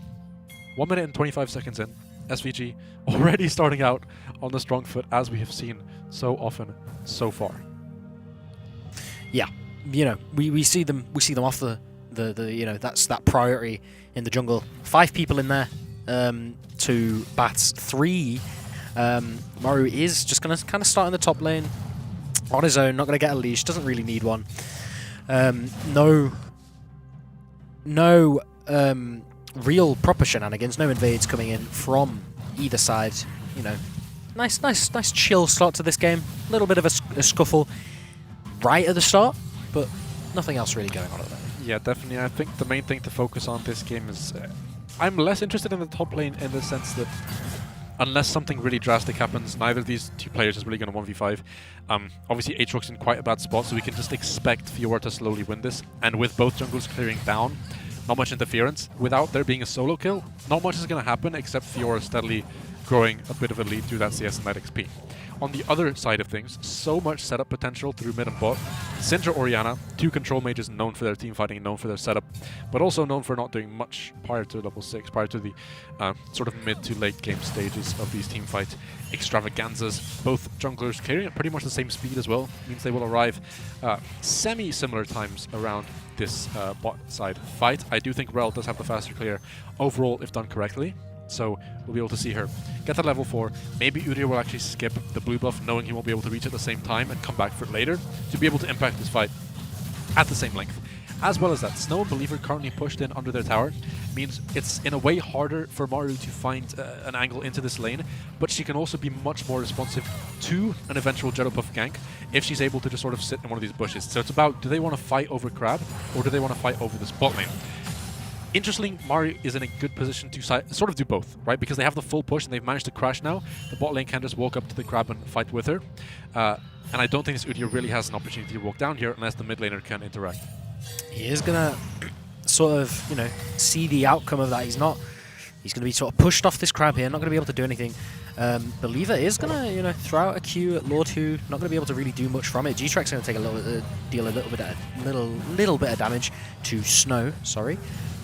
1 minute and 25 seconds in, SVG already starting out on the strong foot, as we have seen so often so far. Yeah. You know, we see them off the you know, that's that priority in the jungle. 5 people in there to Bath's 3. Maru is just going to kind of start in the top lane on his own, not going to get a leash, doesn't really need one. No real proper shenanigans, no invades coming in from either side. You know, nice chill start to this game. A little bit of a scuffle right at the start, but nothing else really going on at the moment. Yeah, definitely. I think the main thing to focus on this game is I'm less interested in the top lane in the sense that unless something really drastic happens, neither of these two players is really going to 1v5. Obviously, Aatrox in quite a bad spot, so we can just expect Fiora to slowly win this. And with both jungles clearing down, not much interference. Without there being a solo kill, not much is going to happen except Fiora steadily growing a bit of a lead through that CS and that XP. On the other side of things, so much setup potential through mid and bot. Syndra Orianna, 2 control mages known for their team fighting, known for their setup, but also known for not doing much prior to level 6, prior to the sort of mid to late game stages of these team fight extravaganzas. Both junglers carrying at pretty much the same speed as well, means they will arrive semi-similar times around this bot side fight. I do think Rel does have the faster clear overall if done correctly. So we'll be able to see her get to level 4. Maybe Udyr will actually skip the blue buff, knowing he won't be able to reach at the same time and come back for it later to be able to impact this fight at the same length. As well as that, Snow and Believer currently pushed in under their tower, means it's in a way harder for Maru to find an angle into this lane, but she can also be much more responsive to an eventual Jetto buff gank if she's able to just sort of sit in one of these bushes. So it's about, do they want to fight over Crab or do they want to fight over this bot lane? Interestingly, Maru is in a good position to sort of do both, right? Because they have the full push and they've managed to crash now. The bot lane can just walk up to the Crab and fight with her. And I don't think this Udyr really has an opportunity to walk down here unless the mid laner can interact. He is going to sort of, you know, see the outcome of that. He's going to be sort of pushed off this Crab here, not going to be able to do anything. Believer is going to, you know, throw out a Q at Lord Who, not going to be able to really do much from it. G-Track's going to take a little, deal a little bit of damage to Snow, sorry.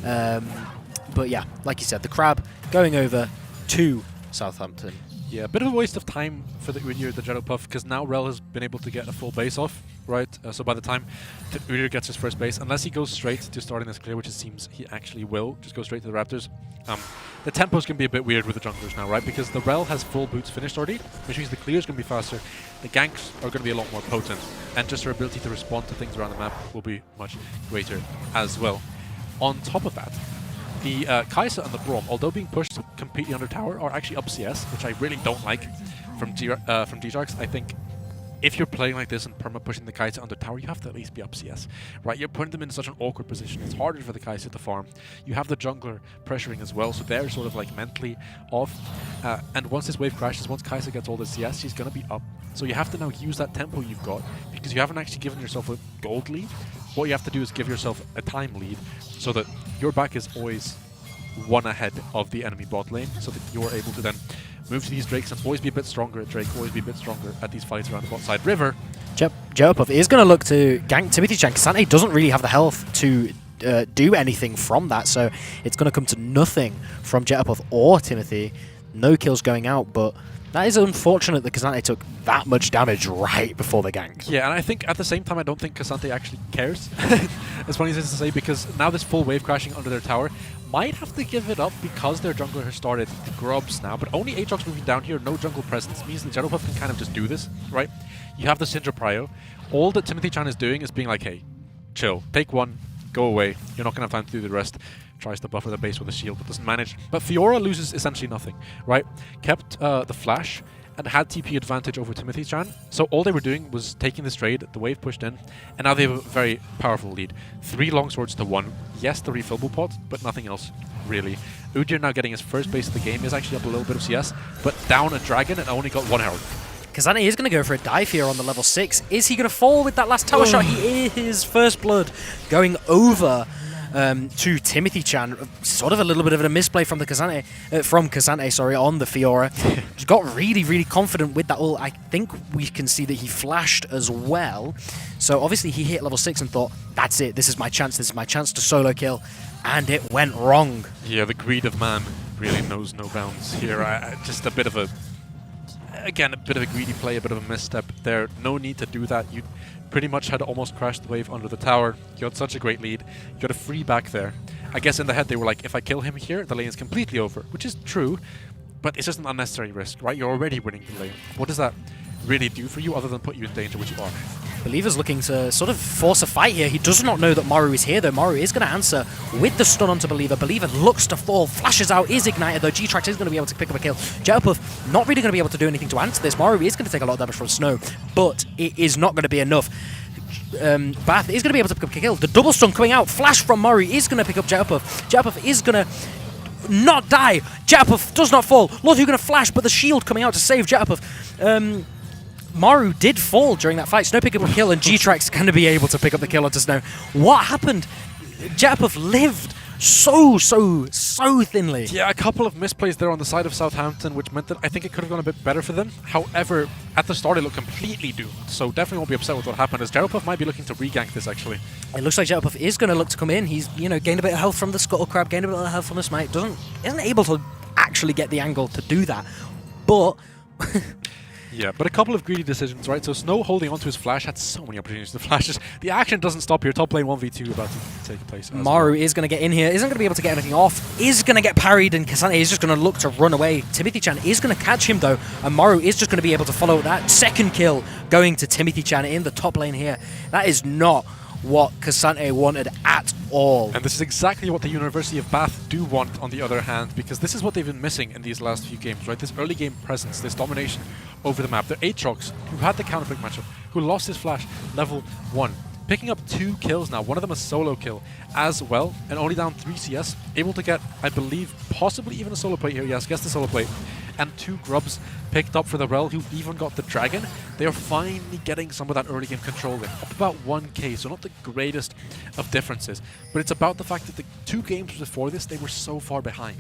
But yeah, like you said, the Crab going over to Southampton. Yeah, a bit of a waste of time for the Udyr, the Jetto buff, because now Rel has been able to get a full base off, right? So by the time the Udyr gets his first base, unless he goes straight to starting this clear, which it seems he actually will, just go straight to the Raptors, the tempos can be a bit weird with the junglers now, right? Because the Rel has full boots finished already, which means the clears can be faster, the ganks are going to be a lot more potent, and just her ability to respond to things around the map will be much greater as well. On top of that, The Kai'Sa and the Braum, although being pushed completely under tower, are actually up CS, which I really don't like from G-Sharks. I think if you're playing like this and perma-pushing the Kai'Sa under tower, you have to at least be up CS, right? You're putting them in such an awkward position. It's harder for the Kai'Sa to farm. You have the jungler pressuring as well, so they're sort of like mentally off. And once this wave crashes, once Kai'Sa gets all the CS, she's going to be up. So you have to now use that tempo you've got, because you haven't actually given yourself a gold lead. What you have to do is give yourself a time lead, so that your back is always one ahead of the enemy bot lane, so that you're able to then move to these Drakes and always be a bit stronger at Drake, always be a bit stronger at these fights around the bot side. River. Jetpuff is going to look to gank Timothy Chan. Kasane doesn't really have the health to do anything from that, so it's going to come to nothing from Jetpuff or Timothy. No kills going out, but that is unfortunate that Kasane took that much damage right before the gank. Yeah, and I think at the same time, I don't think Kasante actually cares, as funny as it is to say, because now this full wave crashing under their tower might have to give it up because their jungler has started the grubs now, but only Aatrox moving down here, no jungle presence, means that Jetpuff can kind of just do this, right? You have the Syndra Prio. All that Timothy Chan is doing is being like, hey, chill, take one, go away, you're not going to have time to do the rest. Tries to buffer the base with a shield, but doesn't manage. But Fiora loses essentially nothing, right? Kept the flash and had TP advantage over Timothy Chan. So all they were doing was taking this trade, the wave pushed in, and now they have a very powerful lead. 3 longswords to 1. Yes, the refillable pot, but nothing else, really. Udyr now getting his first base of the game, is actually up a little bit of CS, but down a dragon and only got 1 herald. Kasane is going to go for a dive here on the level 6. Is he going to fall with that last tower shot? He is first blood going over to Timothy Chan. Sort of a little bit of a misplay from the Kasane, sorry, on the Fiora. Just got really, really confident with that ult. I think we can see that he flashed as well. So obviously he hit level 6 and thought, that's it, this is my chance to solo kill. And it went wrong. Yeah, the greed of man really knows no bounds here. Just a bit of a... Again, a bit of a greedy play, a bit of a misstep there. No need to do that. You pretty much had almost crashed the wave under the tower. You had such a great lead. You got a free back there. I guess in the head they were like, if I kill him here, the lane is completely over, which is true, but it's just an unnecessary risk, right? You're already winning the lane. What does that really do for you other than put you in danger, which you are? Believer's looking to sort of force a fight here. He does not know that Maru is here, though. Maru is going to answer with the stun onto Believer. Believer looks to fall, flashes out, is ignited, though. G-Trax is going to be able to pick up a kill. Jetpuff not really going to be able to do anything to answer this. Maru is going to take a lot of damage from Snow, but it is not going to be enough. Bath is going to be able to pick up a kill. The double stun coming out. Flash from Maru is going to pick up Jetpuff. Jetpuff is going to not die. Jetpuff does not fall. Lothu going to flash, but the shield coming out to save Jetpuff. Maru did fall during that fight. Snow picked up a kill, and G-Trax going to be able to pick up the kill onto Snow. What happened? Jetpuff lived so thinly. Yeah, a couple of misplays there on the side of Southampton, which meant that I think it could have gone a bit better for them. However, at the start it looked completely doomed, so definitely won't be upset with what happened, as Jetpuff might be looking to re-gank this actually. It looks like Jetpuff is going to look to come in. He's, you know, gained a bit of health from the Scuttle Crab, gained a bit of health from the Smite. Isn't able to actually get the angle to do that, but... Yeah, but a couple of greedy decisions, right? So Snow holding onto his flash had so many opportunities to flash. The action doesn't stop here. Top lane 1v2 about to take place. Maru is going to get in here, isn't going to be able to get anything off, is going to get parried, and Kasane is just going to look to run away. Timothy Chan is going to catch him though, and Maru is just going to be able to follow that. Second kill going to Timothy Chan in the top lane here. That is not what Kasane wanted at all. And this is exactly what the University of Bath do want, on the other hand, because this is what they've been missing in these last few games, right? This early game presence, this domination over the map. They're Aatrox, who had the counterpick matchup, who lost his flash level 1. Picking up 2 kills now, one of them a solo kill as well, and only down 3 CS. Able to get, I believe, possibly even a solo plate here. Yes, guess the solo plate. And 2 grubs picked up for the Rel, who even got the dragon. They are finally getting some of that early game control there. Up about 1k, so not the greatest of differences. But it's about the fact that the 2 games before this, they were so far behind.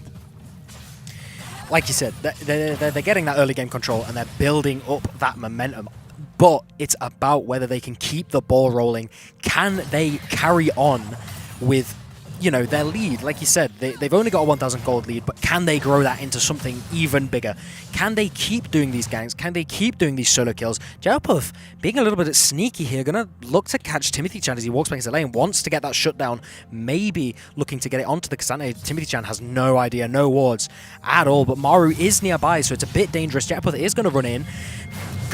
Like you said, they're getting that early game control, and they're building up that momentum. But it's about whether they can keep the ball rolling. Can they carry on with, you know, their lead? Like you said, they've only got a 1,000 gold lead, but can they grow that into something even bigger? Can they keep doing these ganks? Can they keep doing these solo kills? Jetpuff, being a little bit sneaky here, going to look to catch Timothy Chan as he walks back into the lane, wants to get that shutdown, maybe looking to get it onto the Kasane. Timothy Chan has no idea, no wards at all, but Maru is nearby, so it's a bit dangerous. Jetpuff is going to run in,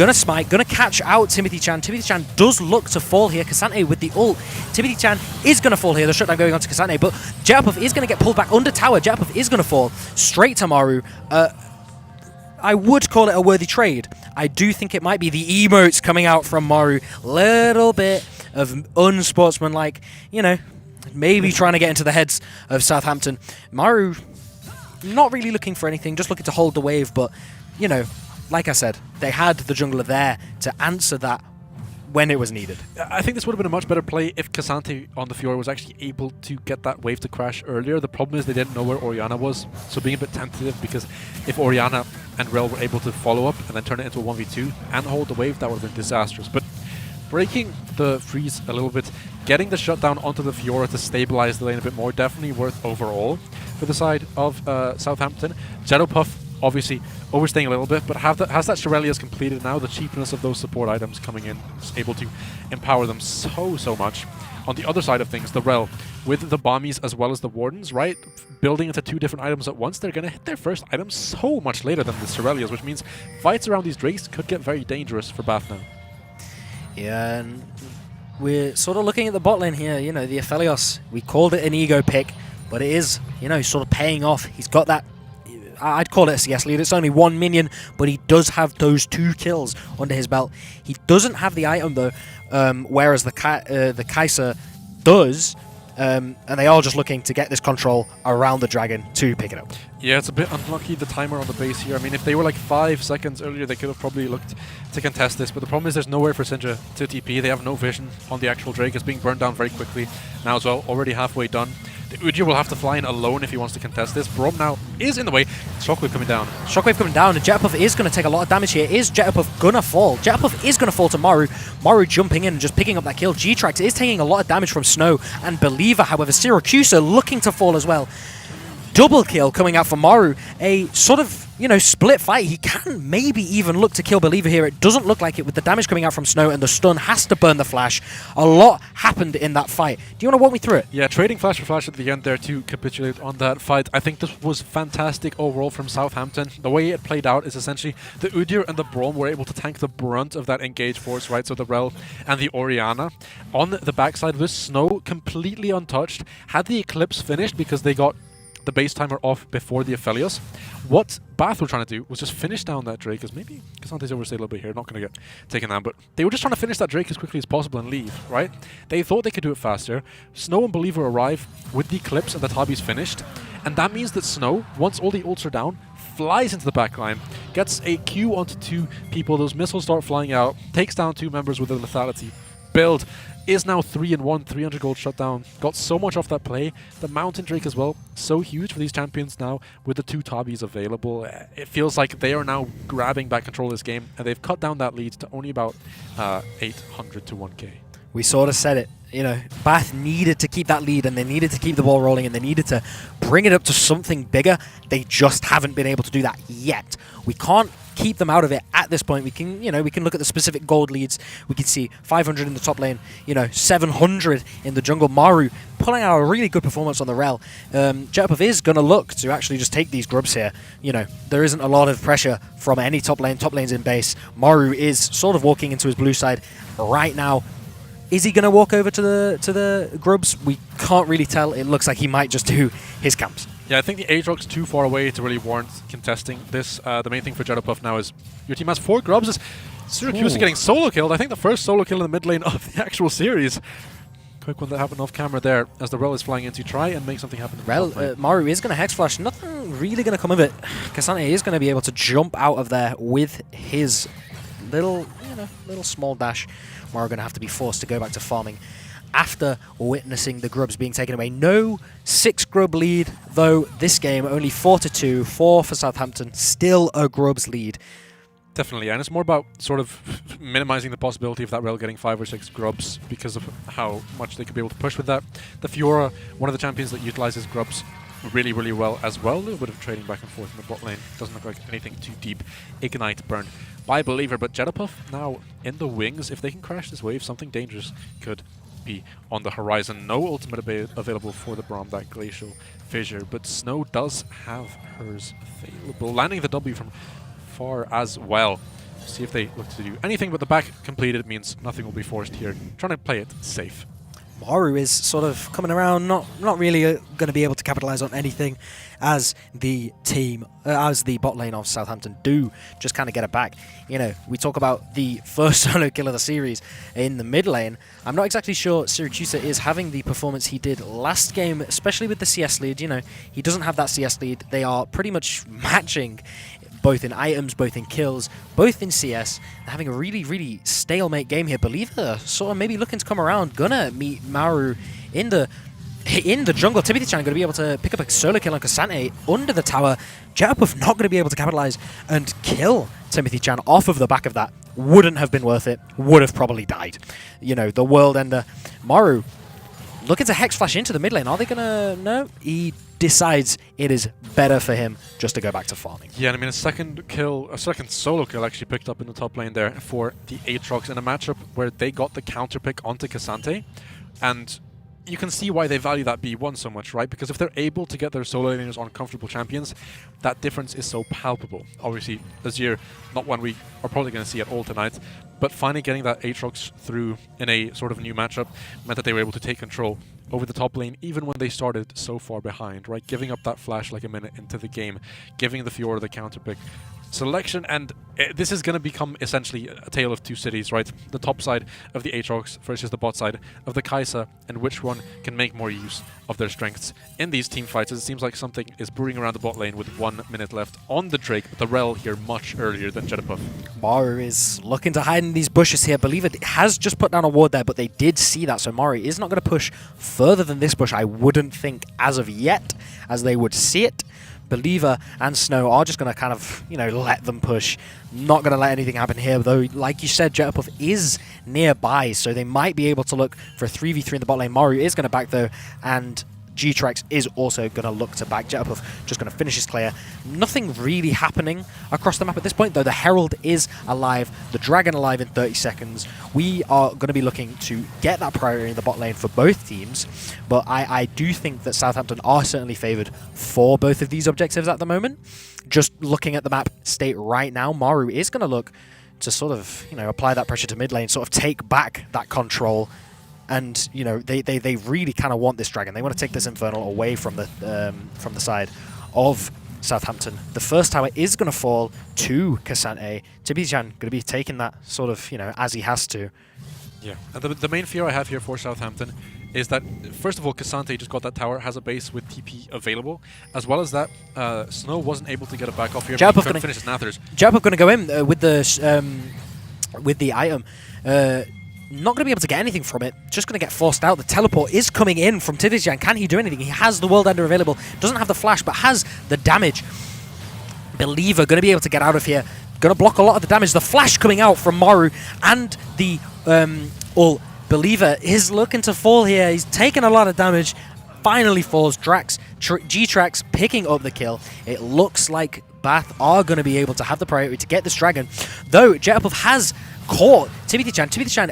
gonna smite, gonna catch out Timothy Chan. Timothy Chan does look to fall here. Kasante with the ult. Timothy Chan is gonna fall here. The shutdown going on to Kasante, but Jetpuff is gonna get pulled back under tower. Jetpuff is gonna fall straight to Maru. I would call it a worthy trade. I do think it might be the emotes coming out from Maru. Little bit of unsportsmanlike, you know, maybe trying to get into the heads of Southampton. Maru not really looking for anything, just looking to hold the wave, but, you know, like I said, they had the jungler there to answer that when it was needed. I think this would have been a much better play if Kasante on the Fiora was actually able to get that wave to crash earlier. The problem is they didn't know where Orianna was, so being a bit tentative, because if Orianna and Rel were able to follow up and then turn it into a 1v2 and hold the wave, that would have been disastrous. But breaking the freeze a little bit, getting the shutdown onto the Fiora to stabilize the lane a bit more, definitely worth overall for the side of Southampton. Jetpuff obviously overstaying a little bit, but has that Shirelia's completed now. The cheapness of those support items coming in is able to empower them so much. On the other side of things, the Rel, with the Bombies as well as the Wardens, right? Building into two different items at once, they're going to hit their first item so much later than the Shirelias, which means fights around these Drakes could get very dangerous for Bath now. Yeah, and we're sort of looking at the bot lane here, you know, the Aphelios. We called it an ego pick, but it is, you know, sort of paying off. He's got that, I'd call it a CS lead. It's only 1 minion, but he does have those 2 kills under his belt. He doesn't have the item though, whereas the Kai'Sa does, and they are just looking to get this control around the dragon to pick it up. Yeah, it's a bit unlucky, the timer on the base here. I mean, if they were like 5 seconds earlier, they could have probably looked to contest this, but the problem is there's nowhere for Syndra to TP. They have no vision on the actual Drake. It's being burned down very quickly now as well, already halfway done. The Udyr will have to fly in alone if he wants to contest this. Brom now is in the way. Shockwave coming down. Shockwave coming down, and Jetpuff is going to take a lot of damage here. Is Jetpuff going to fall? Jetpuff is going to fall to Maru. Maru jumping in and just picking up that kill. G-Trax is taking a lot of damage from Snow and Believer, however. Syracusa looking to fall as well. Double kill coming out from Maru. A sort of, you know, split fight. He can maybe even look to kill Believer here. It doesn't look like it with the damage coming out from Snow, and the stun has to burn the flash. A lot happened in that fight. Do you want to walk me through it? Yeah, trading flash for flash at the end there to capitulate on that fight. I think this was fantastic overall from Southampton. The way it played out is essentially the Udyr and the Brom were able to tank the brunt of that engage force, right? So the Rel and the Orianna. On the backside with Snow completely untouched. Had the Eclipse finished because they got the base timer off before the Aphelios. What Bath were trying to do was just finish down that Drake, as maybe Kasante's overstayed a little bit here, not going to get taken down, but they were just trying to finish that Drake as quickly as possible and leave, right? They thought they could do it faster. Snow and Believer arrive with the Eclipse and the Tabi's finished, and that means that Snow, once all the ults are down, flies into the backline, gets a Q onto 2 people, those missiles start flying out, takes down 2 members with a lethality build, is now 3-1, 300 gold shutdown. Got so much off that play. The Mountain Drake as well, so huge for these champions now with the 2 Tabis available. It feels like they are now grabbing back control of this game, and they've cut down that lead to only about 800 to 1k. We sort of said it. You know, Bath needed to keep that lead, and they needed to keep the ball rolling, and they needed to bring it up to something bigger. They just haven't been able to do that yet. We can't keep them out of it at this point. We can, you know, we can look at the specific gold leads. We can see 500 in the top lane, you know, 700 in the jungle. Maru pulling out a really good performance on the Rel. Jetpuff is going to look to actually just take these grubs here. You know, there isn't a lot of pressure from any top lane. Top lane's in base. Maru is sort of walking into his blue side right now. Is he going to walk over to the grubs? We can't really tell. It looks like he might just do his camps. Yeah, I think the Aatrox's too far away to really warrant contesting this. The main thing for Jetpuff now is your team has 4 grubs. Syracuse is getting solo killed. I think the first solo kill in the mid lane of the actual series. Quick one that happened off camera there as the Rel is flying in to try and make something happen. Maru is going to Hex Flash. Nothing really going to come of it. Kasane is going to be able to jump out of there with his little small dash. Maru going to have to be forced to go back to farming after witnessing the grubs being taken away. No 6 grub lead, though, this game. Only 4-2, 4 for Southampton. Still a grubs lead. Definitely, and it's more about sort of minimizing the possibility of that Rel getting 5 or 6 grubs because of how much they could be able to push with that. The Fiora, one of the champions that utilizes grubs really, really well as well. A little bit of trading back and forth in the bot lane. Doesn't look like anything too deep. Ignite burned by Believer, but Jetpuff now in the wings. If they can crash this wave, something dangerous could be on the horizon. No ultimate available for the Braum, that Glacial Fissure, but Snow does have hers available. Landing the W from far as well. See if they look to do anything, but the back completed means nothing will be forced here. Trying to play it safe. Maru is sort of coming around, not really going to be able to capitalize on anything as the team, as the bot lane of Southampton do just kind of get it back. You know, we talk about the first solo kill of the series in the mid lane. I'm not exactly sure Syracuse is having the performance he did last game, especially with the CS lead. You know, he doesn't have that CS lead. They are pretty much matching both in items, both in kills, both in CS. They're having a really, really stalemate game here. Believer sort of maybe looking to come around, gonna meet Maru in the jungle. Timothy Chan going to be able to pick up a solo kill on Cassante under the tower. Jetpuff not going to be able to capitalize and kill Timothy Chan off of the back of that. Wouldn't have been worth it. Would have probably died. You know, the world ender. Maru looking to Hex Flash into the mid lane. Are they going to... No. He decides it is better for him just to go back to farming. Yeah, and I mean, a second solo kill actually picked up in the top lane there for the Aatrox in a matchup where they got the counter pick onto Cassante. And you can see why they value that B1 so much, right? Because if they're able to get their solo laners on comfortable champions, that difference is so palpable. Obviously, Azir, not one we are probably going to see at all tonight, but finally getting that Aatrox through in a sort of new matchup meant that they were able to take control over the top lane, even when they started so far behind, right? Giving up that flash like a minute into the game, giving the Fiora the counter pick. Selection, and this is going to become essentially a tale of two cities, right? The top side of the Aatrox versus the bot side of the Kai'Sa, and which one can make more use of their strengths in these team fights. It seems like something is brewing around the bot lane with 1 minute left on the Drake, but the Rel here much earlier than Jetpuff. Maru is looking to hide in these bushes here. Believe it has just put down a ward there, but they did see that, so Maru is not going to push further than this bush, I wouldn't think, as of yet, as they would see it. Believer and Snow are just going to kind of, you know, let them push. Not going to let anything happen here, though, like you said, Jetpuff is nearby, so they might be able to look for a 3v3 in the bot lane. Maru is going to back, though, and G-Trax is also going to look to back. Jetpuff just going to finish his clear. Nothing really happening across the map at this point, though. The Herald is alive, the Dragon alive in 30 seconds. We are going to be looking to get that priority in the bot lane for both teams, but I do think that Southampton are certainly favoured for both of these objectives at the moment. Just looking at the map state right now, Maru is going to look to sort of, you know, apply that pressure to mid lane, sort of take back that control. And, you know, they really kind of want this Dragon. They want to take this Infernal away from the side of Southampton. The first tower is going to fall to Cassante. Timothy-chan going to be taking that sort of, you know, as he has to. Yeah, and the main fear I have here for Southampton is that, first of all, Cassante just got that tower, has a base with TP available, as well as that Snow wasn't able to get it back off here, but he couldn't finish his Nathers. Jetpuff going to go in with the item. Not going to be able to get anything from it. Just going to get forced out. The teleport is coming in from Timothy-chan. Can he do anything? He has the World Ender available. Doesn't have the flash, but has the damage. Believer going to be able to get out of here. Going to block a lot of the damage. The flash coming out from Maru and the Believer is looking to fall here. He's taken a lot of damage. Finally falls. G-Trax picking up the kill. It looks like Bath are going to be able to have the priority to get this Dragon. Though Jetpuff has caught Timothy-chan. Timothy-chan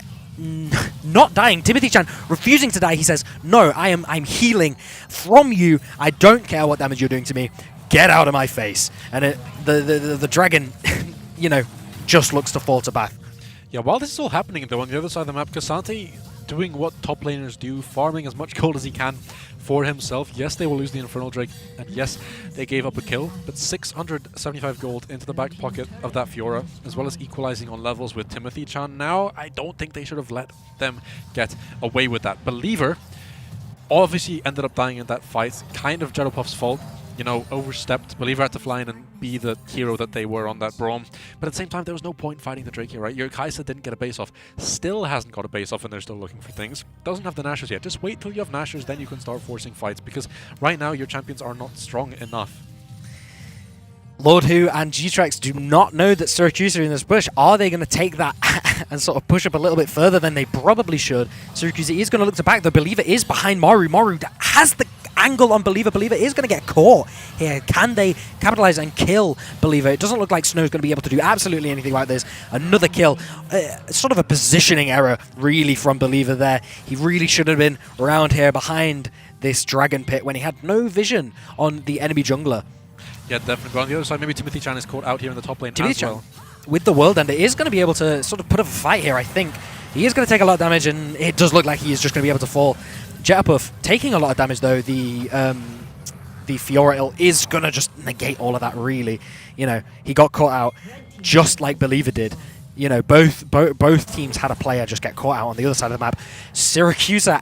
not dying. Timothy-chan refusing to die. He says, "No, I'm healing from you. I don't care what damage you're doing to me. Get out of my face." And the Dragon, you know, just looks to fall to Bath. Yeah, while this is all happening, though, on the other side of the map, Cassante doing what top laners do, farming as much gold as he can for himself. Yes, they will lose the Infernal Drake, and yes, they gave up a kill, but 675 gold into the back pocket of that Fiora, as well as equalizing on levels with Timothy-chan. Now, I don't think they should have let them get away with that. Believer obviously ended up dying in that fight, kind of Jetpuff's fault. You know, overstepped. Believer had to fly in and be the hero that they were on that Braum. But at the same time, there was no point fighting the Drake here, right? Your Kai'Sa didn't get a base off. Still hasn't got a base off, and they're still looking for things. Doesn't have the Nashers yet. Just wait till you have Nashers, then you can start forcing fights, because right now your champions are not strong enough. Lord Who and G-Trax do not know that Syracuse are in this bush. Are they going to take that and sort of push up a little bit further than they probably should? Syracuse is going to look to back. The Believer is behind Maru. Maru has the angle on Believer. Believer is going to get caught here. Can they capitalize and kill Believer? It doesn't look like Snow's going to be able to do absolutely anything about this. Another kill. Sort of a positioning error, really, from Believer there. He really should have been around here behind this Dragon Pit when he had no vision on the enemy jungler. Yeah, definitely. But on the other side, maybe Timothy-chan is caught out here in the top lane Timothy-chan as well. with the World Ender is going to be able to sort of put up a fight here, I think. He is going to take a lot of damage, and it does look like he is just going to be able to fall. Jetterpuff taking a lot of damage, though. The Fiora ult is going to just negate all of that, really. You know, he got caught out just like Believer did. You know, both teams had a player just get caught out on the other side of the map. Syracusa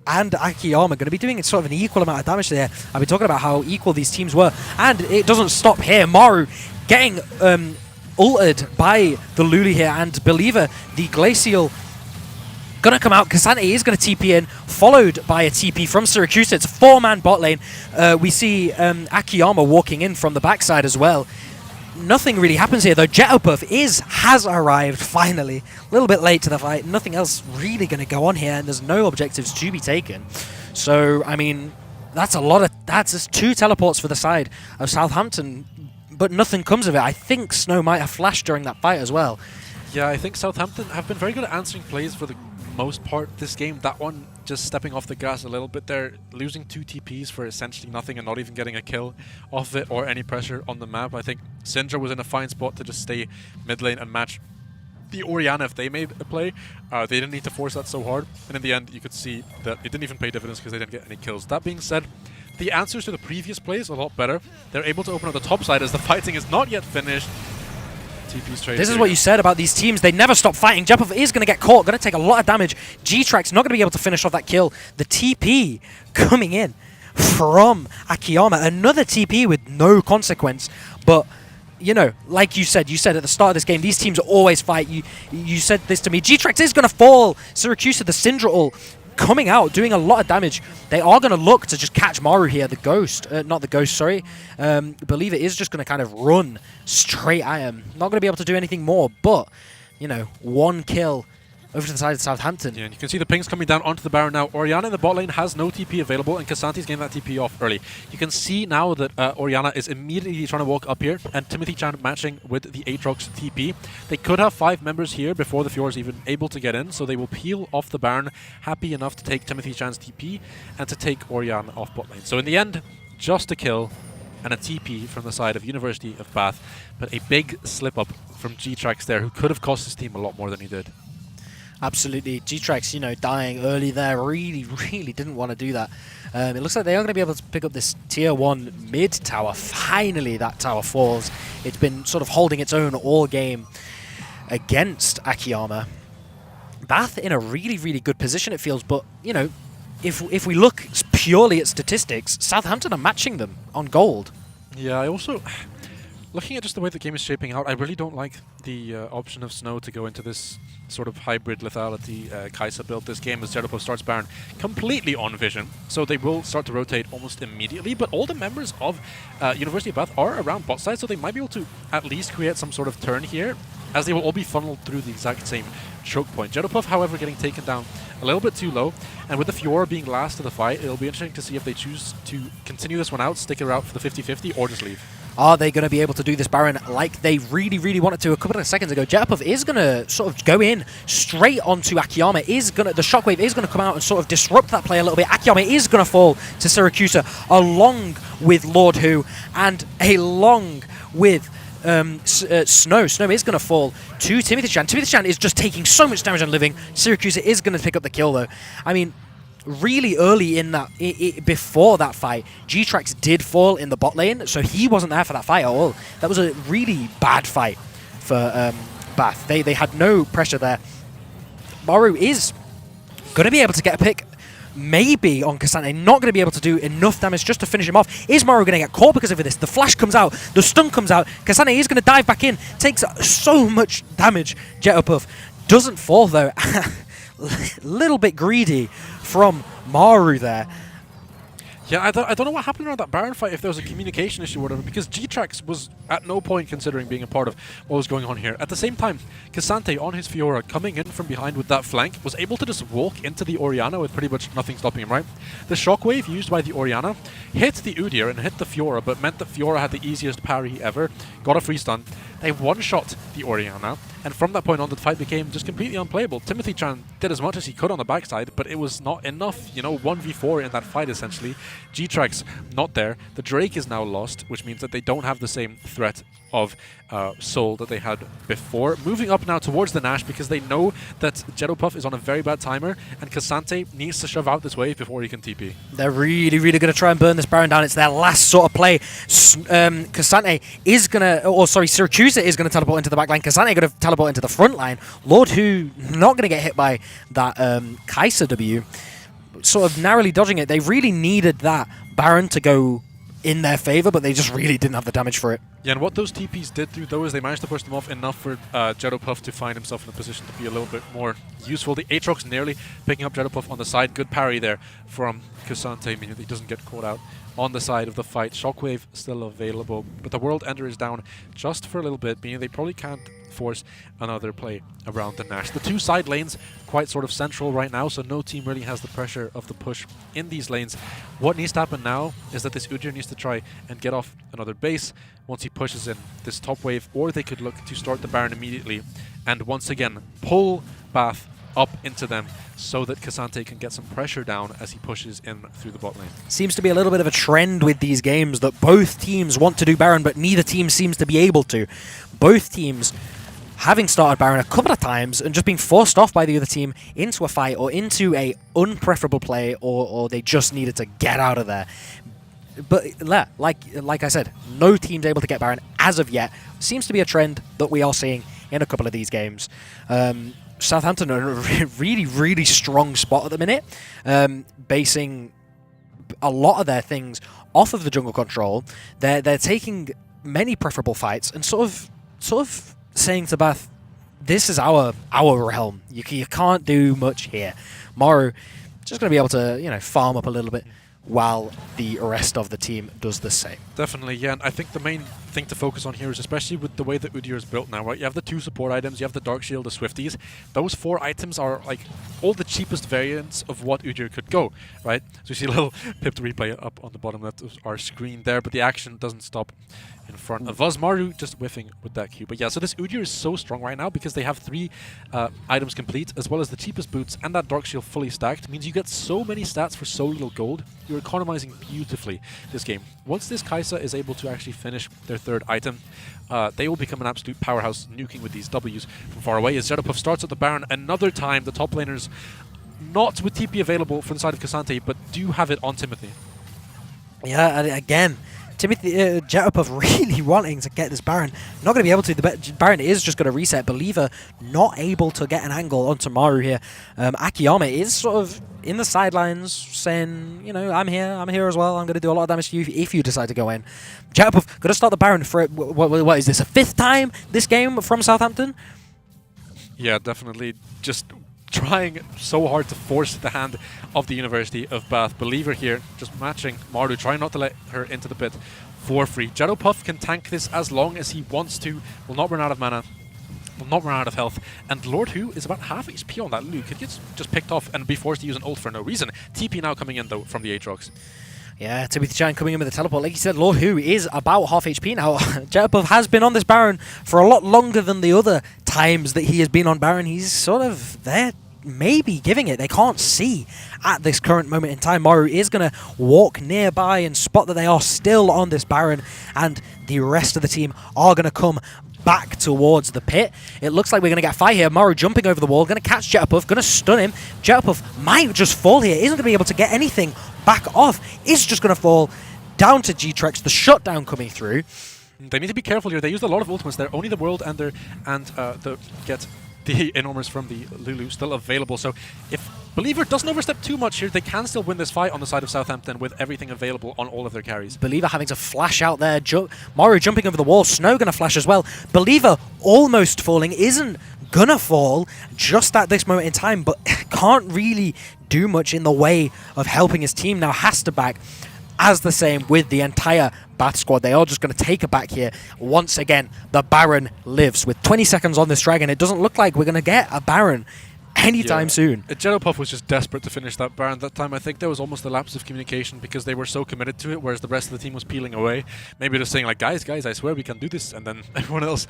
and Akiyama going to be doing sort of an equal amount of damage there. I've been talking about how equal these teams were. And it doesn't stop here. Maru getting ulted by the Lulu here, and Believer, the Glacial, gonna come out. Cassante is gonna TP in, followed by a TP from Syracusa. It's a 4-man bot lane. We see Akiyama walking in from the backside as well. Nothing really happens here, though. Jetterpuff has arrived finally. A little bit late to the fight. Nothing else really going to go on here, and there's no objectives to be taken. So, I mean, that's just 2 teleports for the side of Southampton, but nothing comes of it. I think Snow might have flashed during that fight as well. Yeah, I think Southampton have been very good at answering plays for the most part this game. That one just stepping off the gas a little bit there, losing 2 TPs for essentially nothing and not even getting a kill off it or any pressure on the map. I think Syndra was in a fine spot to just stay mid lane and match the Orianna if they made a play. They didn't need to force that so hard, and in the end you could see that it didn't even pay dividends because they didn't get any kills. That being said, the answers to the previous plays are a lot better. They're able to open up the top side as the fighting is not yet finished. This is what you said about these teams. They never stop fighting. Jetterpuff is going to get caught, going to take a lot of damage. G-Track's not going to be able to finish off that kill. The TP coming in from Akiyama. Another TP with no consequence. But, you know, like you said at the start of this game, these teams always fight. You said this to me. G-Trax is going to fall. Syracusa, the Syndra ult, coming out, doing a lot of damage. They are going to look to just catch Maru here, the Ghost. Not the Ghost, sorry. Believer is just going to kind of run straight at him. Not going to be able to do anything more, but, you know, 1 kill over to the side of Southampton. Yeah, and you can see the pings coming down onto the Baron now. Orianna in the bot lane has no TP available, and Cassante's getting that TP off early. You can see now that Orianna is immediately trying to walk up here, and Timothy Chan matching with the Aatrox TP. They could have 5 members here before the Fiora's even able to get in, so they will peel off the Baron, happy enough to take Timothy Chan's TP and to take Orianna off bot lane. So in the end, just a kill and a TP from the side of University of Bath, but a big slip up from G-Trax there, who could have cost his team a lot more than he did. Absolutely. G-Trax, you know, dying early there, really didn't want to do that. It looks like they are going to be able to pick up this tier 1 mid tower. Finally, that tower falls. It's been sort of holding its own all game against Akiyama. Bath in a really good position, it feels, but, you know, if we look purely at statistics, Southampton are matching them on gold. Yeah, I also... Looking at just the way the game is shaping out, I really don't like the option of Snow to go into this sort of hybrid lethality Kai'Sa build this game, as Jetterpuff starts Baron completely on vision. So they will start to rotate almost immediately, but all the members of University of Bath are around bot side, so they might be able to at least create some sort of turn here, as they will all be funneled through the exact same choke point. Jetterpuff, however, getting taken down a little bit too low, and with the Fiora being last to the fight, it'll be interesting to see if they choose to continue this one out, stick it out for the 50-50, or just leave. Are they going to be able to do this Baron like they really wanted to a couple of seconds ago? Jetterpuff is going to sort of go in straight onto Akiyama. The shockwave is going to come out and sort of disrupt that play a little bit. Akiyama is going to fall to Syracusa, along with Lord Who, and along with Snow. Snow is going to fall to Timothy Chan. Timothy Chan is just taking so much damage and living. Syracusa is going to pick up the kill, though. I mean, really early in that, before that fight, G-Trax did fall in the bot lane, so he wasn't there for that fight at all. That was a really bad fight for Bath. They had no pressure there. Maru is going to be able to get a pick, maybe on Cassante. Not going to be able to do enough damage just to finish him off. Is Maru going to get caught because of this? The flash comes out, the stun comes out. Cassante is going to dive back in, takes so much damage. Jetterpuff doesn't fall, though. Little bit greedy from Maru there. Yeah, I don't know what happened around that Baron fight, if there was a communication issue or whatever, because G-Trax was at no point considering being a part of what was going on here. At the same time, Cassante on his Fiora coming in from behind with that flank was able to just walk into the Orianna with pretty much nothing stopping him, right? The shockwave used by the Orianna hit the Udyr and hit the Fiora, but meant that Fiora had the easiest parry ever, got a free stun. They one-shot the Orianna, and from that point on, the fight became just completely unplayable. Timothy Chan did as much as he could on the backside, but it was not enough. You know, 1v4 in that fight, essentially. G-Trax not there. The Drake is now lost, which means that they don't have the same threat of soul that they had before. Moving up now towards the Nash because they know that Jettopuff is on a very bad timer and Cassante needs to shove out this wave before he can TP. They're really, really going to try and burn this Baron down. It's their last sort of play. Cassante is going to, or sorry, Syracuse is going to teleport into the back line. Cassante going to teleport into the front line. Lord Who not going to get hit by that Kai'Sa W. Sort of narrowly dodging it. They really needed that Baron to go in their favor, but they just really didn't have the damage for it. Yeah, and what those TPs did do, though, is they managed to push them off enough for Jettopuff to find himself in a position to be a little bit more useful. The Aatrox nearly picking up Jettopuff on the side. Good parry there from Cassante, meaning that he doesn't get caught out on the side of the fight. Shockwave still available, but the World Ender is down just for a little bit, meaning they probably can't force another play around the Nash. The two side lanes quite sort of central right now, so no team really has the pressure of the push in these lanes. What needs to happen now is that this Udyr needs to try and get off another base once he pushes in this top wave, or they could look to start the Baron immediately and once again pull Bath up into them so that Cassante can get some pressure down as he pushes in through the bot lane. Seems to be a little bit of a trend with these games that both teams want to do Baron, but neither team seems to be able to. Both teams having started Baron a couple of times and just being forced off by the other team into a fight or into a unpreferable play, or they just needed to get out of there. But like I said, no team's able to get Baron as of yet. Seems to be a trend that we are seeing in a couple of these games. Southampton are in a really, really strong spot at the minute, basing a lot of their things off of the jungle control. They're taking many preferable fights and sort of saying to Bath, this is our realm. You can't do much here. Maru just going to be able to farm up a little bit while the rest of the team does the same. Definitely, yeah, and I think the main thing to focus on here is especially with the way that Udyr is built now, right? You have the two support items, you have the Dark Shield, the Swifties. Those 4 items are like all the cheapest variants of what Udyr could go, right? So you see a little pipped replay up on the bottom left of our screen there, but the action doesn't stop in front of us. Maru just whiffing with that Q. But yeah, so this Udyr is so strong right now because they have 3 items complete, as well as the cheapest boots and that Dark Shield fully stacked. It means you get so many stats for so little gold. You're economizing beautifully this game. Once this Kai'Sa is able to actually finish their 3rd item, they will become an absolute powerhouse, nuking with these Ws from far away. As Jettopuff starts at the Baron another time, the top laners not with TP available for the side of Cassante, but do have it on Timothy. Yeah, and again, Timothy Jettopuff really wanting to get this Baron. Not going to be able to. The Baron is just going to reset. Believer not able to get an angle onto Maru here. Akiyama is sort of in the sidelines saying, I'm here as well. I'm going to do a lot of damage to you if you decide to go in. Jettopuff going to start the Baron for, what is this, a 5th time this game from Southampton? Yeah, definitely. Just trying so hard to force the hand of the University of Bath. Believer here, just matching Maru, trying not to let her into the pit for free. Jettopuff can tank this as long as he wants to, will not run out of mana, will not run out of health, and Lord Who is about half HP on that Luke. It gets just picked off and be forced to use an ult for no reason. TP now coming in though from the Aatrox. Yeah, Timothy Chan coming in with a teleport. Like you said, Lord Who is about half HP now. Jettopuff has been on this Baron for a lot longer than the other times that he has been on Baron. He's sort of there, maybe giving it. They can't see at this current moment in time. Maru is going to walk nearby and spot that they are still on this Baron, and the rest of the team are going to come back towards the pit. It looks like we're going to get a fight here. Maru jumping over the wall, going to catch Jettopuff, going to stun him. Jettopuff might just fall here, isn't going to be able to get anything back off, is just going to fall down to G-Trex, the shutdown coming through. They need to be careful here. They used a lot of ultimates there. Only the World Ender and the Enormous from the Lulu still available. So if Believer doesn't overstep too much here, they can still win this fight on the side of Southampton with everything available on all of their carries. Believer having to flash out there. Maru jumping over the wall. Snow going to flash as well. Believer almost falling. Isn't going to fall just at this moment in time, but can't really do much in the way of helping his team. Now has to back. As the same with the entire Bath squad. They are just going to take it back here. Once again, the Baron lives. With 20 seconds on this dragon, it doesn't look like we're going to get a Baron anytime soon. Jettopuff was just desperate to finish that Baron that time. I think there was almost a lapse of communication because they were so committed to it, whereas the rest of the team was peeling away. Maybe just saying like, guys, I swear we can do this. And then everyone else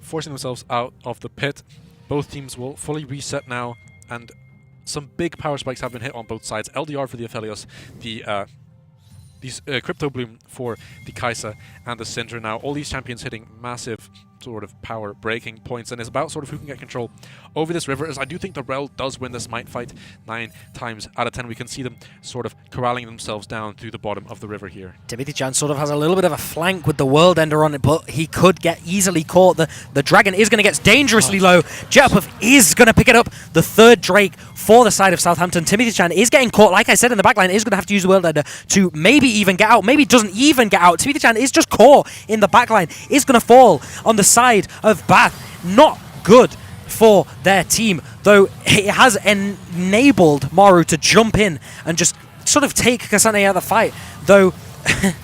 forcing themselves out of the pit. Both teams will fully reset now, and some big power spikes have been hit on both sides. LDR for the Aphelios, the these Crypto Bloom for the Kai'Sa and the Syndra now. All these champions hitting massive sort of power breaking points, and it's about sort of who can get control over this river, as I do think the Rel does win this Smite fight 9 times out of 10. We can see them sort of corralling themselves down to the bottom of the river here. Timothy Chan sort of has a little bit of a flank with the World Ender on it, but he could get easily caught. The Dragon is going to get dangerously low. Jetpuff is going to pick it up. The third Drake for the side of Southampton. Timothy Chan is getting caught, like I said, in the backline. Is going to have to use the World Ender to maybe even get out. Maybe doesn't even get out. Timothy Chan is just caught in the backline. Is going to fall on the side of Bath. Not good for their team, though it has enabled Maru to jump in and just sort of take Kasane out of the fight, though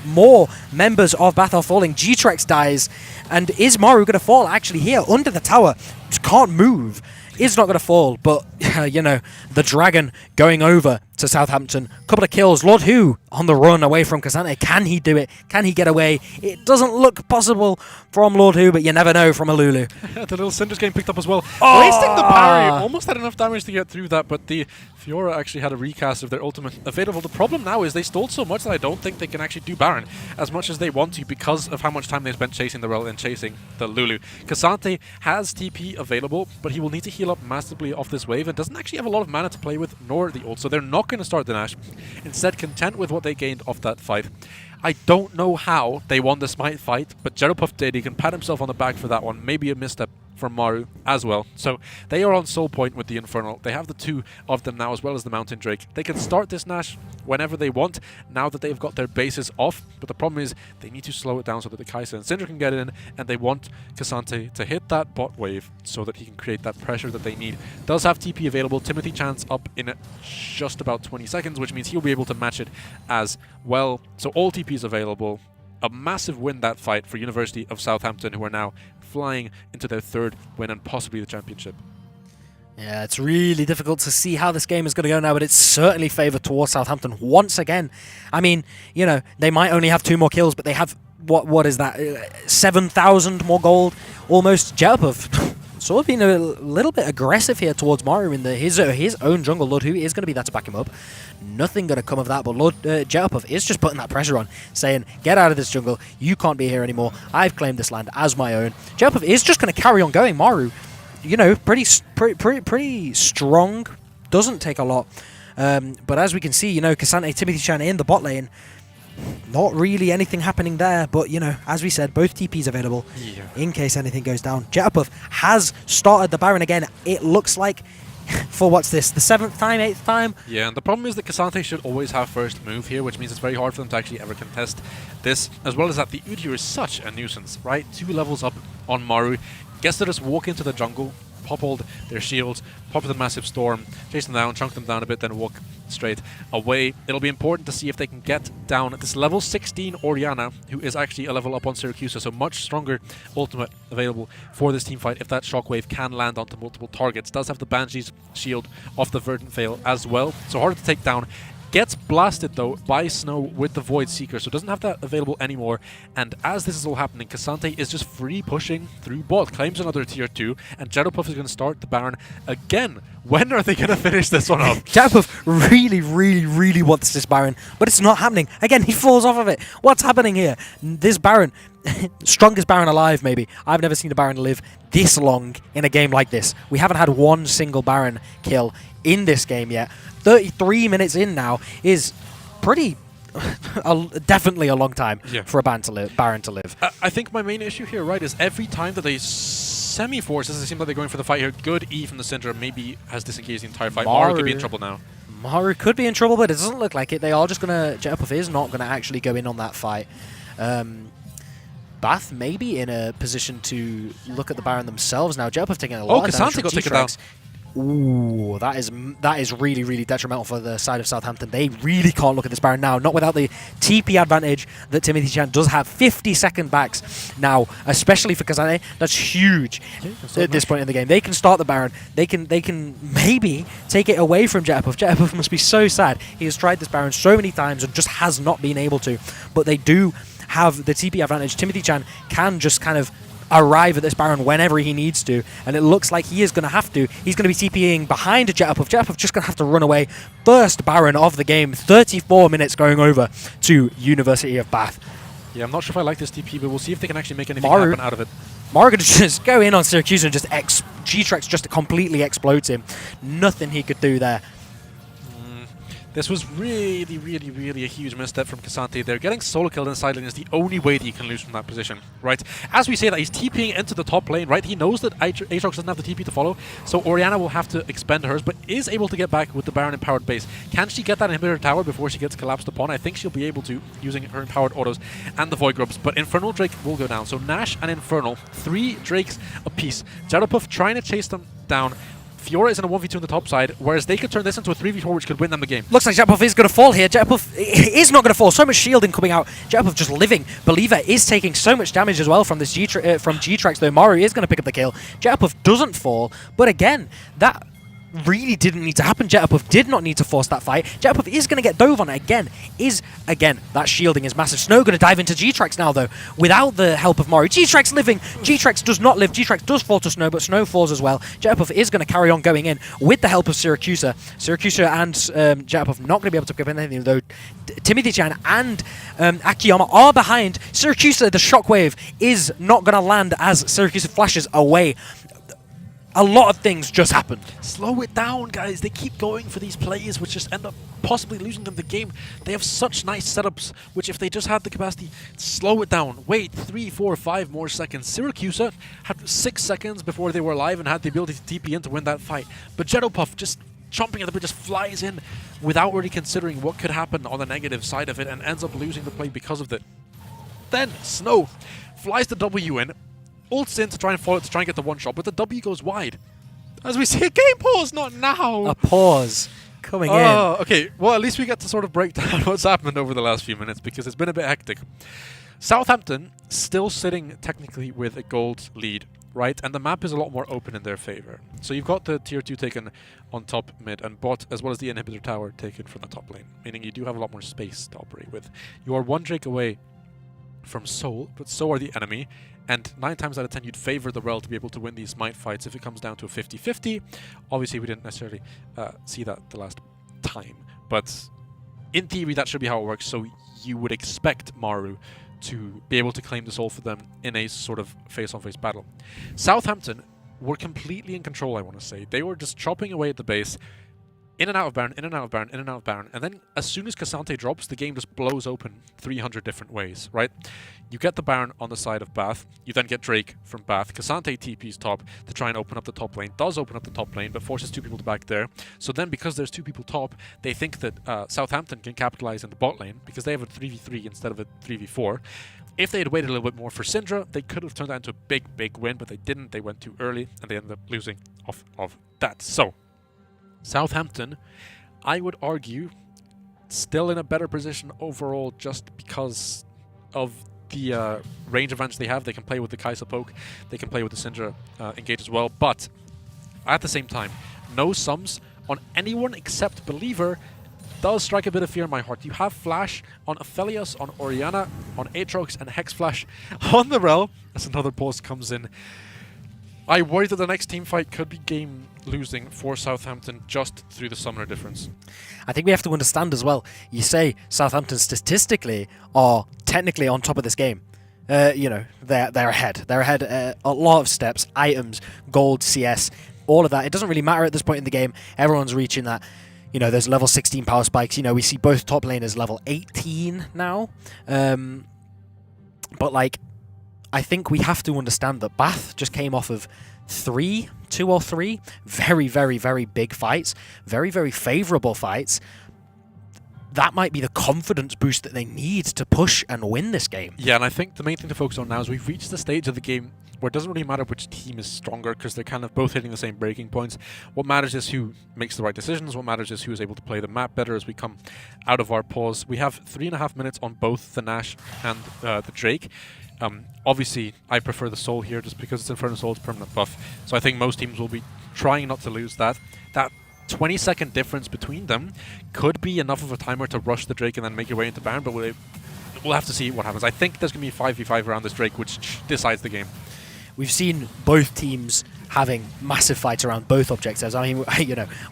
more members of Bath are falling. G-Trex dies, and is Maru going to fall actually here under the tower? Just can't move. Is not going to fall, but you know, the Dragon going over to Southampton. Couple of kills. Lord Hu on the run away from Kasane. Can he do it? Can he get away? It doesn't look possible from Lord Hu, but you never know from a Lulu. The little Syndra's getting picked up as well. Wasting the parry. Almost had enough damage to get through that, but the Fiora actually had a recast of their ultimate available. The problem now is they stole so much that I don't think they can actually do Baron as much as they want to because of how much time they spent chasing the Rel and chasing the Lulu. Kasante has TP available, but he will need to heal up massively off this wave and doesn't actually have a lot of mana to play with, nor the ult, so they're not going to start the Nash. Instead, content with what they gained off that fight. I don't know how they won the Smite fight, but Jeropuff did. He can pat himself on the back for that one. Maybe a misstep from Maru as well. So they are on soul point with the Infernal. They have the two of them now, as well as the Mountain Drake. They can start this Nash whenever they want, now that they've got their bases off. But the problem is they need to slow it down so that the Kai'Sa and Syndra can get in, and they want Kasante to hit that bot wave so that he can create that pressure that they need. Does have TP available. Timothy Chan's up in just about 20 seconds, which means he'll be able to match it as well. So all TP is available. A massive win that fight for University of Southampton, who are now flying into their third win and possibly the championship. Yeah, it's really difficult to see how this game is going to go now, but it's certainly favoured towards Southampton once again. I mean, you know, they might only have 2 more kills, but they have, what is that, 7,000 more gold, almost. Jeropuff sort of being a little bit aggressive here towards Maru in his own jungle. Lord Hu is going to be there to back him up. Nothing going to come of that, but Lord Jeropuff is just putting that pressure on, saying, get out of this jungle, you can't be here anymore, I've claimed this land as my own. Jeropuff is just going to carry on going. Maru, you know, pretty strong, doesn't take a lot, but as we can see, you know, Kasane, Timothy Chan in the bot lane, not really anything happening there, but you know, as we said, both TPs available in case anything goes down. Jeropuff has started the Baron again, it looks like, for what's this, the 7th time, 8th time? Yeah, and the problem is that Kasante should always have first move here, which means it's very hard for them to actually ever contest this, as well as that the Udyr is such a nuisance, right? 2 levels up on Maru, gets to just walk into the jungle, pop all their shields, pop the massive storm, chase them down, chunk them down a bit, then walk straight away. It'll be important to see if they can get down this level 16 Orianna, who is actually a level up on Syracuse, so much stronger ultimate available for this team fight if that shockwave can land onto multiple targets. Does have the Banshee's shield off the Verdant Veil as well, so hard to take down. Gets blasted though by Snow with the Void Seeker, so doesn't have that available anymore. And as this is all happening, Kasante is just free pushing through bot, claims another tier 2, and Jeropuff is going to start the Baron again. When are they going to finish this one up? Jeropuff really wants this Baron, but it's not happening. Again, he falls off of it. What's happening here? This Baron, strongest Baron alive maybe. I've never seen a Baron live this long in a game like this. We haven't had one single Baron kill in this game yet. 33 minutes in now is pretty, definitely a long time for a Baron to live. I think my main issue here, right, is every time that they semi-force, it seems like they're going for the fight here. Good E from the Syndra, maybe has disengaged the entire fight. Maru could be in trouble now. Maru could be in trouble, but it doesn't look like it. They are just going to, Jeropuff is not going to actually go in on that fight. Bath maybe in a position to look at the Baron themselves now. Jeropuff taking a lot of damage from Kasante got taken down. Ooh, that is really detrimental for the side of Southampton. They really can't look at this Baron now, not without the TP advantage that Timothy Chan does have. 50-second backs now, especially for Kasane. That's huge at this point in the game. They can start the Baron. They can maybe take it away from Jeropuff. Jeropuff must be so sad. He has tried this Baron so many times and just has not been able to. But they do have the TP advantage. Timothy Chan can just kind of arrive at this Baron whenever he needs to, and it looks like he is going to have to. He's going to be TPing behind Jetupov. Jetupov just going to have to run away. First Baron of the game, 34 minutes going over to University of Bath. Yeah, I'm not sure if I like this TP, but we'll see if they can actually make anything Maru. happen out of it. Mario could just go in on Syracuse and just G-Trex just completely explodes him. Nothing he could do there. This was really, really, really a huge misstep from Casante there. Getting solo killed in the side lane is the only way that you can lose from that position, right? As we say that, he's TPing into the top lane, right? He knows that Aatrox doesn't have the TP to follow, so Orianna will have to expend hers, but is able to get back with the Baron empowered base. Can she get that inhibitor tower before she gets collapsed upon? I think she'll be able to, using her empowered autos and the Void Grubs, but Infernal Drake will go down. So Nash and Infernal, 3 Drakes apiece. Jetupov trying to chase them down. Fiora is in a 1v2 on the top side, whereas they could turn this into a 3v4, which could win them the game. Looks like Jetupov is going to fall here. Jetupov is not going to fall. So much shielding coming out. Jetupov just living. Believer is taking so much damage as well from this from G-Trex, though Maru is going to pick up the kill. Jetupov doesn't fall, but again, that really didn't need to happen. Jetupov did not need to force that fight. Jetupov is going to get dove on it again. That shielding is massive. Snow going to dive into G-Trex now, though, without the help of Maru. G-Trex living. G-Trex does not live. G-Trex does fall to Snow, but Snow falls as well. Jetupov is going to carry on going in with the help of Syracuse. Syracuse and Jetupov not going to be able to pick up anything, though Timothy-chan and Akiyama are behind. Syracuse, the shockwave is not going to land as Syracuse flashes away. A lot of things just happened. Slow it down, guys. They keep going for these plays, which just end up possibly losing them the game. They have such nice setups, which if they just had the capacity, slow it down. Wait 3, 4, 5 more seconds. Syracuse had 6 seconds before they were alive and had the ability to TP in to win that fight. But Jetupov just chomping at the bit, just flies in without really considering what could happen on the negative side of it and ends up losing the play because of it. Then Snow flies the W in, ults in to try and follow it to try and get the one shot, but the W goes wide. As we see a game pause, not now. A pause coming in. Okay. Well, at least we get to sort of break down what's happened over the last few minutes because it's been a bit hectic. Southampton still sitting technically with a gold lead, right? And the map is a lot more open in their favor. So you've got the tier 2 taken on top, mid, and bot, as well as the inhibitor tower taken from the top lane, meaning you do have a lot more space to operate with. You are 1 Drake away from Soul, but so are the enemy. And 9 times out of 10, you'd favor the Rel to be able to win these Smite fights if it comes down to a 50-50. Obviously, we didn't necessarily see that the last time, but in theory, that should be how it works. So you would expect Maru to be able to claim the Soul for them in a sort of face-on-face battle. Southampton were completely in control, I want to say. They were just chopping away at the base, in and out of Baron, in and out of Baron, in and out of Baron, and then as soon as Casante drops, the game just blows open 300 different ways, right? You get the Baron on the side of Bath, you then get Drake from Bath, Casante TP's top to try and open up the top lane, does open up the top lane, but forces 2 people to back there. So then because there's 2 people top, they think that Southampton can capitalize in the bot lane, because they have a 3v3 instead of a 3v4. If they had waited a little bit more for Syndra, they could have turned that into a big, big win, but they didn't. They went too early, and they ended up losing off of that. So Southampton, I would argue, still in a better position overall just because of the range advantage they have. They can play with the Kai'Sa poke, they can play with the Syndra engage as well, but at the same time, no sums on anyone except Believer does strike a bit of fear in my heart. You have Flash on Aphelios, on Orianna, on Aatrox, and Hex Flash on the Rel as another pause comes in. I worry that the next team fight could be game losing for Southampton just through the summoner difference. I think we have to understand as well, you say Southampton statistically are technically on top of this game. You know, they're ahead. They're ahead a lot of steps, items, gold, CS, all of that. It doesn't really matter at this point in the game. Everyone's reaching that. You know, there's level 16 power spikes. You know, we see both top laners level 18 now. But, like, I think we have to understand that Bath just came off of 2 or 3 very, very, very big fights, very, very favourable fights. That might be the confidence boost that they need to push and win this game. Yeah, and I think the main thing to focus on now is we've reached the stage of the game where it doesn't really matter which team is stronger because they're kind of both hitting the same breaking points. What matters is who makes the right decisions. What matters is who is able to play the map better as we come out of our pause. We have 3.5 minutes on both the Nash and the Drake. Obviously, I prefer the Soul here just because it's Inferno Soul's permanent buff. So I think most teams will be trying not to lose that. That 20-second difference between them could be enough of a timer to rush the Drake and then make your way into Baron, but we'll have to see what happens. I think there's going to be a 5v5 around this Drake, which decides the game. we've seen both teams having massive fights around both objectives. I mean,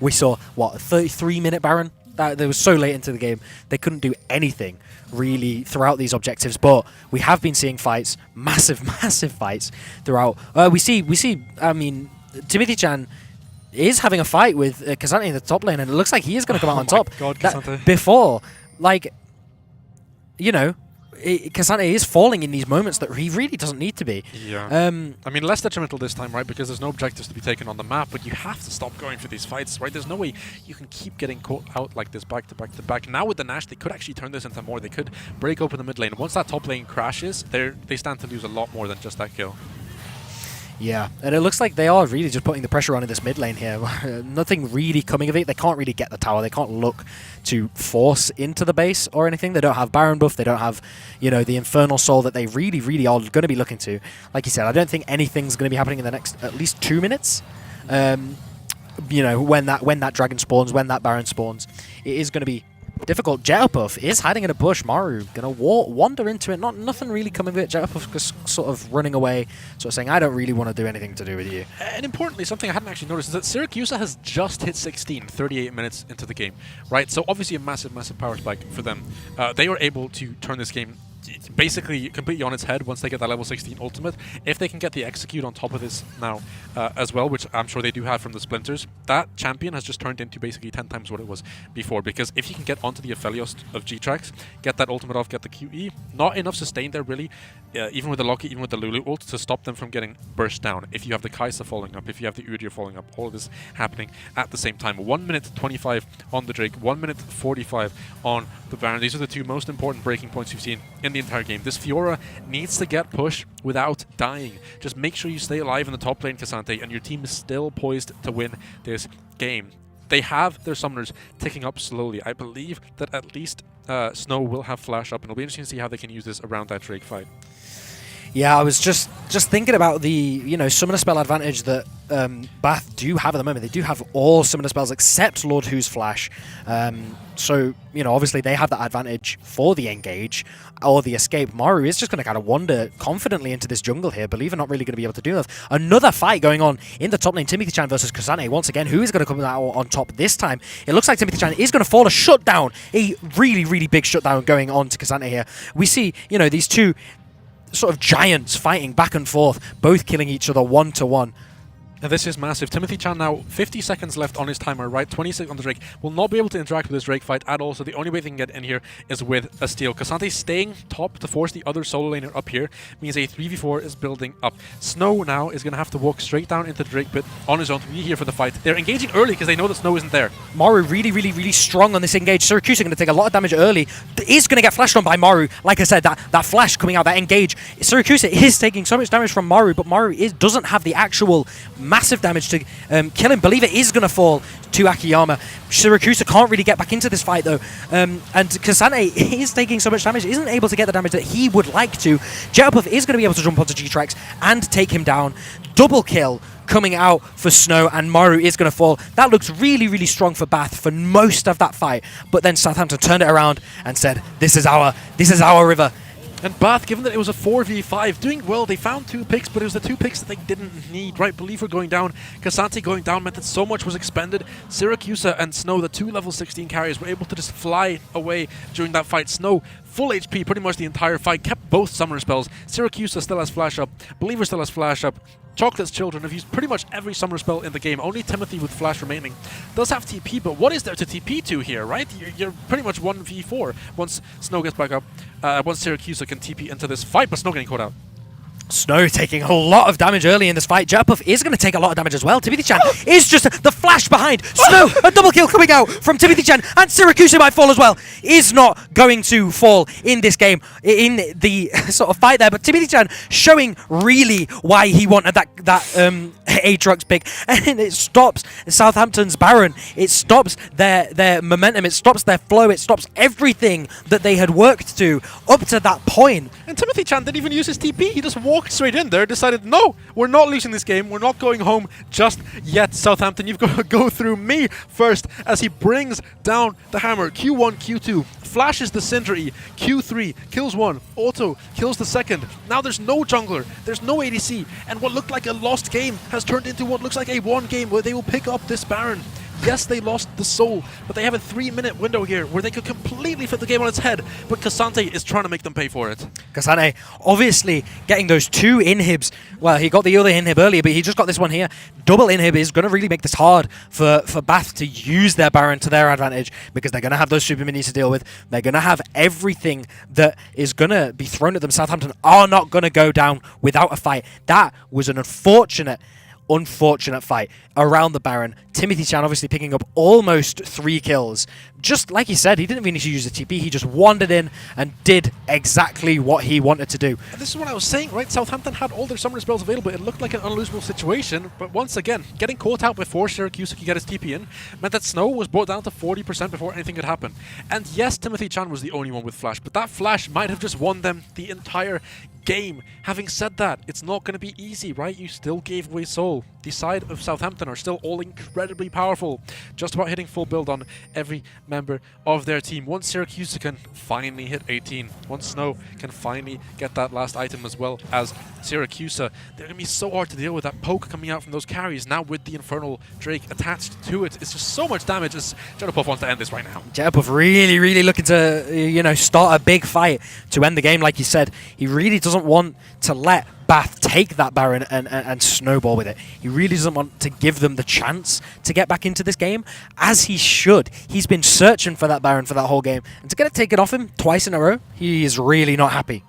we saw, what, a 33-minute Baron? They were so late into the game, they couldn't do anything really throughout these objectives, but we have been seeing fights, massive fights throughout. We see, I mean, Timothy Chan is having a fight with Kazante in the top lane, and it looks like he is going to come out on top. God, Kazante. Before, like, Kazante is falling in these moments that he really doesn't need to be. Yeah. I mean, less detrimental this time, right? Because there's no objectives to be taken on the map, but you have to stop going for these fights, right? There's no way you can keep getting caught out like this back to back to back. Now with the Nash, they could actually turn this into more. They could break open the mid lane. Once that top lane crashes, they stand to lose a lot more than just that kill. Yeah, and it looks like they are really just putting the pressure on in this mid lane here. Nothing really coming of it. They can't really get the tower. They can't look to force into the base or anything. They don't have Baron buff. They don't have, the Infernal Soul that they really, really are going to be looking to. Like you said, I don't think anything's going to be happening in the next at least 2 minutes. When that dragon spawns, when that Baron spawns, it is going to be difficult. Jetterpuff is hiding in a bush. Maru gonna wander into it. Nothing really coming of it. Jetterpuff just sort of running away, sort of saying, "I don't really want to do anything to do with you." And importantly, something I hadn't actually noticed is that Syracuse has just hit 16, 38 minutes into the game, right? So obviously a massive power spike for them. They were able to turn this game basically completely on its head once they get that level 16 ultimate. If they can get the execute on top of this now as well, which I'm sure they do have from the Splinters, that champion has just turned into basically 10 times what it was before. Because if you can get onto the Aphelios of G-Trax, get that ultimate off, get the QE, not enough sustain there really, even with the Loki, even with the Lulu ult, to stop them from getting burst down. If you have the Kai'Sa falling up, if you have the Udyr falling up, all of this happening at the same time. 1 minute 25 on the Drake, 1 minute 45 on the Baron. These are the two most important breaking points you've seen in the entire game. This Fiora needs to get pushed without dying. Just make sure you stay alive in the top lane, Kazante, and your team is still poised to win this game. They have their summoners ticking up slowly. I believe that at least Snow will have flash up, and it'll be interesting to see how they can use this around that Drake fight. Yeah, I was just thinking about the summoner spell advantage that Bath do have at the moment. They do have all summoner spells except Lord Who's Flash. So obviously they have that advantage for the engage or the escape. Maru is just going to kind of wander confidently into this jungle here. Believer not really going to be able to do enough. Another fight going on in the top lane. Timothy Chan versus Kazante. Once again, who is going to come out on top this time? It looks like Timothy Chan is going to fall. A shutdown. A really, really big shutdown going on to Kazante here. We see, these two sort of giants fighting back and forth, both killing each other 1-to-1. And this is massive. Timothy Chan now 50 seconds left on his timer, right? 26 on the Drake. Will not be able to interact with this Drake fight at all, so the only way they can get in here is with a steal. Kazante staying top to force the other solo laner up here means a 3v4 is building up. Snow now is going to have to walk straight down into the Drake pit on his own to be here for the fight. They're engaging early because they know that Snow isn't there. Maru really, really, really strong on this engage. Syracuse are going to take a lot of damage early. Is going to get flashed on by Maru. Like I said, that flash coming out, that engage. Syracuse is taking so much damage from Maru, but Maru doesn't have the actual massive damage to kill him. Believer is going to fall to Akiyama. Syracuse can't really get back into this fight though. And Kazante is taking so much damage, isn't able to get the damage that he would like to. Jetterpuff is going to be able to jump onto G-Trax and take him down. Double kill coming out for Snow, and Maru is going to fall. That looks really, really strong for Bath for most of that fight. But then Southampton turned it around and said, this is our river. And Bath, given that it was a 4v5, doing well. They found 2 picks, but it was the 2 picks that they didn't need, right? Believer going down, Kazante going down meant that so much was expended. Syracuse and Snow, the 2 level 16 carriers, were able to just fly away during that fight. Snow, full HP pretty much the entire fight, kept both summoner spells. Syracuse still has flash up, Believer still has flash up. Chocolate's children have used pretty much every summoner spell in the game. Only Timothy with flash remaining does have TP, but what is there to TP to here, right? You're pretty much 1v4 once Snow gets back up. Once Syracuse can TP into this fight, but Snow getting caught out. Snow taking a lot of damage early in this fight. Jetterpuff is going to take a lot of damage as well. Timothy Chan is just the flash behind. Snow, a double kill coming out from Timothy Chan, and Syracuse might fall as well. Is not going to fall in this game, in the sort of fight there. But Timothy Chan showing really why he wanted that Aatrox pick, and it stops Southampton's Baron. It stops their momentum. It stops their flow. It stops everything that they had worked to up to that point. And Timothy Chan didn't even use his TP. He just walked straight in there, decided, no, we're not losing this game. We're not going home just yet, Southampton. You've got to go through me first, as he brings down the hammer. Q1, Q2, flashes the Syndra E. Q3 kills one. Auto kills the second. Now there's no jungler. There's no ADC. And what looked like a lost game has turned into what looks like a won game where they will pick up this Baron. Yes, they lost the soul, but they have a 3-minute window here where they could completely flip the game on its head, but Cassante is trying to make them pay for it. Cassante obviously getting those 2 inhibs. Well, he got the other inhib earlier, but he just got this one here. Double inhib is going to really make this hard for Bath to use their Baron to their advantage, because they're going to have those super minis to deal with. They're going to have everything that is going to be thrown at them. Southampton are not going to go down without a fight. That was an unfortunate fight around the Baron. Timothy Chan obviously picking up almost 3 kills. Just like he said, he didn't even need to use the TP. He just wandered in and did exactly what he wanted to do. And this is what I was saying, right? Southampton had all their summoner spells available. It looked like an unlosable situation, but once again, getting caught out before Syracuse could get his TP in meant that Snow was brought down to 40% before anything could happen. And yes, Timothy Chan was the only one with Flash, but that Flash might have just won them the entire game. Having said that, it's not going to be easy, right? You still gave away Soul. The side of Southampton are still all incredibly powerful, just about hitting full build on every member of their team. Once Syracuse can finally hit 18, once Snow can finally get that last item as well as Syracuse, they're going to be so hard to deal with. That poke coming out from those carries, now with the Infernal Drake attached to it, it's just so much damage. As Jetterpuff wants to end this right now. Jetterpuff really looking to, start a big fight to end the game, like you said. He really doesn't want to let Bath take that Baron and snowball with it. He really doesn't want to give them the chance to get back into this game, as he should. He's been searching for that Baron for that whole game, and to get it taken off him twice in a row, he is really not happy.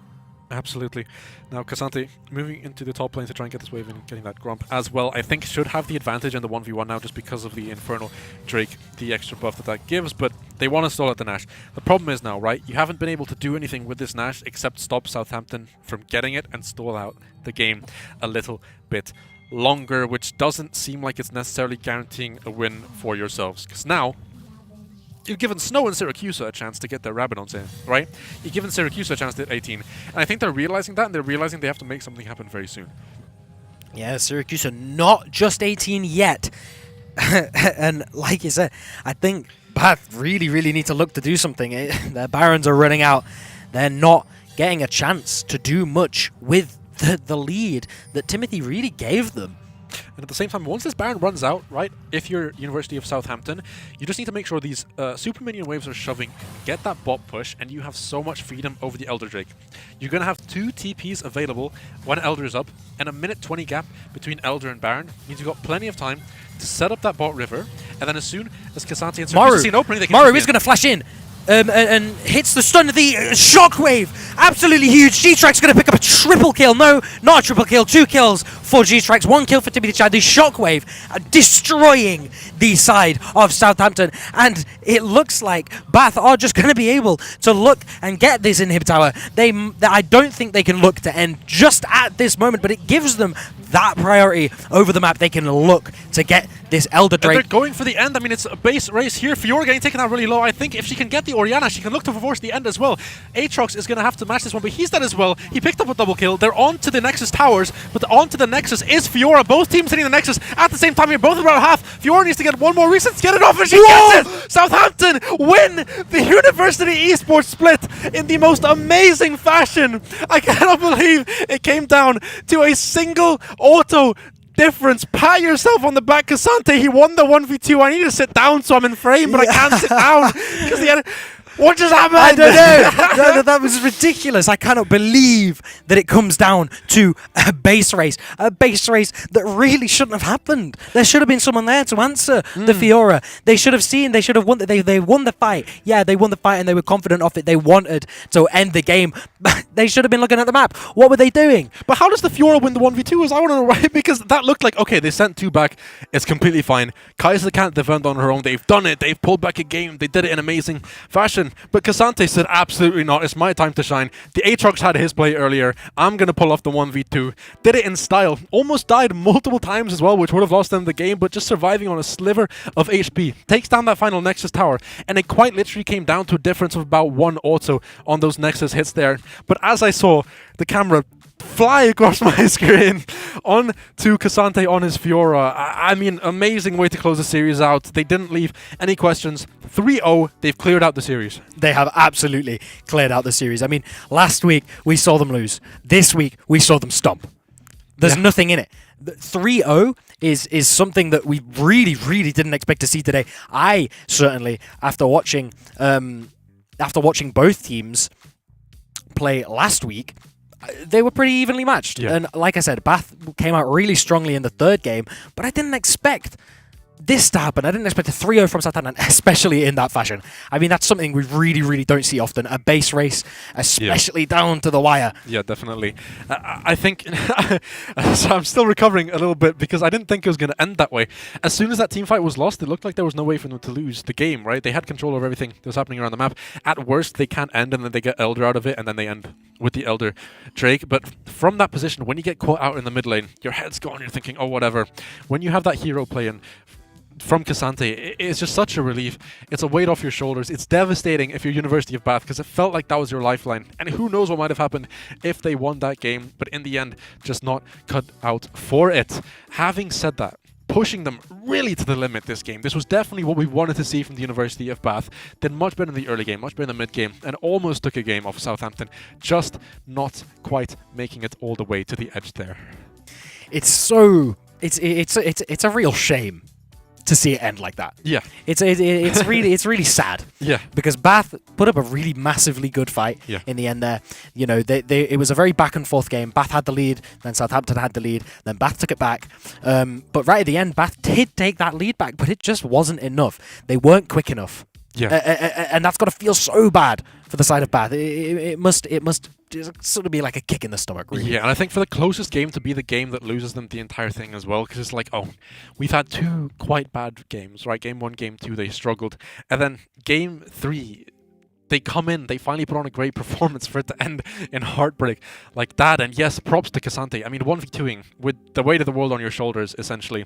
Absolutely. Now, Cassante moving into the top lane to try and get this wave and getting that Grump as well, I think should have the advantage in the 1v1 now, just because of the Infernal Drake, the extra buff that gives, but they want to stall at the Nash. The problem is now, right, you haven't been able to do anything with this Nash except stop Southampton from getting it and stall out the game a little bit longer, which doesn't seem like it's necessarily guaranteeing a win for yourselves, because now you've given Snow and Syracuse a chance to get their Rabadons in, right? You've given Syracuse a chance to hit 18. And I think they're realizing that, and they're realizing they have to make something happen very soon. Yeah, Syracuse are not just 18 yet. And like you said, I think Bath really need to look to do something. Their Barons are running out. They're not getting a chance to do much with the lead that Timothy really gave them. And at the same time, once this Baron runs out, right, if you're University of Southampton, you just need to make sure these super minion waves are shoving, get that bot push, and you have so much freedom over the Elder Drake. You're going to have 2 TPs available when Elder is up, and a minute 20 gap between Elder and Baron means you've got plenty of time to set up that bot river, and then as soon as Cassante and Syracuse see an opening, they can Maru is going to flash in. And hits the stun of the shockwave. Absolutely huge. G-Track's going to pick up a triple kill. No, not a triple kill. 2 kills for G-Track's. 1 kill for Timothy Chan. The shockwave destroying the side of Southampton. And it looks like Bath are just going to be able to look and get this inhib tower. I don't think they can look to end just at this moment, but it gives them that priority over the map. They can look to get this Elder Drake. And they're going for the end. I mean, it's a base race here. Fiora getting taken out really low. I think if she can get the Orianna, she can look to force the end as well. Aatrox is going to have to match this one, but he's dead as well. He picked up a double kill. They're on to the Nexus towers, but on to the Nexus is Fiora. Both teams hitting the Nexus at the same time. You're both around half. Fiora needs to get one more reset to get it off, and she gets it! Southampton win the University Esports split in the most amazing fashion. I cannot believe it came down to a single auto difference. Pat yourself on the back, Cassante. He won the 1v2. I need to sit down so I'm in frame, but I can't sit down because he had. What just happened? I don't know. That was ridiculous. I cannot believe that it comes down to a base race. A base race that really shouldn't have happened. There should have been someone there to answer the Fiora. They should have seen, they should have won. They won the fight. Yeah, they won the fight and they were confident of it. They wanted to end the game. They should have been looking at the map. What were they doing? But how does the Fiora win the 1v2 is I want to know, right? Because that looked like, okay, they sent 2 back. It's completely fine. Kaiser can't defend on her own. They've done it. They've pulled back a game. They did it in amazing fashion. But Cassante said, absolutely not. It's my time to shine. The Aatrox had his play earlier. I'm going to pull off the 1v2. Did it in style. Almost died multiple times as well, which would have lost them the game, but just surviving on a sliver of HP. Takes down that final Nexus tower. And it quite literally came down to a difference of about 1 auto on those Nexus hits there. But as I saw the camera fly across my screen on to Cassante on his Fiora. I mean, amazing way to close the series out. They didn't leave any questions. 3-0, they've cleared out the series. They have absolutely cleared out the series. I mean, last week we saw them lose. This week we saw them stomp. There's nothing in it. 3-0 is something that we really, really didn't expect to see today. I certainly, after watching both teams play last week, they were pretty evenly matched. Yeah. And like I said, Bath came out really strongly in the third game, but I didn't expect this to happen. I didn't expect a 3-0 from Southampton, especially in that fashion. I mean, that's something we really, really don't see often. A base race, especially down to the wire. Yeah, definitely. I think so I'm still recovering a little bit because I didn't think it was going to end that way. As soon as that team fight was lost, it looked like there was no way for them to lose the game, right? They had control over everything that was happening around the map. At worst, they can't end, and then they get Elder out of it, and then they end with the Elder Drake. But from that position, when you get caught out in the mid lane, your head's gone, you're thinking, oh, whatever. When you have that hero playing from Cassante, it's just such a relief. It's a weight off your shoulders. It's devastating if you're University of Bath because it felt like that was your lifeline. And who knows what might have happened if they won that game, but in the end, just not cut out for it. Having said that, pushing them really to the limit this game. This was definitely what we wanted to see from the University of Bath. Did much better in the early game, much better in the mid game, and almost took a game off Southampton, just not quite making it all the way to the edge there. It's a real shame to see it end like that. Yeah. It's really sad. Yeah. Because Bath put up a really massively good fight in the end there. You know, it was a very back and forth game. Bath had the lead, then Southampton had the lead, then Bath took it back. But right at the end, Bath did take that lead back, but it just wasn't enough. They weren't quick enough. Yeah. And that's got to feel so bad for the side of Bath. It must just sort of be like a kick in the stomach, really. Yeah, and I think for the closest game to be the game that loses them the entire thing as well, because it's like, oh, we've had two quite bad games, right? Game 1, Game 2, they struggled. And then Game 3, they come in, they finally put on a great performance for it to end in heartbreak like that. And yes, props to Cassante. I mean, 1v2ing with the weight of the world on your shoulders, essentially.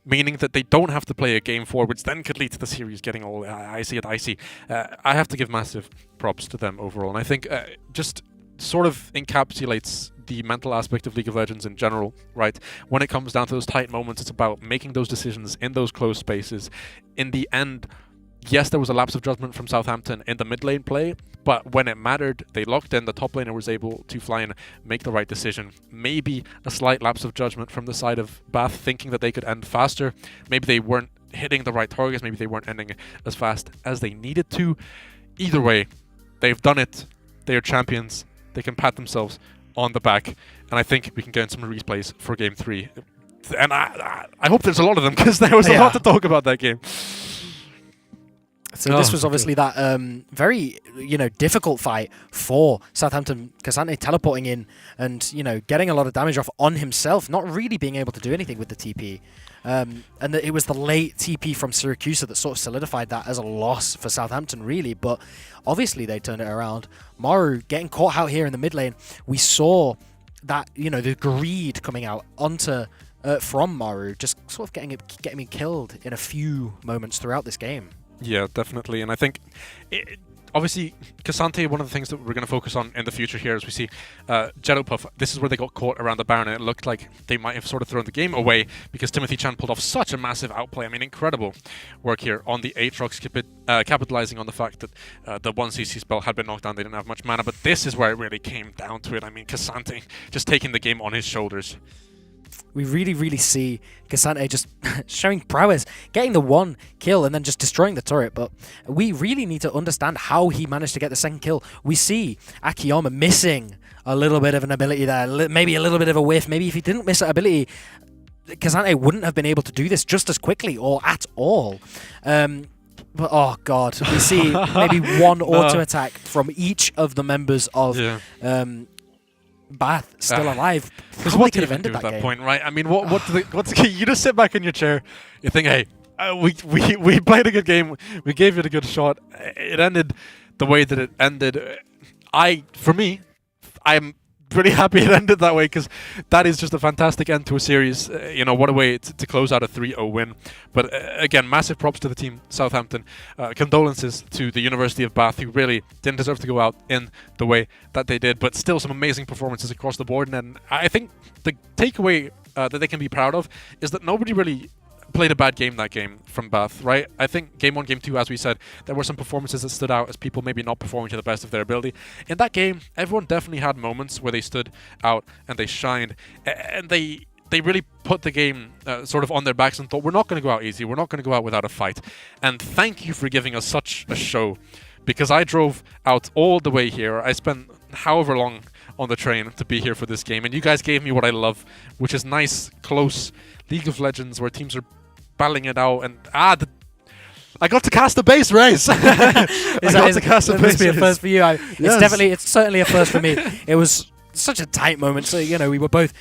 Meaning that they don't have to play a Game 4, which then could lead to the series getting all icy and icy. I have to give massive props to them overall. And I think just sort of encapsulates the mental aspect of League of Legends in general, right? When it comes down to those tight moments, it's about making those decisions in those close spaces. In the end, yes, there was a lapse of judgment from Southampton in the mid lane play, but when it mattered, they locked in. The top laner was able to fly and make the right decision. Maybe a slight lapse of judgment from the side of Bath, thinking that they could end faster. Maybe they weren't hitting the right targets. Maybe they weren't ending as fast as they needed to. Either way, they've done it. They are champions. They can pat themselves on the back. And I think we can get in some replays for Game 3. And I hope there's a lot of them, because there was a lot to talk about that game. So this was obviously that very, difficult fight for Southampton. Cassante teleporting in and, getting a lot of damage off on himself, not really being able to do anything with the TP. And it was the late TP from Syracuse that sort of solidified that as a loss for Southampton, really. But obviously they turned it around. Maru getting caught out here in the mid lane. We saw that, the greed coming out onto from Maru, just sort of getting him killed in a few moments throughout this game. Yeah, definitely. And I think, obviously, Cassante, one of the things that we're going to focus on in the future here is we see Puff. This is where they got caught around the Baron, and it looked like they might have sort of thrown the game away because Timothy Chan pulled off such a massive outplay. I mean, incredible work here on the Aatrox, capitalizing on the fact that the 1cc spell had been knocked down. They didn't have much mana, but this is where it really came down to it. I mean, Cassante just taking the game on his shoulders. We really, really see Cassante just showing prowess, getting the one kill and then just destroying the turret. But we really need to understand how he managed to get the second kill. We see Akiyama missing a little bit of an ability there, maybe a little bit of a whiff. Maybe if he didn't miss that ability, Cassante wouldn't have been able to do this just as quickly or at all. But oh god, we see maybe one auto attack from each of the members of Bath still alive. Because what could have ended at that point, right? I mean, what's the you just sit back in your chair, you think, hey, we played a good game, we gave it a good shot. It ended the way that it ended. I'm pretty happy it ended that way, because that is just a fantastic end to a series. What a way to close out a 3-0 win. But again, massive props to the team, Southampton. Condolences to the University of Bath, who really didn't deserve to go out in the way that they did. But still, some amazing performances across the board. And I think the takeaway that they can be proud of is that nobody really played a bad game that game from Bath, right? I think game 1, game 2, as we said, there were some performances that stood out as people maybe not performing to the best of their ability. In that game, everyone definitely had moments where they stood out and they shined, and they really put the game sort of on their backs and thought, we're not going to go out easy, we're not going to go out without a fight. And thank you for giving us such a show, because I drove out all the way here. I spent however long on the train to be here for this game, and you guys gave me what I love, which is nice, close League of Legends where teams are battling it out, and I got to cast a base race. It must be a first for you. It's certainly a first for me. It was such a tight moment. So we were both.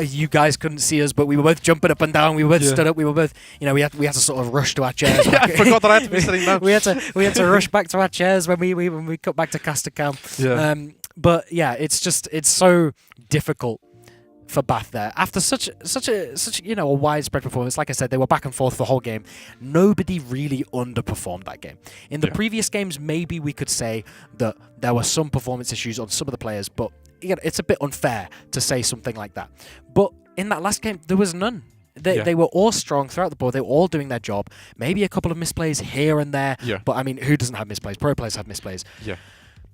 You guys couldn't see us, but we were both jumping up and down. We were both stood up. We were both. We had to sort of rush to our chairs. I forgot that I had to be sitting down. we had to rush back to our chairs when we got back to Casticam. Yeah. But yeah, it's so difficult for Bath there after such a widespread performance. Like I said, they were back and forth the whole game. Nobody really underperformed that game. In the previous games, maybe we could say that there were some performance issues on some of the players, but it's a bit unfair to say something like that. But in that last game, there was none. They were all strong throughout the board. They were all doing their job. Maybe a couple of misplays here and there. Yeah. But I mean, who doesn't have misplays? Pro players have misplays. Yeah.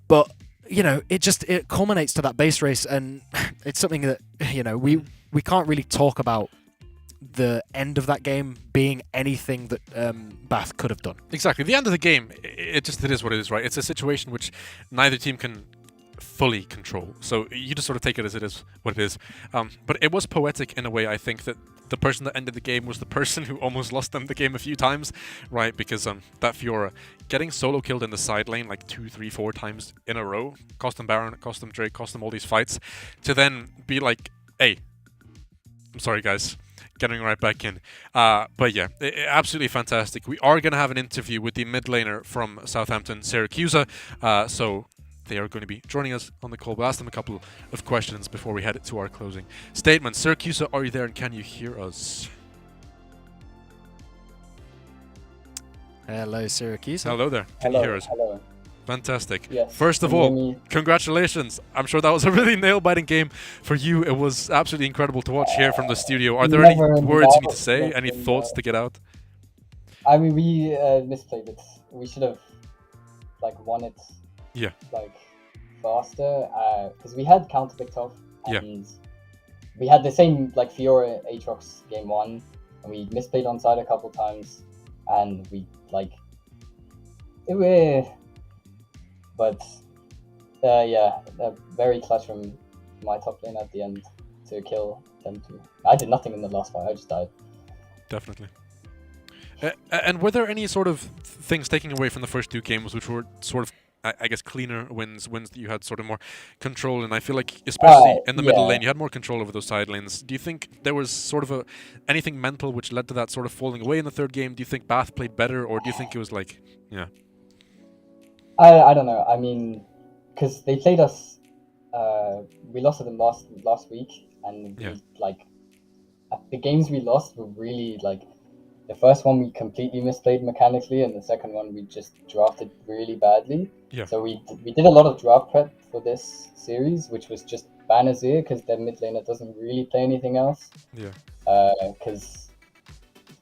But it culminates to that base race, and it's something that we can't really talk about the end of that game being anything that Bath could have done. Exactly. The end of the game, it is what it is, right? It's a situation which neither team can fully control. So you just sort of take it as it is what it is. But it was poetic in a way. I think that the person that ended the game was the person who almost lost them the game a few times, right? Because that Fiora getting solo killed in the side lane like 2, 3, 4 times in a row, cost them Baron, cost them Drake, cost them all these fights, to then be like, hey, I'm sorry guys, getting right back in. But yeah, absolutely fantastic. We are going to have an interview with the mid laner from Southampton, Syracuse. So they are going to be joining us on the call. We'll ask them a couple of questions before we head to our closing statements. Syracuse, are you there and can you hear us? Hello, Syracuse. Hello there. Can you hear us? Hello. Fantastic. Yes. First of Can you all, hear me? congratulations. I'm sure that was a really nail-biting game for you. It was absolutely incredible to watch here from the studio. Are there any Never words you need to doubt say? that Any in, thoughts to get out? I mean, we misplayed it. We should have won it Yeah. faster because we had counter picked off Yeah. and we had the same Fiora Aatrox game 1 and we misplayed on side a couple times and we very clutch from my top lane at the end to kill them too. I did nothing in the last fight. I just died. Definitely. And were there any sort of things taking away from the first 2 games which were sort of, I guess, cleaner wins that you had sort of more control in? I feel like, especially in the middle lane, you had more control over those side lanes. Do you think there was sort of anything mental which led to that sort of falling away in the third game? Do you think Bath played better, or do you think it was I don't know. I mean, because they played us, we lost to them last week, and the games we lost were really the first one we completely misplayed mechanically, and the second one we just drafted really badly. Yeah. So we did a lot of draft prep for this series, which was just ban Azir because their mid laner doesn't really play anything else. Yeah. Because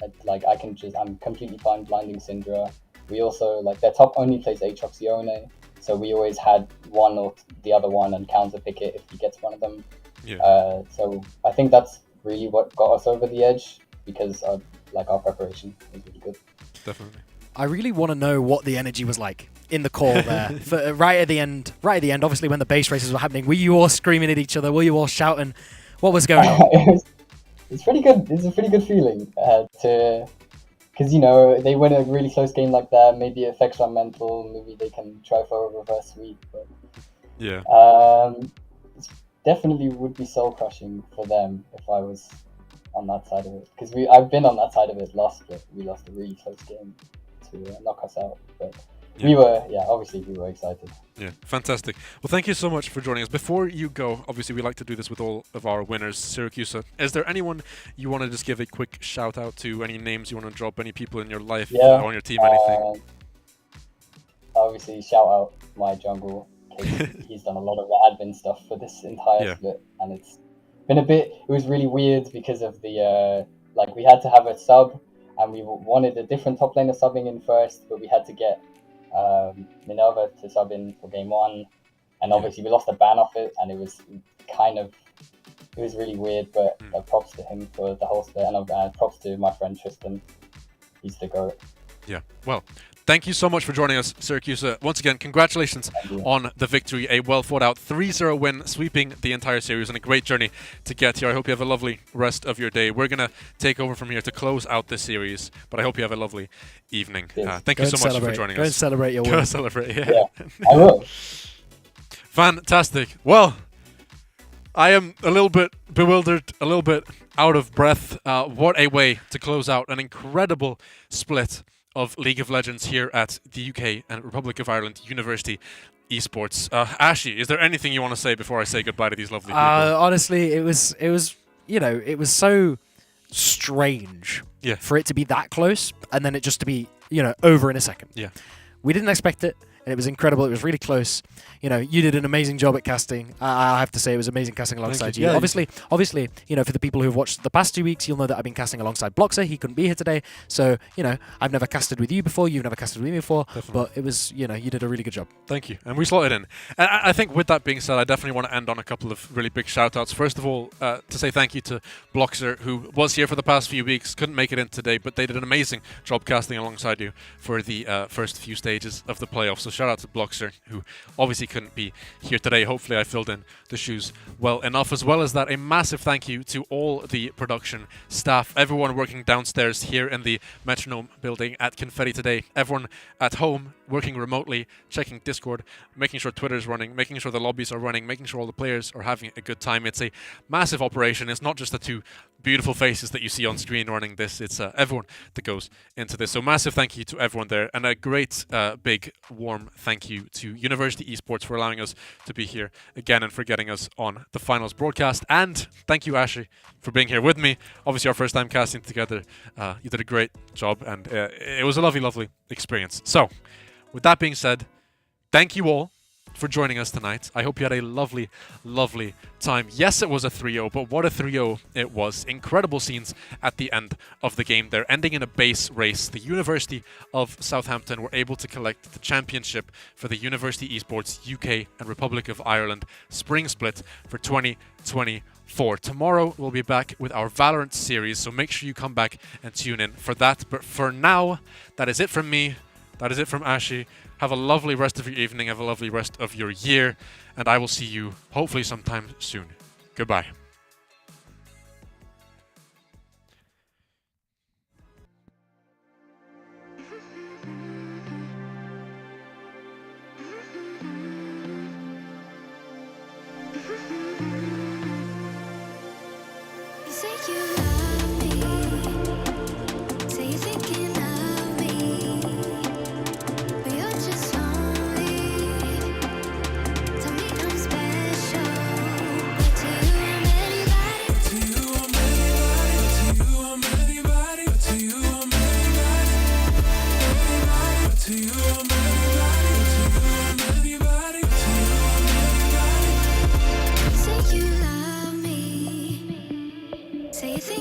I'm completely fine blinding Syndra. We also their top only plays Aatrox Yone, so we always had one or the other one and counter pick it if he gets one of them. Yeah. So I think that's really what got us over the edge because our preparation was really good. Definitely. I really want to know what the energy was like in the call there. Right at the end, obviously when the base races were happening, were you all screaming at each other? Were you all shouting? What was going on? It's pretty good. It's a pretty good feeling because they win a really close game like that. Maybe it affects our mental. Maybe they can try for a reverse sweep. But Yeah. it definitely would be soul crushing for them if I was on that side of it. Because I've been on that side of it last split. We lost a really close game to knock us out. But we were excited. Yeah, fantastic. Well, thank you so much for joining us. Before you go, obviously we like to do this with all of our winners, Syracuse. Is there anyone you want to just give a quick shout out to? Any names you want to drop? Any people in your life, on your team, anything? Obviously, shout out my jungle. He's done a lot of the admin stuff for this entire split, and it's been it was really weird because of the we had to have a sub, and we wanted a different top laner subbing in first, but we had to get Minerva to sub in for game 1, and obviously we lost a ban off it, and it was really weird, but props to him for the whole split, and props to my friend Tristan. He's the GOAT. Yeah, well, thank you so much for joining us, Syracuse. Once again, congratulations on the victory. A well thought out 3-0 win, sweeping the entire series, and a great journey to get here. I hope you have a lovely rest of your day. We're going to take over from here to close out this series, but I hope you have a lovely evening. Thank you so much for joining us. Go and celebrate your win. Go and celebrate, Yeah, I will. Fantastic. Well, I am a little bit bewildered, a little bit out of breath. What a way to close out an incredible split of League of Legends here at the UK and Republic of Ireland University Esports. Ashi, is there anything you want to say before I say goodbye to these lovely people? Honestly, it was so strange for it to be that close and then it just to be, over in a second. Yeah. We didn't expect it, and it was incredible. It was really close. You did an amazing job at casting. I have to say it was amazing casting alongside you. Yeah, obviously, for the people who've watched the past 2 weeks, you'll know that I've been casting alongside Bloxer. He couldn't be here today. So, I've never casted with you before. You've never casted with me before. Definitely. But it was, you did a really good job. Thank you. And we slotted in. And I think with that being said, I definitely want to end on a couple of really big shout-outs. First of all, to say thank you to Bloxer, who was here for the past few weeks, couldn't make it in today, but they did an amazing job casting alongside you for the first few stages of the playoffs. So shout out to Bloxer, who obviously couldn't be here today. Hopefully I filled in the shoes well enough. As well as that, a massive thank you to all the production staff, everyone working downstairs here in the Metronome building at Confetti today, everyone at home working remotely, checking Discord, making sure Twitter's running, making sure the lobbies are running, making sure all the players are having a good time. It's a massive operation. It's not just the two beautiful faces that you see on screen running this. It's everyone that goes into this. So massive thank you to everyone there, and a great big warm thank you to University Esports for allowing us to be here again and for getting us on the finals broadcast. And thank you, Ashley, for being here with me. Obviously our first time casting together. You did a great job, and it was a lovely experience. So with that being said, thank you all for joining us tonight. I hope you had a lovely time. Yes, it was a 3-0, but what a 3-0 it was. Incredible scenes at the end of the game there, ending in a base race. The University of Southampton were able to collect the championship for the University Esports UK and Republic of Ireland Spring Split for 2024. Tomorrow we'll be back with our Valorant series, so make sure you come back and tune in for that. But for now, that is it from me. That is it from Ashi. Have a lovely rest of your evening. Have a lovely rest of your year. And I will see you hopefully sometime soon. Goodbye. You say you love me, say you're thinking of me, but you're just lonely. Tell me I'm special, but to you I'm anybody. To you I'm anybody. To you I'm anybody. To you I'm anybody. To you I'm anybody. To you I'm anybody. To you I'm anybody. Say you love me. Say you think